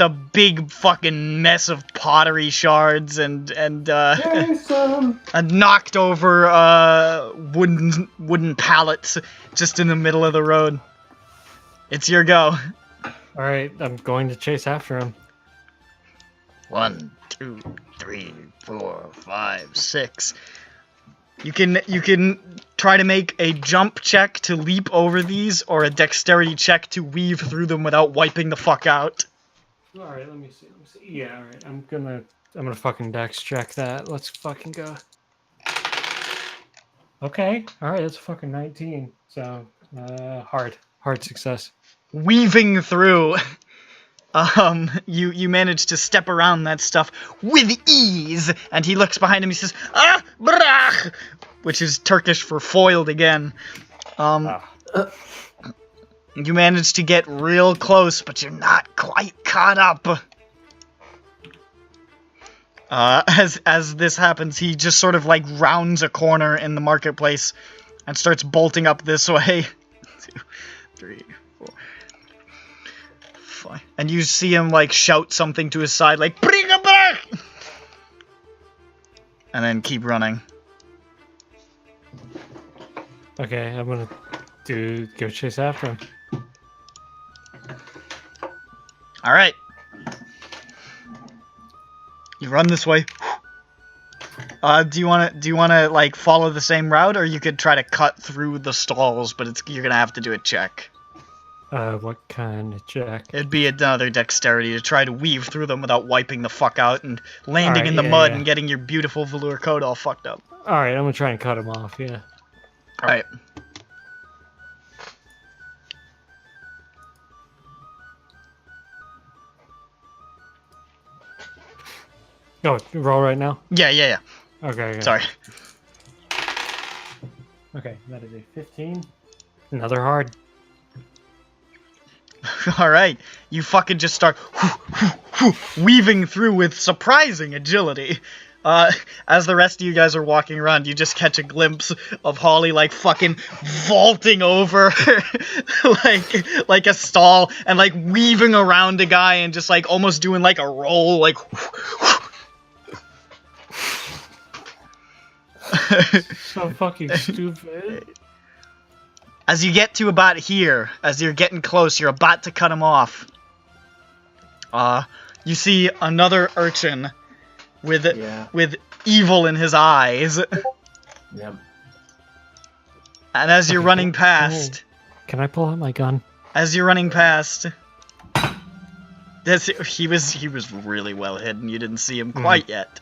a big fucking mess of pottery shards and knocked over wooden pallets just in the middle of the road. It's your go. Alright, I'm going to chase after him. 1, 2, 3, 4, 5, 6. You can try to make a jump check to leap over these, or a dexterity check to weave through them without wiping the fuck out. Alright, let me see. Yeah, alright, I'm gonna fucking dex check that. Let's fucking go. Okay, alright, that's a fucking 19. So, hard success. Weaving through, you manage to step around that stuff with ease, and he looks behind him. He says, "Ah, brach," which is Turkish for foiled again. You manage to get real close, but you're not quite caught up. As this happens, he just sort of like rounds a corner in the marketplace and starts bolting up this way. 2, 3, 4, 5. And you see him like shout something to his side, like "Bring him back!" And then keep running. Okay, I'm gonna go chase after him. All right. You run this way. Do you wanna like follow the same route, or you could try to cut through the stalls, but you're gonna have to do a check. What kind of check? It'd be another dexterity to try to weave through them without wiping the fuck out and landing in the mud and getting your beautiful velour coat all fucked up. Alright, I'm gonna try and cut him off, yeah. Alright. Oh, roll right now? Yeah. Okay. Sorry. Okay, that is a 15. Another hard. Alright. You fucking just start weaving through with surprising agility. As the rest of you guys are walking around, you just catch a glimpse of Holly, like, fucking vaulting over, like a stall, and, like, weaving around a guy and just, like, almost doing, like, a roll, like... So fucking stupid. As you get to about here, as you're getting close, you're about to cut him off. You see another urchin with evil in his eyes. Yep. And as you're running past, Can I pull out my gun? as you're running past, he was really well hidden. You didn't see him quite yet.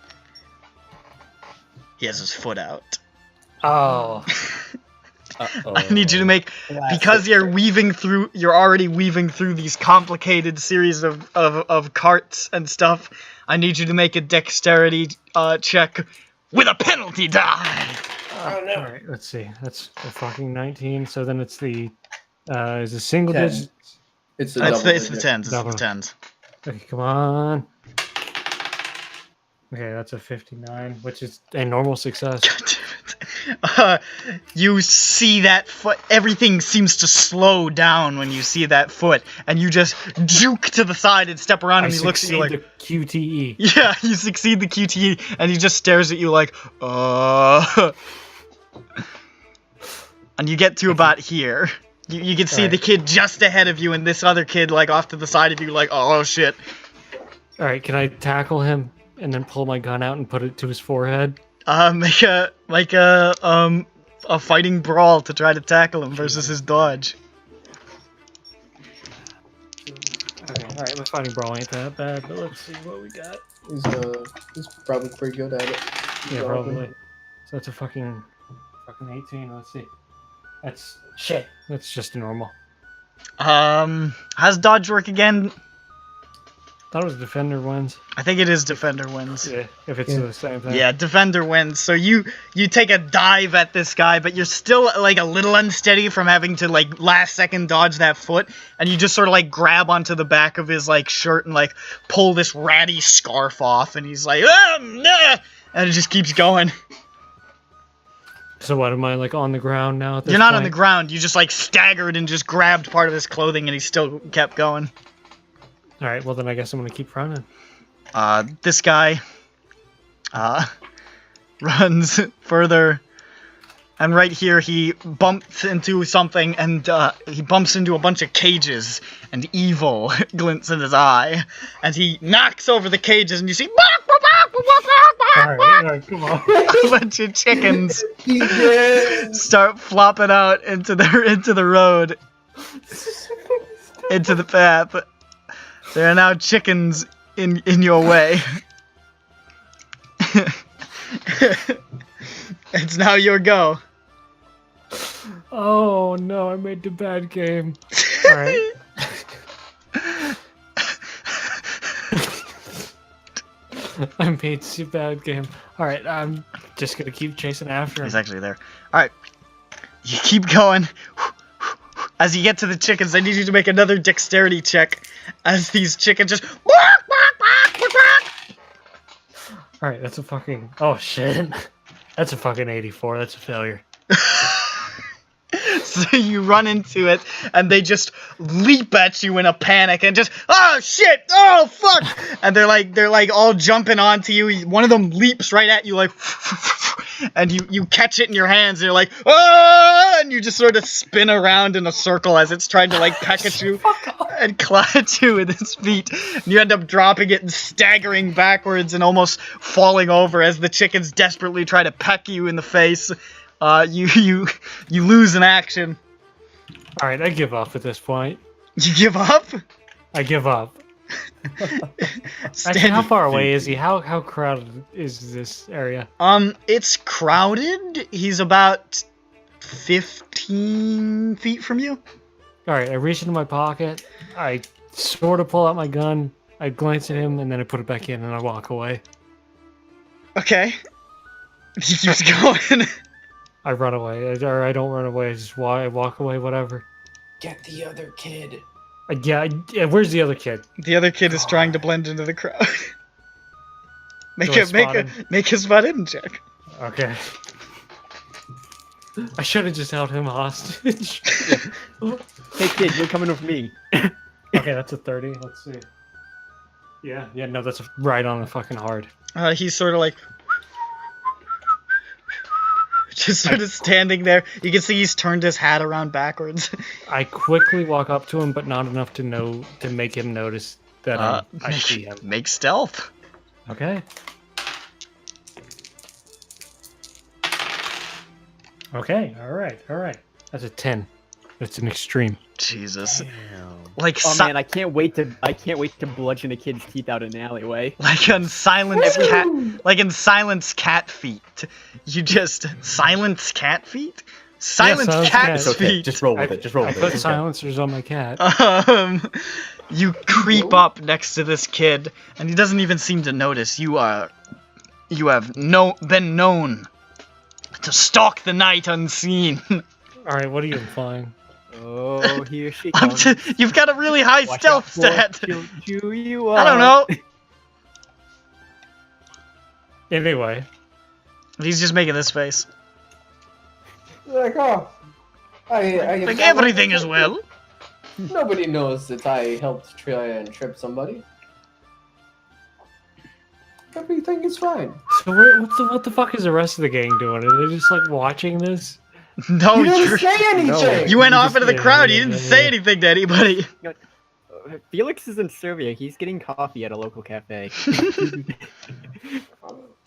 He has his foot out. Oh. I need you to make, because you're already weaving through these complicated series of carts and stuff, I need you to make a dexterity check with a penalty die! Alright, let's see. That's a fucking 19, so then it's the, is it single 10. digit? It's It's the the tens, it's the tens. Okay, come on. Okay, that's a 59, which is a normal success. You see that foot, everything seems to slow down when you see that foot, and you just juke to the side and step around, and he looks at you like... the QTE. Yeah, you succeed the QTE, and he just stares at you like, And you get to about here. You can see the kid just ahead of you, and this other kid, like, off to the side of you, like, oh, shit. Alright, can I tackle him and then pull my gun out and put it to his forehead? Make a fighting brawl to try to tackle him versus his dodge. Okay, alright, my fighting brawl ain't that bad, but let's see what we got. He's probably pretty good at it. Yeah, probably. So that's a fucking 18, let's see. That's shit. That's just normal. How's dodge work again? Thought it was defender wins. I think it is defender wins. Yeah, if it's the same thing. Yeah, defender wins. So you take a dive at this guy, but you're still like a little unsteady from having to like last second dodge that foot, and you just sort of like grab onto the back of his like shirt and like pull this ratty scarf off, and he's like, and it just keeps going. So what, am I like on the ground now at this You're not point? on the ground. You just like staggered and just grabbed part of his clothing, and he still kept going. Alright, well then I guess I'm gonna keep running. This guy, runs further, and right here he bumps into something, and, he bumps into a bunch of cages, and evil glints in his eye, and he knocks over the cages, and you see Alright, come on. a bunch of chickens start flopping out into the road, into the path. There are now chickens in your way. It's now your go. Oh no, I made the bad game. Alright. I made the bad game. Alright, I'm just gonna keep chasing after him. He's actually there. Alright. You keep going. As you get to the chickens, I need you to make another dexterity check. As these chickens just... Alright, that's a fucking... Oh, shit. That's a fucking 84. That's a failure. So you run into it, and they just leap at you in a panic, and just, oh shit, oh fuck, and they're like all jumping onto you. One of them leaps right at you, like, and you catch it in your hands, and you're like, ah, and you just sort of spin around in a circle as it's trying to like peck at you and claw at you with its feet. And you end up dropping it and staggering backwards and almost falling over as the chickens desperately try to peck you in the face. You lose an action. Alright, I give up at this point. You give up? I give up. Actually, how far away is he? How crowded is this area? It's crowded. He's about 15 feet from you. Alright, I reach into my pocket. I sort of pull out my gun. I glance at him, and then I put it back in, and I walk away. Okay. He keeps going. I run away. Or I don't run away. I just walk away, whatever. Get the other kid. Yeah, where's the other kid? The other kid is trying to blend into the crowd. make Do I a spot him? spot hidden check. Okay. I should have just held him hostage. Hey kid, you're coming with me. Okay, that's a 30. Let's see. Yeah, no, that's right on the fucking hard. He's sort of like... just sort of standing there. You can see he's turned his hat around backwards. I quickly walk up to him, but not enough to make him notice that I see him. Make stealth. Okay. Okay, alright. That's a 10. That's an extreme. Jesus. Like Oh man, I can't wait to bludgeon a kid's teeth out in an alleyway. like in Silence Cat Feet. You just silence cat feet? Silence Silence cat Cat. It's okay. feet. Just roll with it. Just roll I with it. put It's okay. silencers on my cat. You creep up next to this kid, and he doesn't even seem to notice. You have been known to stalk the night unseen. Alright, what are you implying? Oh, here she comes. You've got a really high Watch stealth out for stat. she'll chew you I don't up. know. Anyway. He's just making this face. Like, oh, I Like everything is well. Nobody knows that I helped try and trip somebody. Everything is fine. So what the fuck is the rest of the gang doing? Are they just like watching this? No, You didn't say anything! you went off into the Yeah, crowd. yeah, You didn't yeah, say yeah. anything to anybody. Felix is in Serbia. He's getting coffee at a local cafe.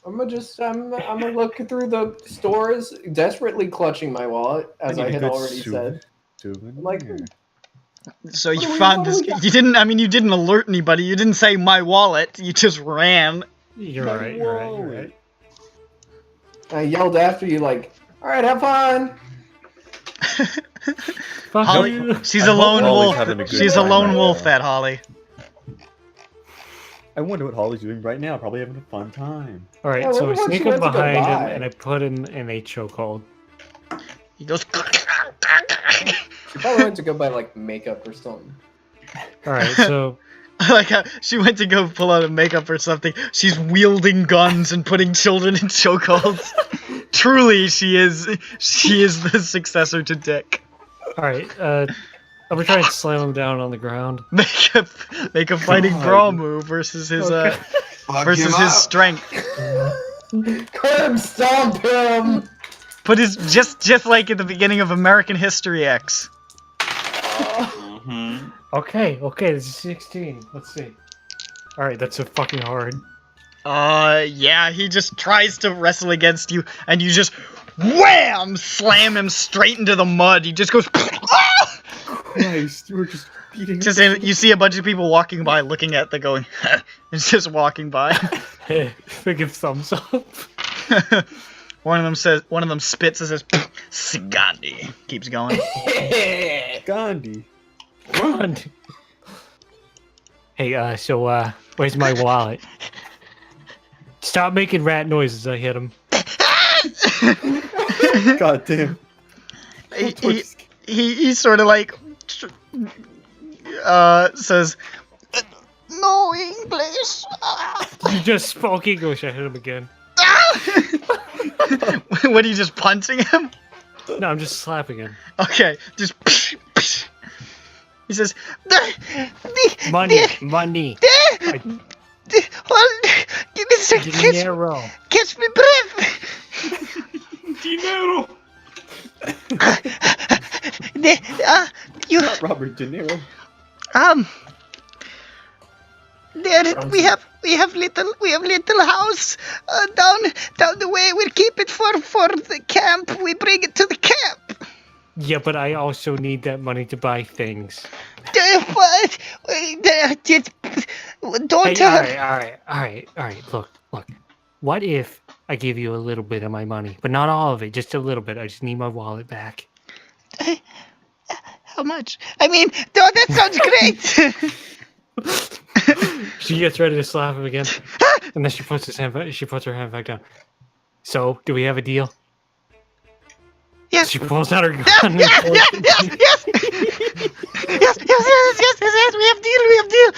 I'm gonna look through the stores, desperately clutching my wallet, as I had already said. Like, So you What do found we this. got? You didn't. I mean, you didn't alert anybody. You didn't say my wallet. You just ran. You're right. I yelled after you, like, "All right, have fun." Fuck Holly, you. she's I a hope lone Holly's wolf. having a good She's a time lone right wolf. now. That Holly. I wonder what Holly's doing right now. Probably having a fun time. Alright, Yeah, so I why don't sneak you up let it go behind him by? and I put in an 8 chokehold. He goes. She probably went to go buy like makeup or something. Alright, so Like how she went to go pull out a makeup or something. She's wielding guns and putting children in chokeholds. Truly, she is the successor to Dick. alright, I'm gonna try and slam him down on the ground. Make a fighting brawl move versus his strength. Curb stomp him! Put his just like at the beginning of American History X. Okay, this is 16. Let's see. Alright, that's so fucking hard. Yeah, he just tries to wrestle against you, and you just wham! Slam him straight into the mud. He just goes. Christ, you were just beating. Just you see a bunch of people walking by, looking at the going. It's just walking by. Hey, they give thumbs up. One of them spits and says, "Sigandi." Keeps going. Gandhi. Run! Hey, so, where's my wallet? Stop making rat noises, I hit him. God damn. He sort of like says, know English. You just spoke English. I hit him again. What are you just punching him? No, I'm just slapping him. Okay, just. He says, Money. Dinero. Catch me breath. Dinero. You Robert De Niro. there we have little house down the way. We'll keep it for the camp. We bring it to the camp. Yeah, but I also need that money to buy things. But don't. Hey, all right. Look. What if I give you a little bit of my money, but not all of it, just a little bit? I just need my wallet back. How much? I mean, that sounds great. She gets ready to slap him again, and then she puts her hand back down. So, do we have a deal? Yes. She pulls out her gun. Yes. We have deal.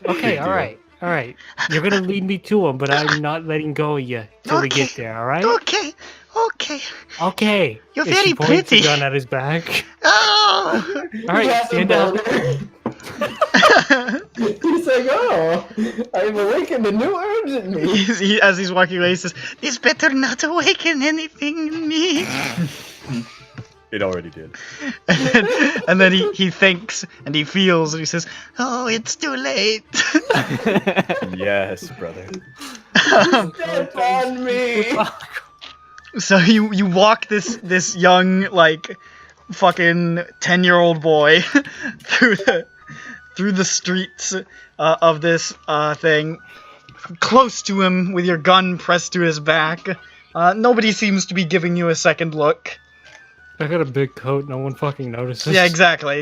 Okay, all right. You're gonna lead me to him, but I'm not letting go of you till we get there. All right? Okay. Okay. You're And very she points pretty. the gun at his back. Oh. All right, stand up. He's like, oh, I've awakened a new urge in me. As he's walking away, he says, "This better not awaken anything in me." It already did. and then he thinks and he feels and he says, "Oh, it's too late." Yes, brother. Step on me. So you walk this young, like, fucking 10-year-old boy through the streets of this thing, close to him with your gun pressed to his back. Nobody seems to be giving you a second look. I got a big coat. No one fucking notices. Yeah, exactly.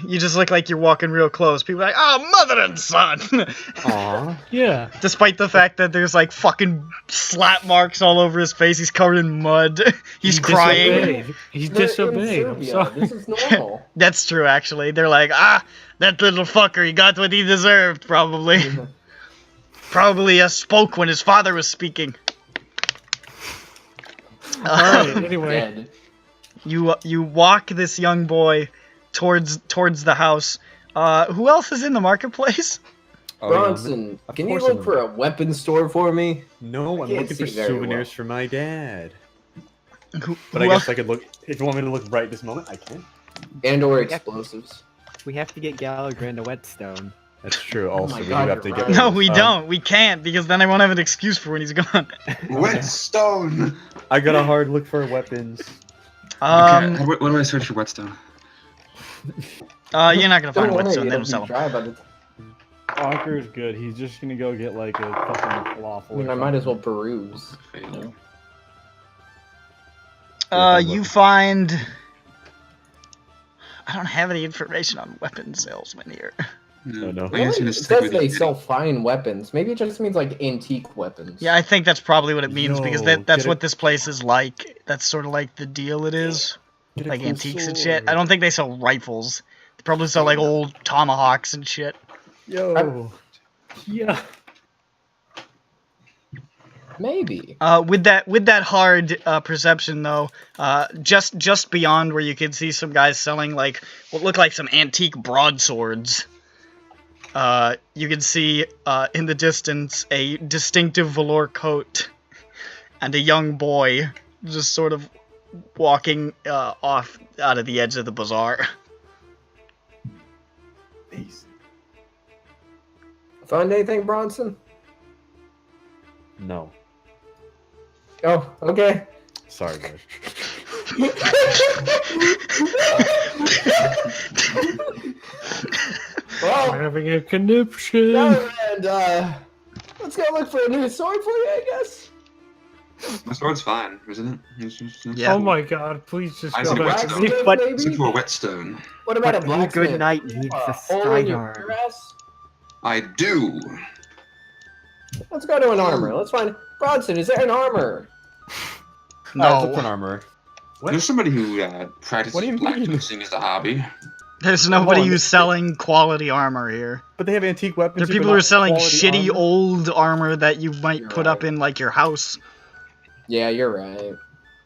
You just look like you're walking real close. People are like, "Oh, mother and son." Aw. Yeah. Despite the fact that there's like fucking slap marks all over his face, he's covered in mud. He's crying. He's They're in disobeyed. I'm Serbia. sorry. This is normal. That's true, actually. They're like, that little fucker, he got what he deserved, probably. Probably spoke when his father was speaking. Alright, anyway. Dead. You walk this young boy towards the house. Who else is in the marketplace? Oh, yeah. Bronson, Of can you course look for a weapons store for me? No, I'm can't looking for see very souvenirs well. for my dad. Who But I else? guess I could look. If you want me to look right this moment, I can. And/or explosives. We have to get Gallagher into Whetstone. That's true. Oh Also, my we God, do have to you're get. right. No, we don't. We can't, because then I won't have an excuse for when he's gone. Whetstone. I got a hard look for weapons. What do I search for Whetstone? You're not gonna find Don't a Whetstone. worry, They it'll don't sell be them. dry by the Walker's good. He's just gonna go get like a fucking falafel. I mean, I might as well peruse. Fail. You find. I don't have any information on weapon salesmen here. No. I guess Really? you It just stick says with they your- sell fine weapons. Maybe it just means like antique weapons. Yeah, I think that's probably what it means, because Yo, that's get what it- this place is like. That's sort of like the deal it is. Get a Like cool antiques and sword. shit. I don't think they sell rifles. They probably sell like old tomahawks and shit. Yo. Yeah. Maybe. With that hard perception though, just beyond where you can see some guys selling like what look like some antique broadswords. You can see in the distance a distinctive velour coat and a young boy just sort of walking off out of the edge of the bazaar. Peace. Find anything, Bronson? No. Oh, okay. Sorry, guys. We're Well, having a conniption. and let's go look for a new sword for you, I guess. My sword's fine, isn't it? Yeah. Oh my god, please just I go see back to Whetstone. me. Blacksmith, But- Let's look maybe? for a Whetstone. What about a But any blacksmith? good knight needs a hole in your sidearm. dress? I do. Let's go to an armor. Let's find Bronson. Is there an armor? Alright, let's look for No. an armor. What? There's somebody who practices What do you mean? blacksmithing as a hobby. There's nobody on. who's selling quality armor here. But they have antique weapons. There are but people who are not selling quality shitty armor. old armor that you might You're put up right. in like your house. Yeah, you're right.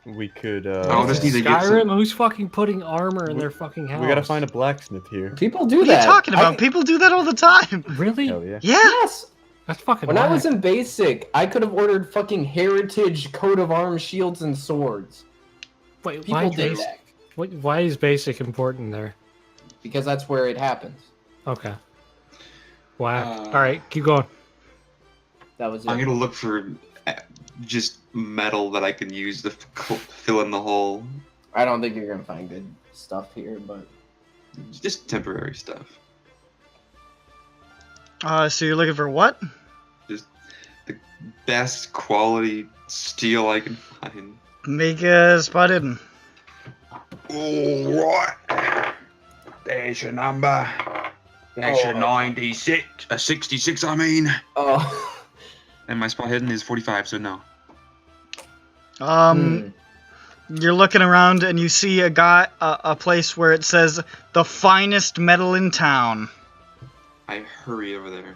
We could. Oh, this needs to get Skyrim? some. Who's fucking putting armor in their fucking house? We gotta find a blacksmith here. People do What that. are you talking about? I- People do that all the time. Really? Hell yeah. Yeah. yes. That's fucking When I was whack. in basic, I could have ordered fucking heritage coat of arms, shields, and swords. Wait, People why, did basic? that Why is basic important there? because that's where it happens. Okay. Whack. Uh, Alright, keep going. That was it. I'm gonna look for just metal that I can use to fill in the hole. I don't think you're gonna find good stuff here, but Just temporary stuff. So you're looking for what? Just the best quality steel I can find. Make a spot hidden. Alright. There's your number. That's your Oh. 96. 66, I mean. oh, And my spot hidden is 45, so no. You're looking around and you see a place where it says the finest metal in town. I hurry over there.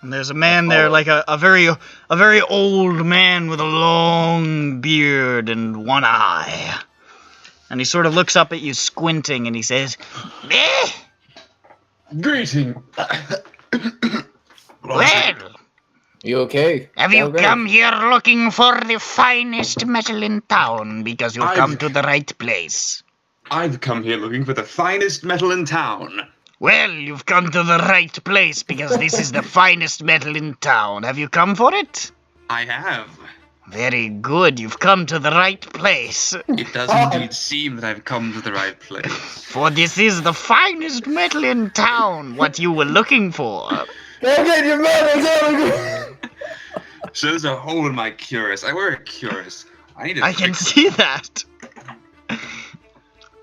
And there's a man there, like a very old man with a long beard and one eye. And he sort of looks up at you, squinting, and he says, "Eh? Greeting. Well, you okay? have you Belgrade? come here looking for the finest metal in town? Because you've come to the right place." I've come here looking for the finest metal in town. "Well, you've come to the right place because this is the finest metal in town. Have you come for it?" I have. "Very good, you've come to the right place. It does indeed seem that I've come to the right place. For this is the finest metal in town, what you were looking for." Go get your medal, So there's a hole in my cuirass. I wear a cuirass. I can see that.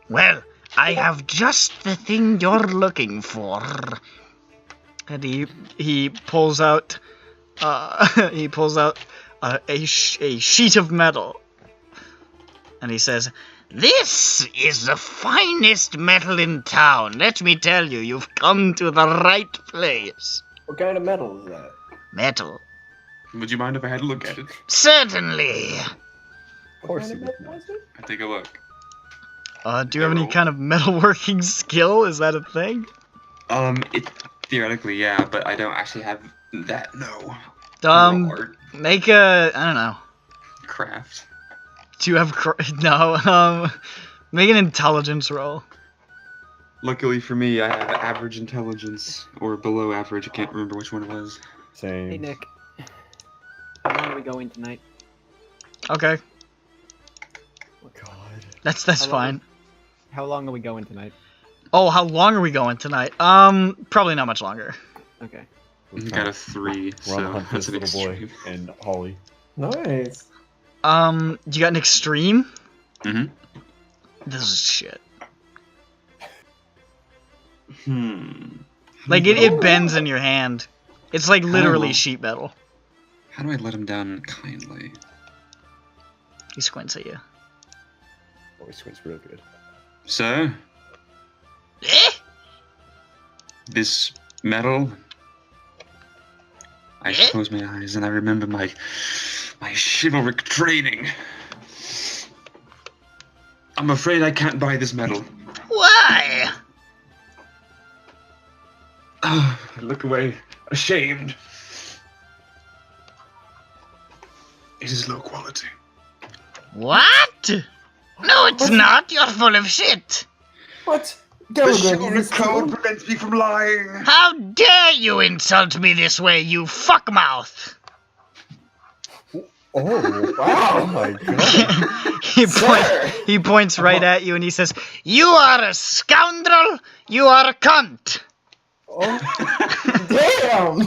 "Well, I have just the thing you're looking for." And he pulls out a sheet of metal. And he says, "This is the finest metal in town. Let me tell you, you've come to the right place." What kind of metal is that? "Metal." Would you mind if I had a look at it? "Certainly." Of course. I take a look. Do you have any kind of metalworking skill? Is that a thing? It theoretically, yeah, but I don't actually have that. No. Art, Make a, I don't know. craft. Do you have, make an intelligence roll. Luckily for me, I have average intelligence or below average. I can't remember which one it was. Same. Hey Nick, how long are we going tonight? Okay, God. that's How long- fine. How long are we going tonight? Oh, how long are we going tonight? Probably not much longer. Okay. We got a 3, We're on the so hunt for that's this an little boy extreme. and Holly. Nice. You got an extreme? Mm-hmm. This is shit. Like It bends in your hand. It's like literally know. sheet metal. How do I let him down kindly? He squints at you. Oh, he squints real good. Sir, Eh? this metal. I Eh? close my eyes and I remember my chivalric training. I'm afraid I can't buy this metal. Why? I look away, ashamed. It is low quality. What? No, it's not. You're full of shit. What? The chivalric code prevents me from lying. How dare you insult me this way, you fuckmouth? Oh, Wow. oh my god. He points right at you and he says, "You are a scoundrel. You are a cunt." Damn!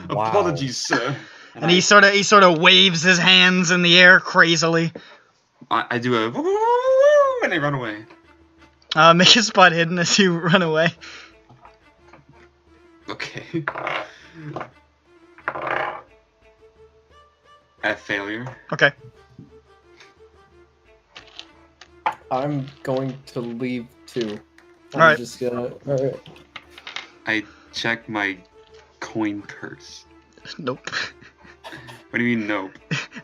Wow. Apologies, sir. And he sort of waves his hands in the air crazily. I do a and I run away. Make a spot hidden as you run away. Okay. A failure. Okay. I'm going to leave too. I'm Alright. just gonna. Alright. I check my coin purse. Nope. What do you mean, nope?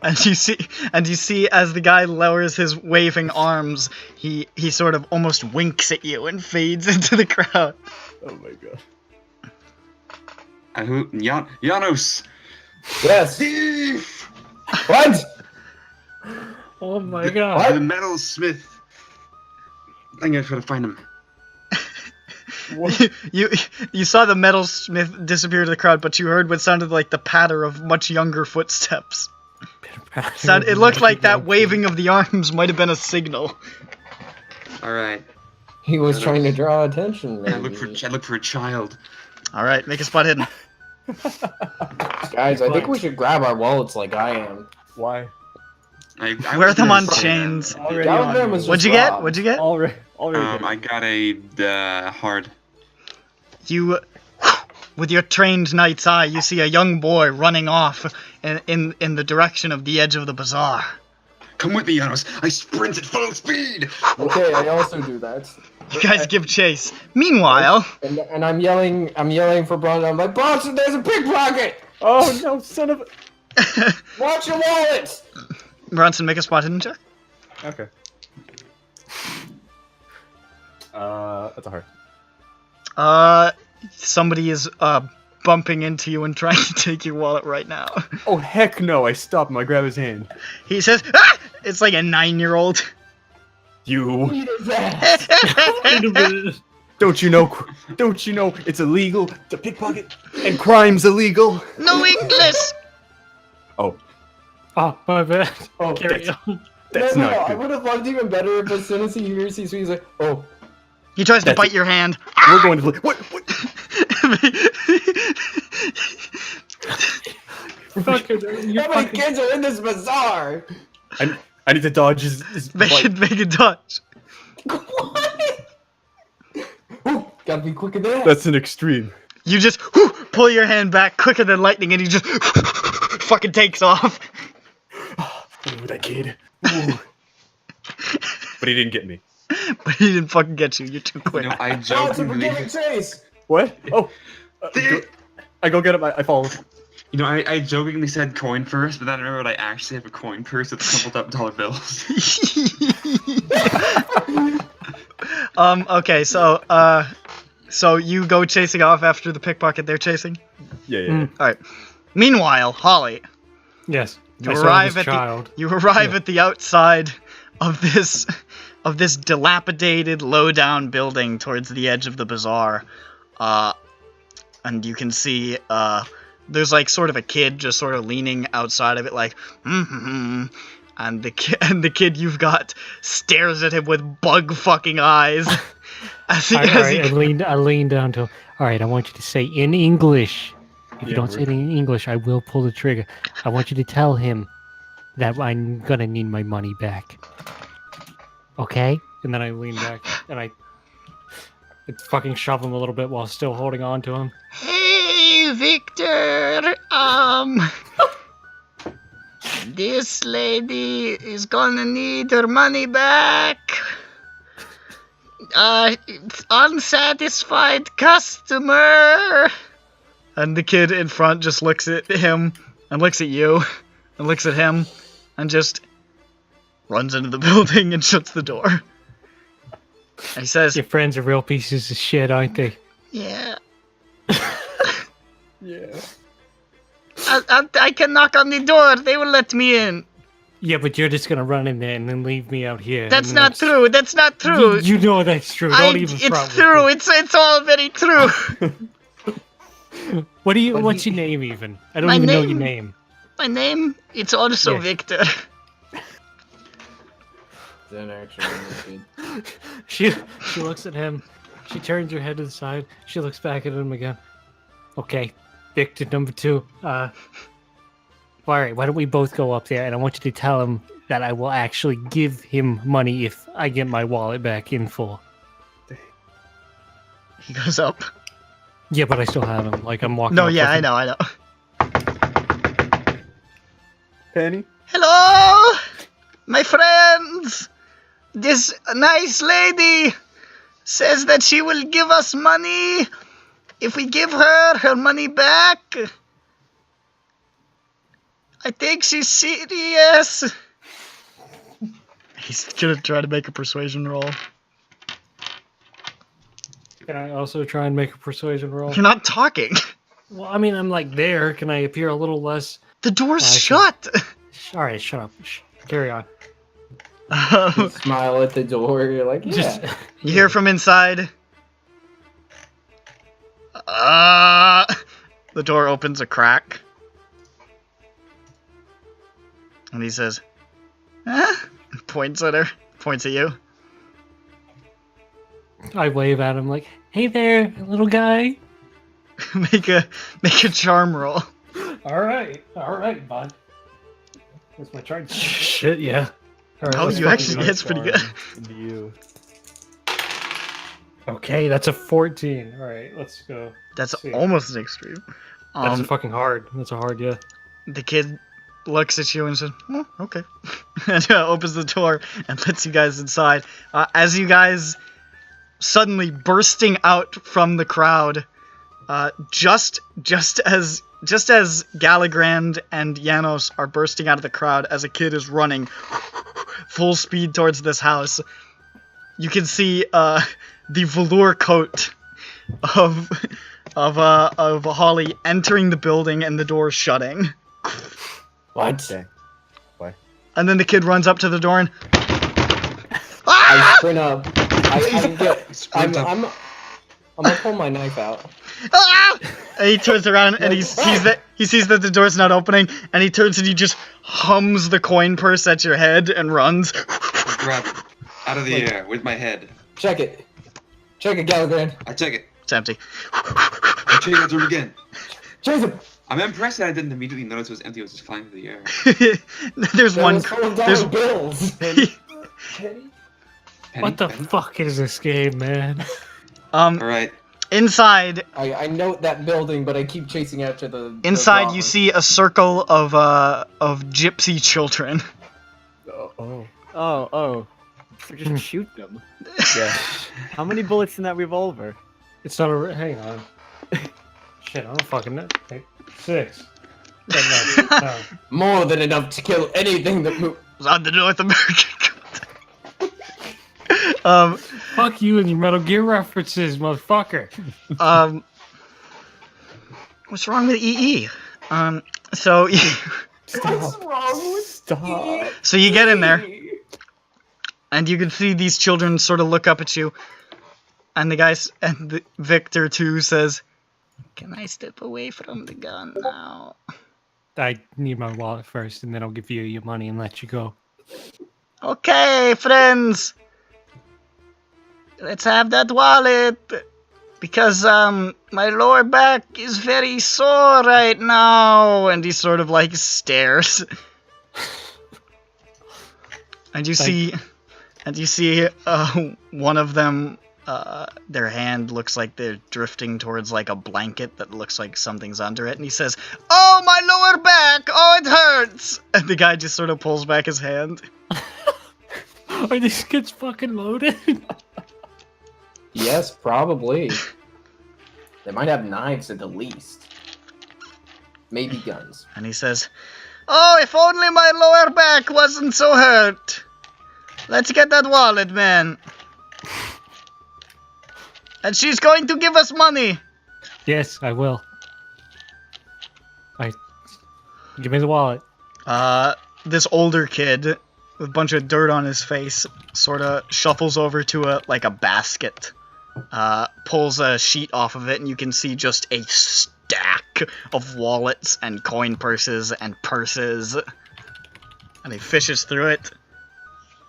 And you see as the guy lowers his waving arms, he sort of almost winks at you and fades into the crowd. Oh my god. Janos! Yes! Thief! What? Oh my god. The metalsmith. I think I gotta find him. You saw the metalsmith disappear to the crowd, but you heard what sounded like the patter of much younger footsteps. It looked like that waving of the arms might have been a signal. Alright. He was trying to draw attention, maybe. I look for a child. Alright, make a spot hidden. Guys, I think we should grab our wallets like I am. Why? I Wear was them gonna on say chains. that. Already Gallagher on was me. What'd you just get? robbed. What'd you get? Already. I got a hard. You, with your trained knight's eye, you see a young boy running off in the direction of the edge of the bazaar. Come with me, Janos. I sprint at full speed. Okay, I also do that. You guys give chase. Meanwhile, And I'm yelling for Bronson. I'm like, Bronson, there's a pickpocket! Oh no, son of a... Watch your wallet! Bronson, make a spot hidden check. Okay. That's a hard. Somebody is bumping into you and trying to take your wallet right now. Oh heck no! I stop him. I grab his hand. He says, "Ah!" It's like a 9-year-old. You. Eat his ass! Don't you know? Don't you know it's illegal to pickpocket and crime's illegal? No English. Oh, Oh, my bad. Oh, Carry on. that's no, not I good. would have loved even better if as soon as he hears he's like, oh. He tries to That's bite it. your hand. We're going to what? Fucking, you How many fucking... kids are in this bazaar? I need to dodge his Make bite. it, make a dodge. What? Ooh, gotta be quicker than that. That's an extreme. You just pull your hand back quicker than lightning, and he just fucking takes off. Ooh, that kid. Ooh. But he didn't get me. But he didn't fucking get you. You're too quick. You know, I Bronson, we're jokingly. giving chase! What? Oh. I go get him. I follow. You know, I jokingly said coin purse, but then I remembered I actually have a coin purse with crumpled up dollar bills. Okay, so you go chasing off after the pickpocket they're chasing? Yeah. Alright. Meanwhile, Holly, Yes. you I saw arrive this at child. at the outside of this dilapidated, low-down building towards the edge of the bazaar. And you can see there's like sort of a kid just sort of leaning outside of it like and the kid you've got stares at him with bug fucking eyes. I leaned down to him. Alright, I want you to say in English. If you don't say it in English, I will pull the trigger. I want you to tell him that I'm gonna need my money back. Okay? And then I lean back and I fucking shove him a little bit while still holding on to him. Hey, Victor, this lady is gonna need her money back. Unsatisfied customer. And the kid in front just looks at him and looks at you and looks at him and just runs into the building and shuts the door. And he says, Your friends are real pieces of shit, aren't they? yeah. Yeah. I can knock on the door. They will let me in. Yeah, but you're just gonna run in there and then leave me out here. That's and not true. That's not true. You know that's true. Don't even front It's with true. me. It's all very true. What's your name even? I don't My even know name? your name. My name? It's also Yeah. Victor. Then actually, She looks at him. She turns her head to the side. She looks back at him again. Okay, Victor number 2. Alright, why don't we both go up there and I want you to tell him that I will actually give him money if I get my wallet back in full. He goes up. Yeah, but I still have him. Like I'm walking. No, up yeah, with I him. know. Penny? Hello, my friends. This nice lady says that she will give us money if we give her money back. I think she's serious. He's gonna try to make a persuasion roll. Can I also try and make a persuasion roll? You're not talking. Well, I mean, I'm like there. Can I appear a little less? The door's shut. All right, shut up. Carry on. You smile at the door. You're like, yeah. Just You hear from inside. The door opens a crack. And he says, huh? Points at her. Points at you. I wave at him like, "Hey there, little guy." Make a charm roll. All right, bud. That's my charge. Shit, yeah. All right, Oh, let's you fucking actually go. that's pretty good. Into you. Okay, that's a 14. All right, let's go. That's See. almost an extreme. That's a fucking hard. That's a hard, yeah. The kid looks at you and says, oh, okay. And opens the door and lets you guys inside. As you guys suddenly bursting out from the crowd, just as Galagrand and Janos are bursting out of the crowd as a kid is running full speed towards this house, you can see the velour coat of Holly entering the building and the door shutting. What? Okay. What? And then the kid runs up to the door and I sprint up. I'm gonna pull my knife out. ah! And he turns around and he sees that the door's not opening, and he turns and he just hums the coin purse at your head and runs. Grab it out of the air with my head. Check it, Gallagher. I check it. It's empty. I check it again. Chase him. I'm impressed that I didn't immediately notice it was empty. It was just flying through the air. There's That one. was full of There's dollar bills. Penny, What the penny? fuck is this game, man? All right. Inside I note that building, but I keep chasing after the. inside the you see a circle of gypsy children. Oh. Oh. So just shoot them. Yeah. How many bullets in that revolver? It's not a. Hang on. Shit, I don't fucking know. Hey, 6. But no. More than enough to kill anything that moves. On the North American Fuck you and your Metal Gear references, motherfucker. What's wrong with EE? So Stop. so you get in there, and you can see these children sort of look up at you, and Victor too says, "Can I step away from the gun now?" I need my wallet first, and then I'll give you your money and let you go. Okay, friends. Let's have that wallet. Because, my lower back is very sore right now. And he sort of, like, stares. And you see, one of them, their hand looks like they're drifting towards, like, a blanket that looks like something's under it. And he says, "Oh, my lower back! Oh, it hurts!" And the guy just sort of pulls back his hand. Are these kids fucking loaded? Yes, probably. They might have knives at the least. Maybe guns. And he says, "Oh, if only my lower back wasn't so hurt. Let's get that wallet, man. And she's going to give us money." Yes, I will. Give me the wallet. This older kid with a bunch of dirt on his face sort of shuffles over to a basket, pulls a sheet off of it, and you can see just a stack of wallets and coin purses and purses. And he fishes through it,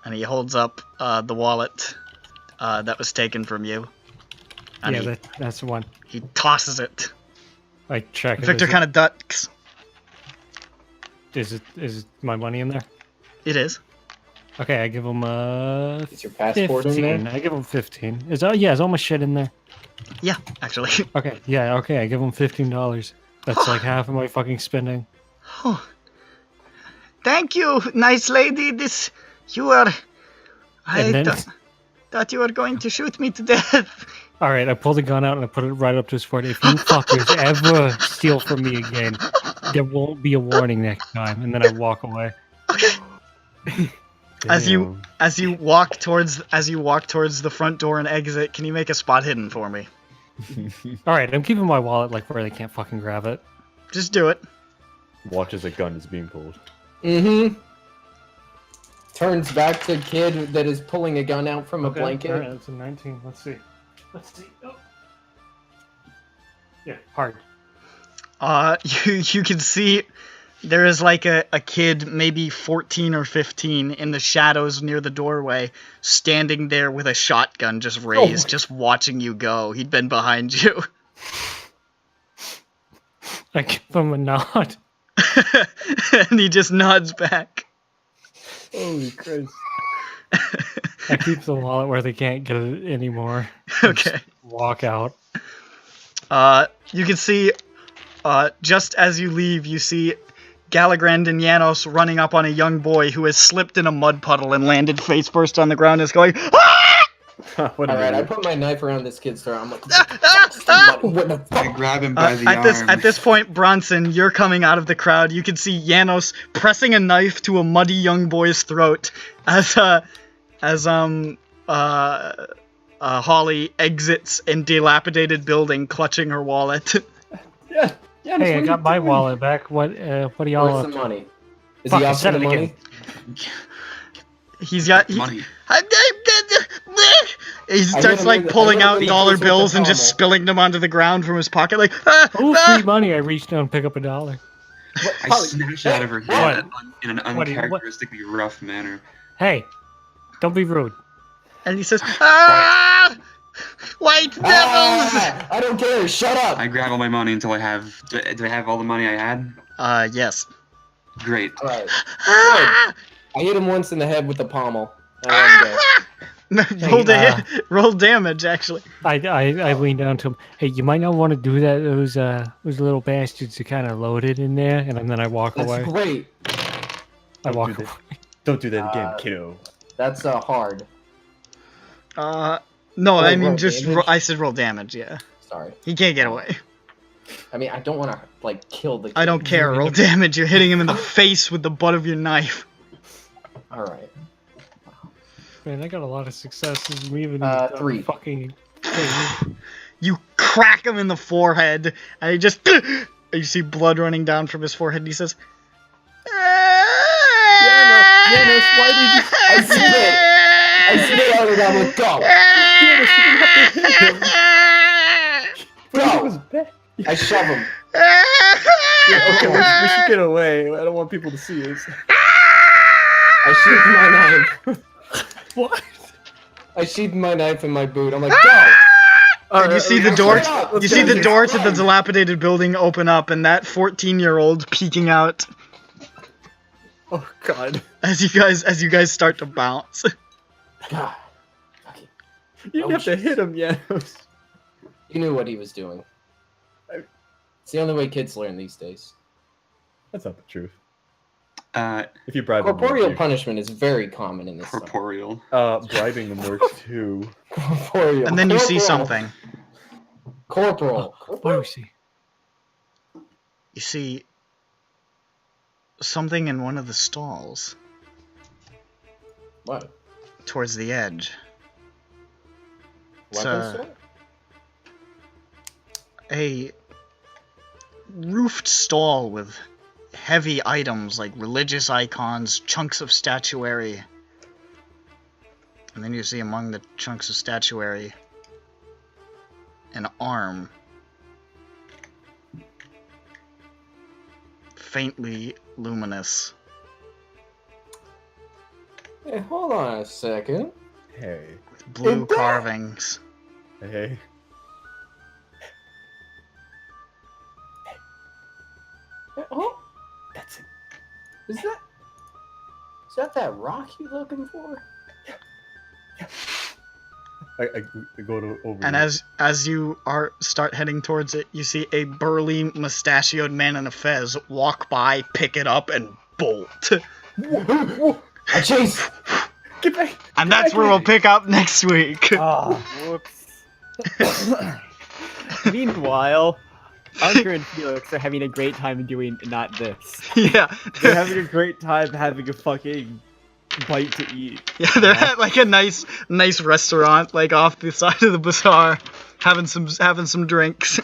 and he holds up the wallet that was taken from you. And Yeah, that's the one. he tosses it. I check it. Victor kind of ducks. Is it my money in there? It is. Okay, I give him Is your passport in 15. there? I give him 15. Is all my shit in there? Yeah, actually. Okay, yeah, okay, I give him $15. That's like half of my fucking spending. Oh, thank you, nice lady. You are. And then Thought you were going to shoot me to death. All right, I pull the gun out and I put it right up to his forehead. If you fuckers ever steal from me again, there won't be a warning next time. And then I walk away. As you walk towards the front door and exit, can you make a spot hidden for me? All right, I'm keeping my wallet like where they can't fucking grab it. Just do it. Watch as a gun is being pulled. Mm-hmm. Turns back to kid that is pulling a gun out from a blanket. All right, that's a 19. Let's see. Oh. Yeah, hard. You can see there is like a kid, maybe 14 or 15, in the shadows near the doorway, standing there with a shotgun just raised, just watching you go. He'd been behind you. I give him a nod. And he just nods back. Holy Christ. I keep the wallet where they can't get it anymore. Okay. Just walk out. You can see, just as you leave, you see Galagrand and Janos running up on a young boy who has slipped in a mud puddle and landed face first on the ground and is going, "Ah!" Alright, I put my knife around this kid's throat. I'm like, what the fuck? I grab him by the arm. At this point, Bronson, you're coming out of the crowd. You can see Janos pressing a knife to a muddy young boy's throat as Holly exits a dilapidated building, clutching her wallet. Yeah. Hey, I got my wallet back. What are y'all Where's up the to? money? Is Fuck, he I up said for the it money? again. He's got Money. He starts like pulling out dollar bills and just spilling them onto the ground from his pocket, like. Oh, free money! I reach down and pick up a dollar. I snatch it out of her hand in an What do you- what- uncharacteristically rough manner. Hey, don't be rude. And he says, "Ah! White devils!" I don't care. Shut up. I grab all my money until I have. Do I have all the money I had? Yes. Great. All right. Ah! I hit him once in the head with the pommel. I let him go. Roll damage, actually. I lean down to him. Hey, you might not want to do that. Those little bastards are kind of loaded in there, and then I walk That's away. great. I walk away. Don't do that again, kiddo. That's hard. No, Oh, I mean roll just damage? I said roll damage. Yeah, Sorry. he can't get away. I mean, I don't want to like kill the. I don't care. Roll damage. You're hitting him in the face with the butt of your knife. All right. Man, I got a lot of successes. We even 3. fucking. You crack him in the forehead, and he just. You see blood running down from his forehead, and he says, Janos, why did you... I see it. I see it out and I'm like, go. But he was bad. I shove him. Yeah, okay, we should get away. I don't want people to see us. I sheathe my knife. What? I sheathe my knife in my boot. I'm like, go. And you see the door. Let's You see go. the door to the dilapidated building open up, and that 14-year-old peeking out Oh god. as you guys start to bounce. God. Okay. You didn't have to hit him, Janos. He knew what he was doing. It's the only way kids learn these days. That's not the truth. Uh, If you bribe them, Corporeal you- punishment is very common in this. stuff. corporeal. bribing them works too. Corporeal. And then you see Corporal. something. Corporal. What do we see? You see something in one of the stalls What? towards the edge. It's Weapons store? a roofed stall with heavy items like religious icons, chunks of statuary. And then you see among the chunks of statuary an arm. Faintly luminous. Hey, hold on a second. Hey. With blue Is that- carvings. Hey. Oh, That's it. is that rock you looking for? I go to over. And as you start heading towards it, you see a burly, mustachioed man in a fez walk by, pick it up, and bolt. I chase. Get back. And that's where we'll pick up next week. Whoops. Meanwhile, Anker and Felix are having a great time doing not this. Yeah. They're having a great time having a fucking bite to eat. Yeah, they're at like a nice restaurant, like off the side of the bazaar, having some drinks.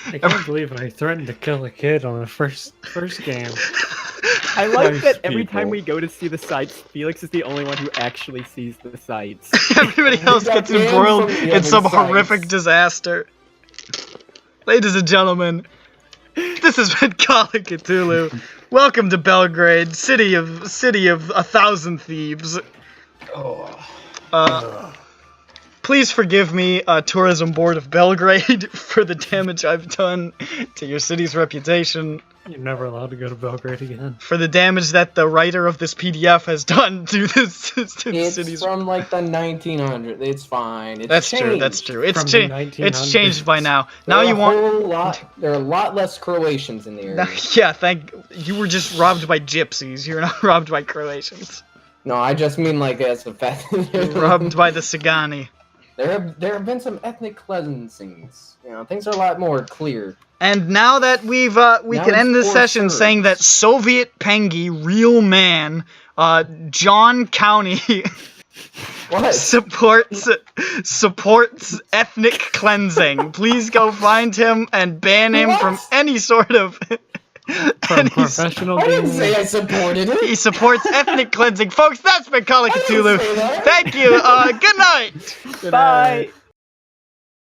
I can't believe I threatened to kill a kid on the first game. I like Nice that every people. time we go to see the sights, Felix is the only one who actually sees the sights. Everybody else got gets banned embroiled from the in some other sites. horrific disaster. Ladies and gentlemen, this has been Call of Cthulhu. Welcome to Belgrade, city of 1,000 thieves. Please forgive me, Tourism Board of Belgrade, for the damage I've done to your city's reputation. You're never allowed to go to Belgrade again. For the damage that the writer of this PDF has done to this to the It's city's. from like the 1900s. It's fine. It's That's changed. true. That's true. It's From the changed. It's 1900s. changed by now. There Now are you a want. whole lot. There are a lot less Croatians in the area. Yeah, you were just robbed by gypsies. You're not robbed by Croatians. No, I just mean like as a fact. Robbed by the Sagani. There have been some ethnic cleansings. You know, things are a lot more clear. And now that we Now can end it's this for session Serbs. saying that Soviet Pengi, real man, John County What? supports ethnic cleansing. Please go find him and ban him from What? any sort of. From professional I didn't gaming. say I supported it. He supports ethnic cleansing. Folks, that's been Call of I didn't Cthulhu. say that. Thank you. Good night. Bye!